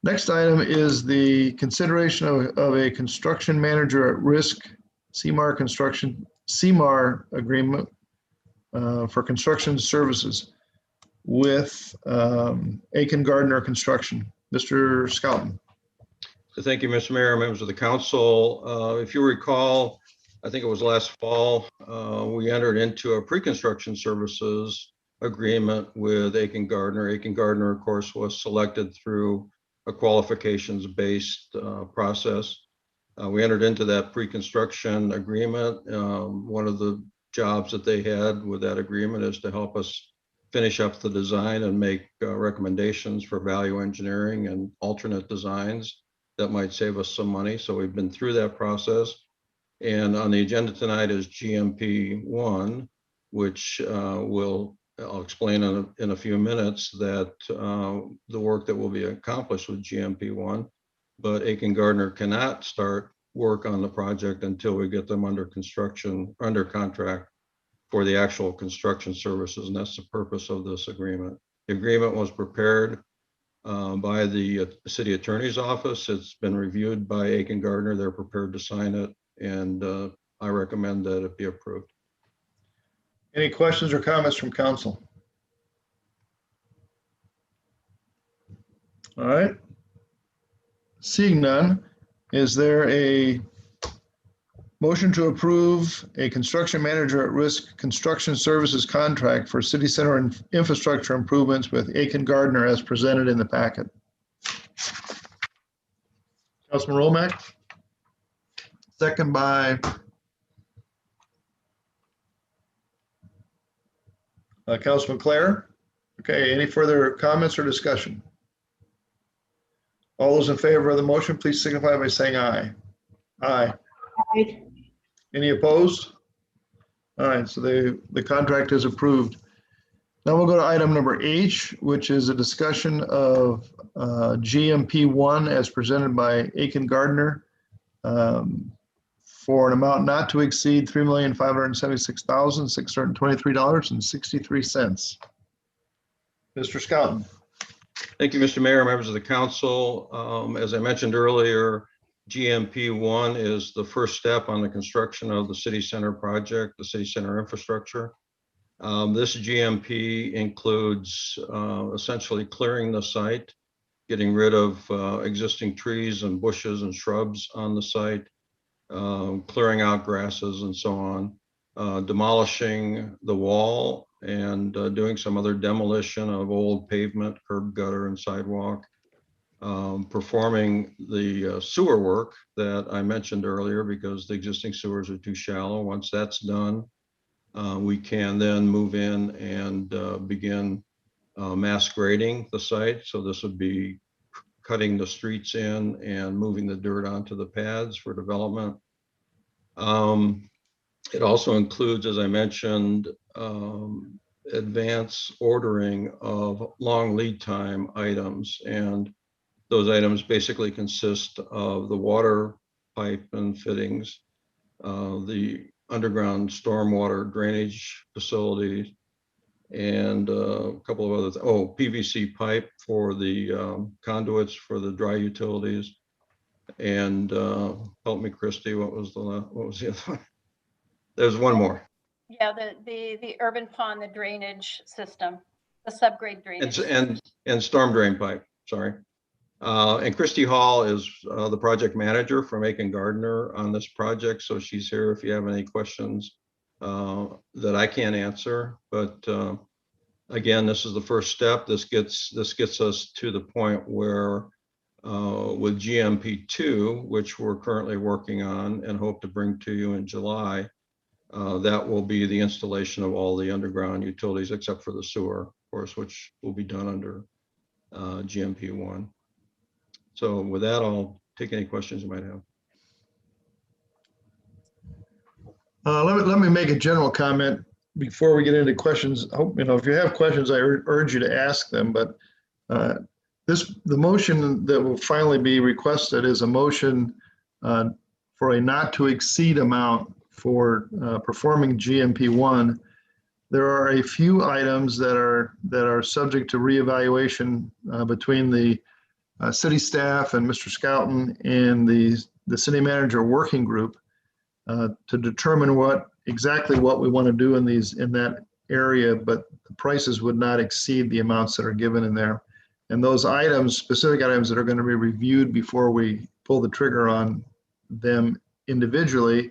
Next item is the consideration of a construction manager at risk CMAR agreement for construction services with Aiken Gardner Construction. Mr. Scouten. Thank you, Mr. Mayor, members of the council. If you recall, I think it was last fall, we entered into a pre-construction services agreement with Aiken Gardner. Aiken Gardner, of course, was selected through a qualifications-based process. We entered into that pre-construction agreement. One of the jobs that they had with that agreement is to help us finish up the design and make recommendations for value engineering and alternate designs that might save us some money. So we've been through that process. And on the agenda tonight is GMP1, which I'll explain in a few minutes that the work that will be accomplished with GMP1, but Aiken Gardner cannot start work on the project until we get them under contract for the actual construction services, and that's the purpose of this agreement. The agreement was prepared by the city attorney's office. It's been reviewed by Aiken Gardner. They're prepared to sign it, and I recommend that it be approved. Any questions or comments from council? All right. Seeing none, is there a motion to approve a construction manager at risk construction services contract for city center and infrastructure improvements with Aiken Gardner as presented in the packet? Councilman Romack, second by Councilman Clare. Okay, any further comments or discussion? All those in favor of the motion, please signify by saying aye. Aye. Aye. Any opposed? All right, so the contract is approved. Now we'll go to item number H, which is a discussion of GMP1 as presented by Aiken Gardner for an amount not to exceed $3,576,623.63. Mr. Scouten. Thank you, Mr. Mayor, members of the council. As I mentioned earlier, GMP 1 is the first step on the construction of the city center project, the city center infrastructure. This GMP includes essentially clearing the site, getting rid of existing trees and bushes and shrubs on the site, clearing out grasses and so on, demolishing the wall and doing some other demolition of old pavement, curb gutter and sidewalk, performing the sewer work that I mentioned earlier because the existing sewers are too shallow. Once that's done, we can then move in and begin mass grading the site. So this would be cutting the streets in and moving the dirt onto the pads for development. It also includes, as I mentioned, advance ordering of long lead time items. And those items basically consist of the water pipe and fittings, the underground stormwater drainage facilities, and a couple of other, PVC pipe for the conduits for the dry utilities. And help me, Christy, what was the other one? There's one more. Yeah, the urban pond, the drainage system, the subgrade drainage. And storm drain pipe, sorry. And Christy Hall is the project manager from Aiken Gardner on this project. So she's here if you have any questions that I can't answer. But again, this is the first step. This gets us to the point where with GMP 2, which we're currently working on and hope to bring to you in July, that will be the installation of all the underground utilities except for the sewer, of course, which will be done under GMP 1. So with that, I'll take any questions you might have. Let me make a general comment before we get into questions. I hope, if you have questions, I urge you to ask them. But the motion that will finally be requested is a motion for a not to exceed amount for performing GMP 1. There are a few items that are subject to reevaluation between the city staff and Mr. Scouten and the city manager working group to determine exactly what we want to do in that area, but the prices would not exceed the amounts that are given in there. And those items, specific items that are going to be reviewed before we pull the trigger on them individually,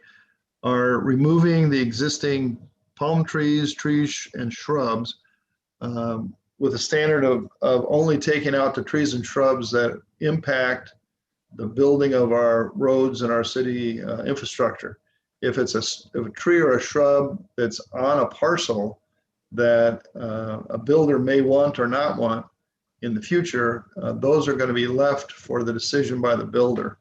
are removing the existing palm trees and shrubs with a standard of only taking out the trees and shrubs that impact the building of our roads and our city infrastructure. If it's a tree or a shrub that's on a parcel that a builder may want or not want in the future, those are going to be left for the decision by the builder.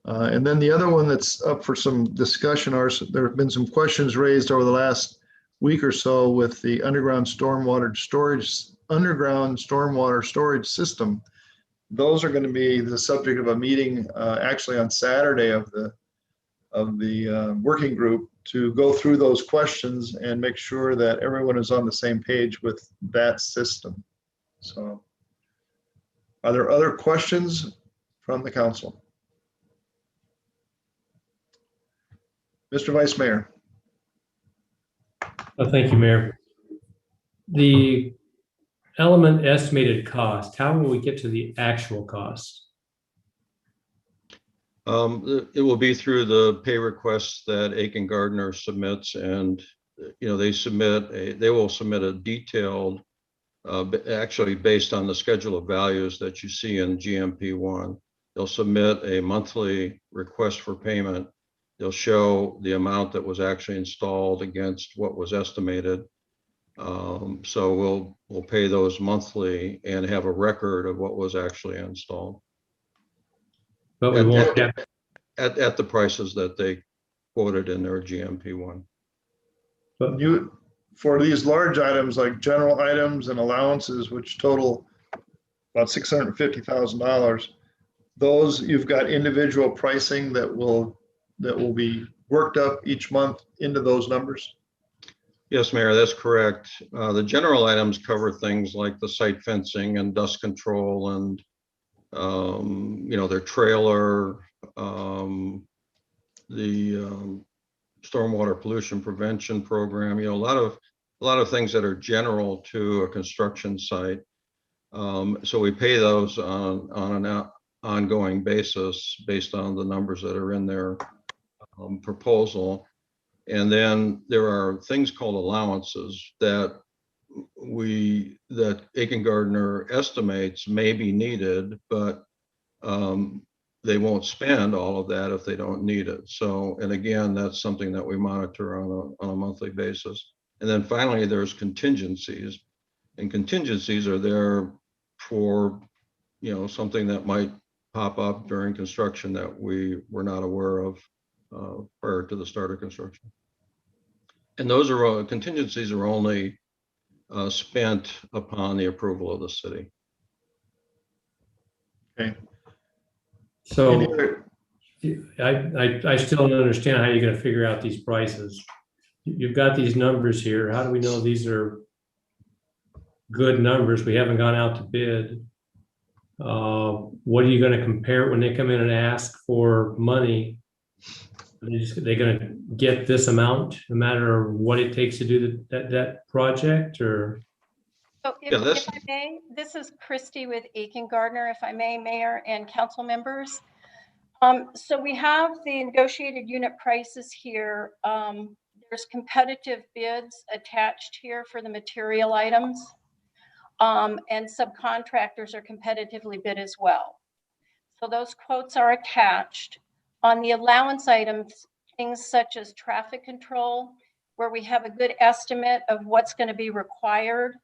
And then the other one that's up for some discussion there have been some questions raised over the last week or so with the underground stormwater storage system. Those are going to be the subject of a meeting actually on Saturday of the working group to go through those questions and make sure that everyone is on the same page with that system. So are there other questions from the council? Mr. Vice Mayor. Thank you, Mayor. The element estimated cost, how will we get to the actual cost? It will be through the pay requests that Aiken Gardner submits, and they will submit a detailed, actually based on the schedule of values that you see in GMP 1. They'll submit a monthly request for payment. They'll show the amount that was actually installed against what was estimated. So we'll pay those monthly and have a record of what was actually installed. But we won't at the prices that they quoted in their GMP 1. But for these large items like general items and allowances, which total about $650,000, those you've got individual pricing that will that will be worked up each month into those numbers? Yes, Mayor, that's correct. The general items cover things like the site fencing and dust control and, their trailer, the stormwater pollution prevention program, a lot of things that are general to a construction site. So we pay those on an ongoing basis based on the numbers that are in their proposal. And then there are things called allowances that Aiken Gardner estimates may be needed, but they won't spend all of that if they don't need it. So, and again, that's something that we monitor on a monthly basis. And then finally, there's contingencies, and contingencies are there for, something that might pop up during construction that we were not aware of prior to the start of construction. And those are contingencies are only spent upon the approval of the city. Okay. So I still don't understand how you're going to figure out these prices. You've got these numbers here. How do we know these are good numbers? We haven't gone out to bid. What are you going to compare when they come in and ask for money? They're going to get this amount no matter what it takes to do that project, or? So if I may, this is Christy with Aiken Gardner, if I may, Mayor and council members. So we have the negotiated unit prices here. There's competitive bids attached here for the material items. And subcontractors are competitively bid as well. So those quotes are attached. On the allowance items, things such as traffic control, where we have a good estimate of what's going to be required,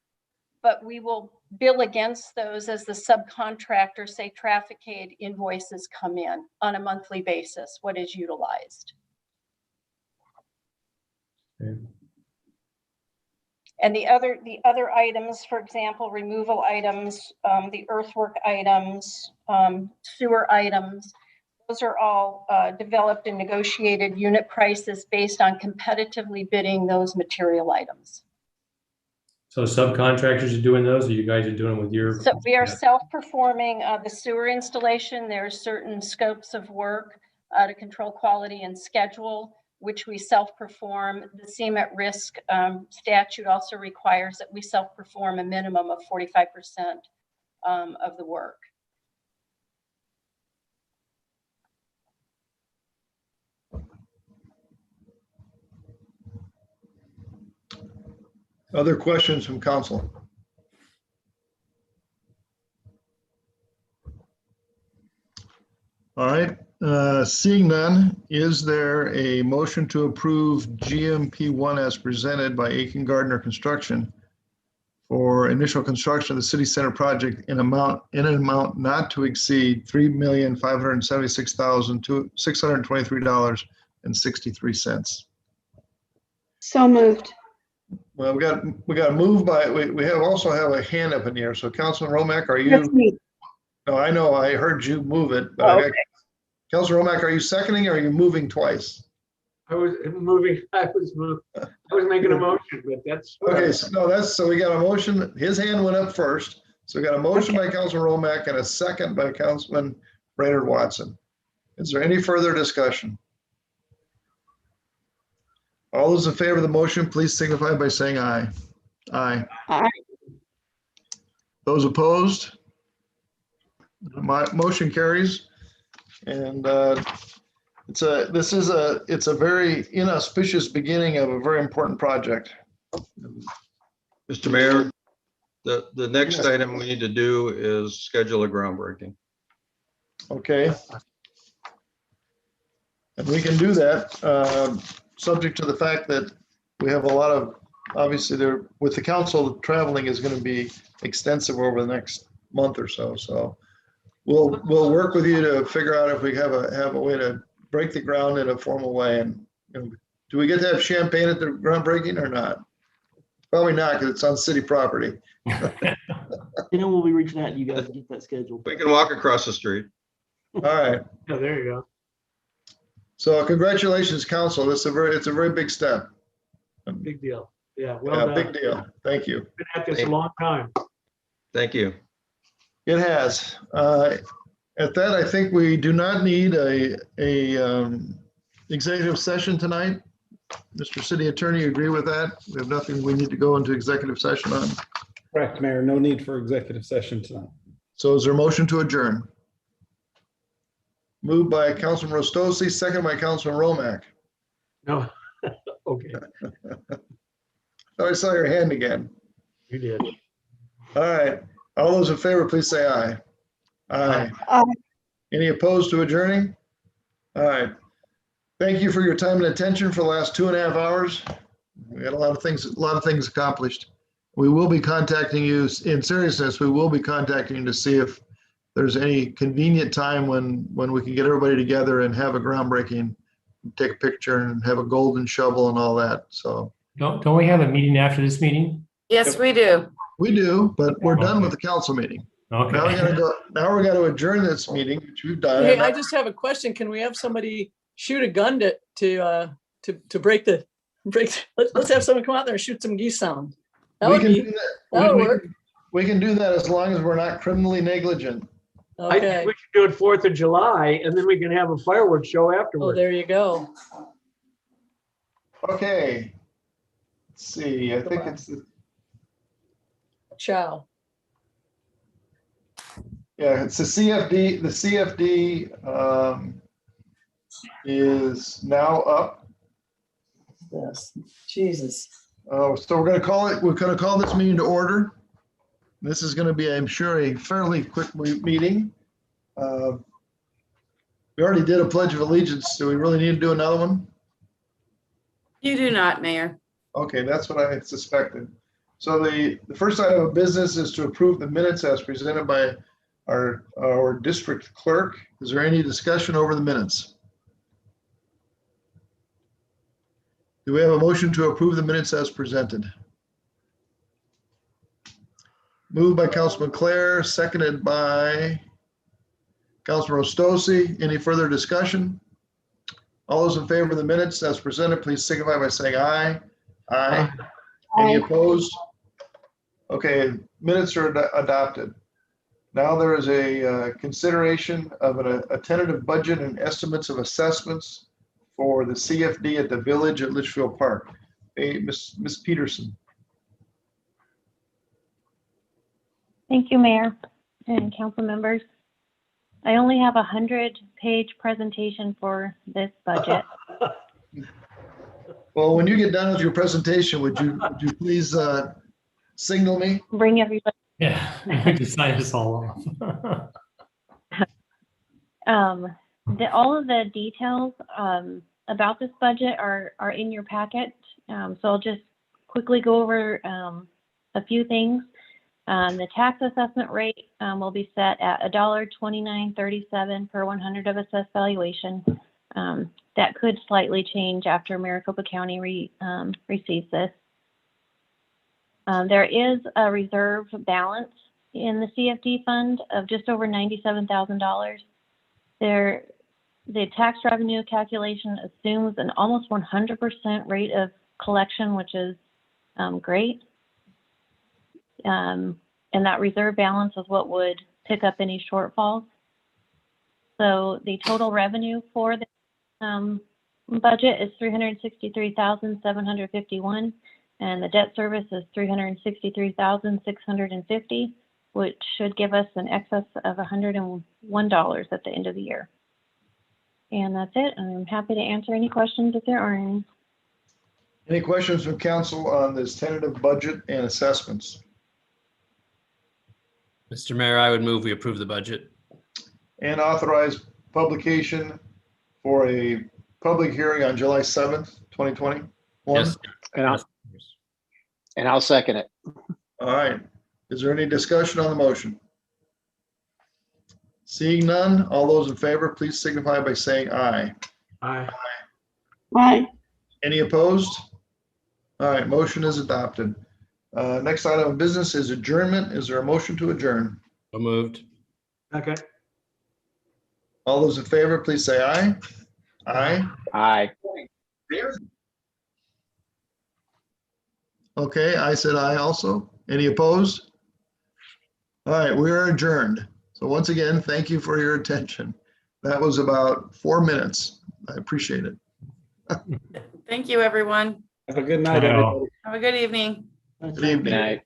but we will bill against those as the subcontractor, say traffic aid invoices come in on a monthly basis, what is utilized. Okay. And the other items, for example, removal items, the earthwork items, sewer items, those are all developed and negotiated unit prices based on competitively bidding those material items. So subcontractors are doing those, or you guys are doing them with your? So we are self-performing the sewer installation. There are certain scopes of work to control quality and schedule, which we self-perform. The SEEM at risk statute also requires that we self-perform a minimum of 45% of the work. Other questions from council? All right, seeing none, is there a motion to approve GMP1 as presented by Aiken Gardner Construction for initial construction of the city center project in an amount not to exceed $3,576,623.63? So moved. Well, we got a move by, we also have a hand up in the air. So Councilman Romack, are you? That's me. No, I know, I heard you move it, but Oh, okay. Councilor Romack, are you seconding or are you moving twice? I was moving, I was making a motion, but that's. Okay, so we got a motion, his hand went up first. So we got a motion by Councilman Romack and a second by Councilman Brainerd Watson. Is there any further discussion? All those in favor of the motion, please signify by saying aye. Aye. Aye. Those opposed? My motion carries. And it's a very inauspicious beginning of a very important project. Mr. Mayor, the next item we need to do is schedule a groundbreaking. Okay. And we can do that, subject to the fact that we have a lot of, obviously there, with the council, the traveling is going to be extensive over the next month or so. So we'll work with you to figure out if we have a way to break the ground in a formal way. And do we get to have champagne at the groundbreaking or not? Probably not, because it's on city property. We'll be reaching out to you guys to get that scheduled. We can walk across the street. All right. Yeah, there you go. So congratulations, council. It's a very big step. Big deal. Yeah, well Yeah, done. big deal. Thank you. Been at this a long time. Thank you. It has. At that, I think we do not need a executive session tonight. Mr. City Attorney, you agree with that? We have nothing we need to go into executive session on. Correct, Mayor. No need for executive session tonight. So is there a motion to adjourn? Moved by Councilman Rostosi, second by Councilman Romack. No, okay, Oh, I saw your hand again. you did. All right. All those in favor, please say aye. Aye. Any opposed to adjourning? All right. Thank you for your time and attention for the last 2.5 hours. We had a lot of things accomplished. We will be contacting you, in seriousness, we will be contacting you to see if there's any convenient time when we can get everybody together and have a groundbreaking, take a picture and have a golden shovel and all that. So Don't we have a meeting after this meeting? Yes, we do. we do, but we're done Okay. with the council meeting. Okay. Now we're gonna adjourn this meeting, which we've done. Hey, I just have a question. Can we have somebody shoot a gun to break the? Let's have someone come out there and shoot some geese sound. That We would can be. do That would that. work. We can do that as long as we're not criminally negligent. I think Okay. we should do it 4th of July and then we can have a fireworks show Oh, afterwards. there you go. Okay. Let's see, I think it's, Ciao. yeah, it's the CFD. The CFD is now up. Yes. Jesus. So we're gonna call this meeting to order. This is gonna be, I'm sure, a fairly quick meeting. We already did a pledge of allegiance. Do we really need to do another one? You do not, Mayor. Okay, that's what I had suspected. So the first item of business is to approve the minutes as presented by our district clerk. Is there any discussion over the minutes? Do we have a motion to approve the minutes as presented? Moved by Councilman Clare, seconded by Councilman Rostosi. Any further discussion? All those in favor of the minutes as presented, please signify by saying aye. Aye. Any opposed? Okay, minutes are adopted. Now there is a consideration of a tentative budget and estimates of assessments for the CFD at the Village at Litchfield Park. Hey, Ms. Peterson. Thank you, Mayor and council members. I only have a 100-page presentation for this budget. Well, when you get done with your presentation, would you please signal me? Bring everybody. Yeah, we just sign this all off. All of the details about this budget are in your packet. So I'll just quickly go over a few things. The tax assessment rate will be set at $1.2937 per 100 of assessed valuation. That could slightly change after Maricopa County receives this. There is a reserve balance in the CFD fund of just over $97,000. The tax revenue calculation assumes an almost 100% rate of collection, which is great. And that reserve balance is what would pick up any shortfalls. So the total revenue for the budget is $363,751, and the debt service is $363,650, which should give us an excess of $101 at the end of the year. And that's it. I'm happy to answer any questions if there are any. Any questions from council on this tentative budget and assessments? Mr. Mayor, I would move we approve the budget. And authorize publication for a public hearing on July 7th, 2021? Yes. And I'll second it. All right. Is there any discussion on the motion? Seeing none, all those in favor, please signify by saying aye. Aye. Aye. Any opposed? All right, motion is adopted. Next item of business is adjournment. Is there a motion to adjourn? So moved. Okay. All those in favor, please say aye. Aye. Aye. Okay, I said aye also. Any opposed? All right, we are adjourned. So once again, thank you for your attention. That was about 4 minutes. I appreciate it. Thank you, everyone. Have a good night, Ciao. everybody. Have a good evening. Good evening. Good night.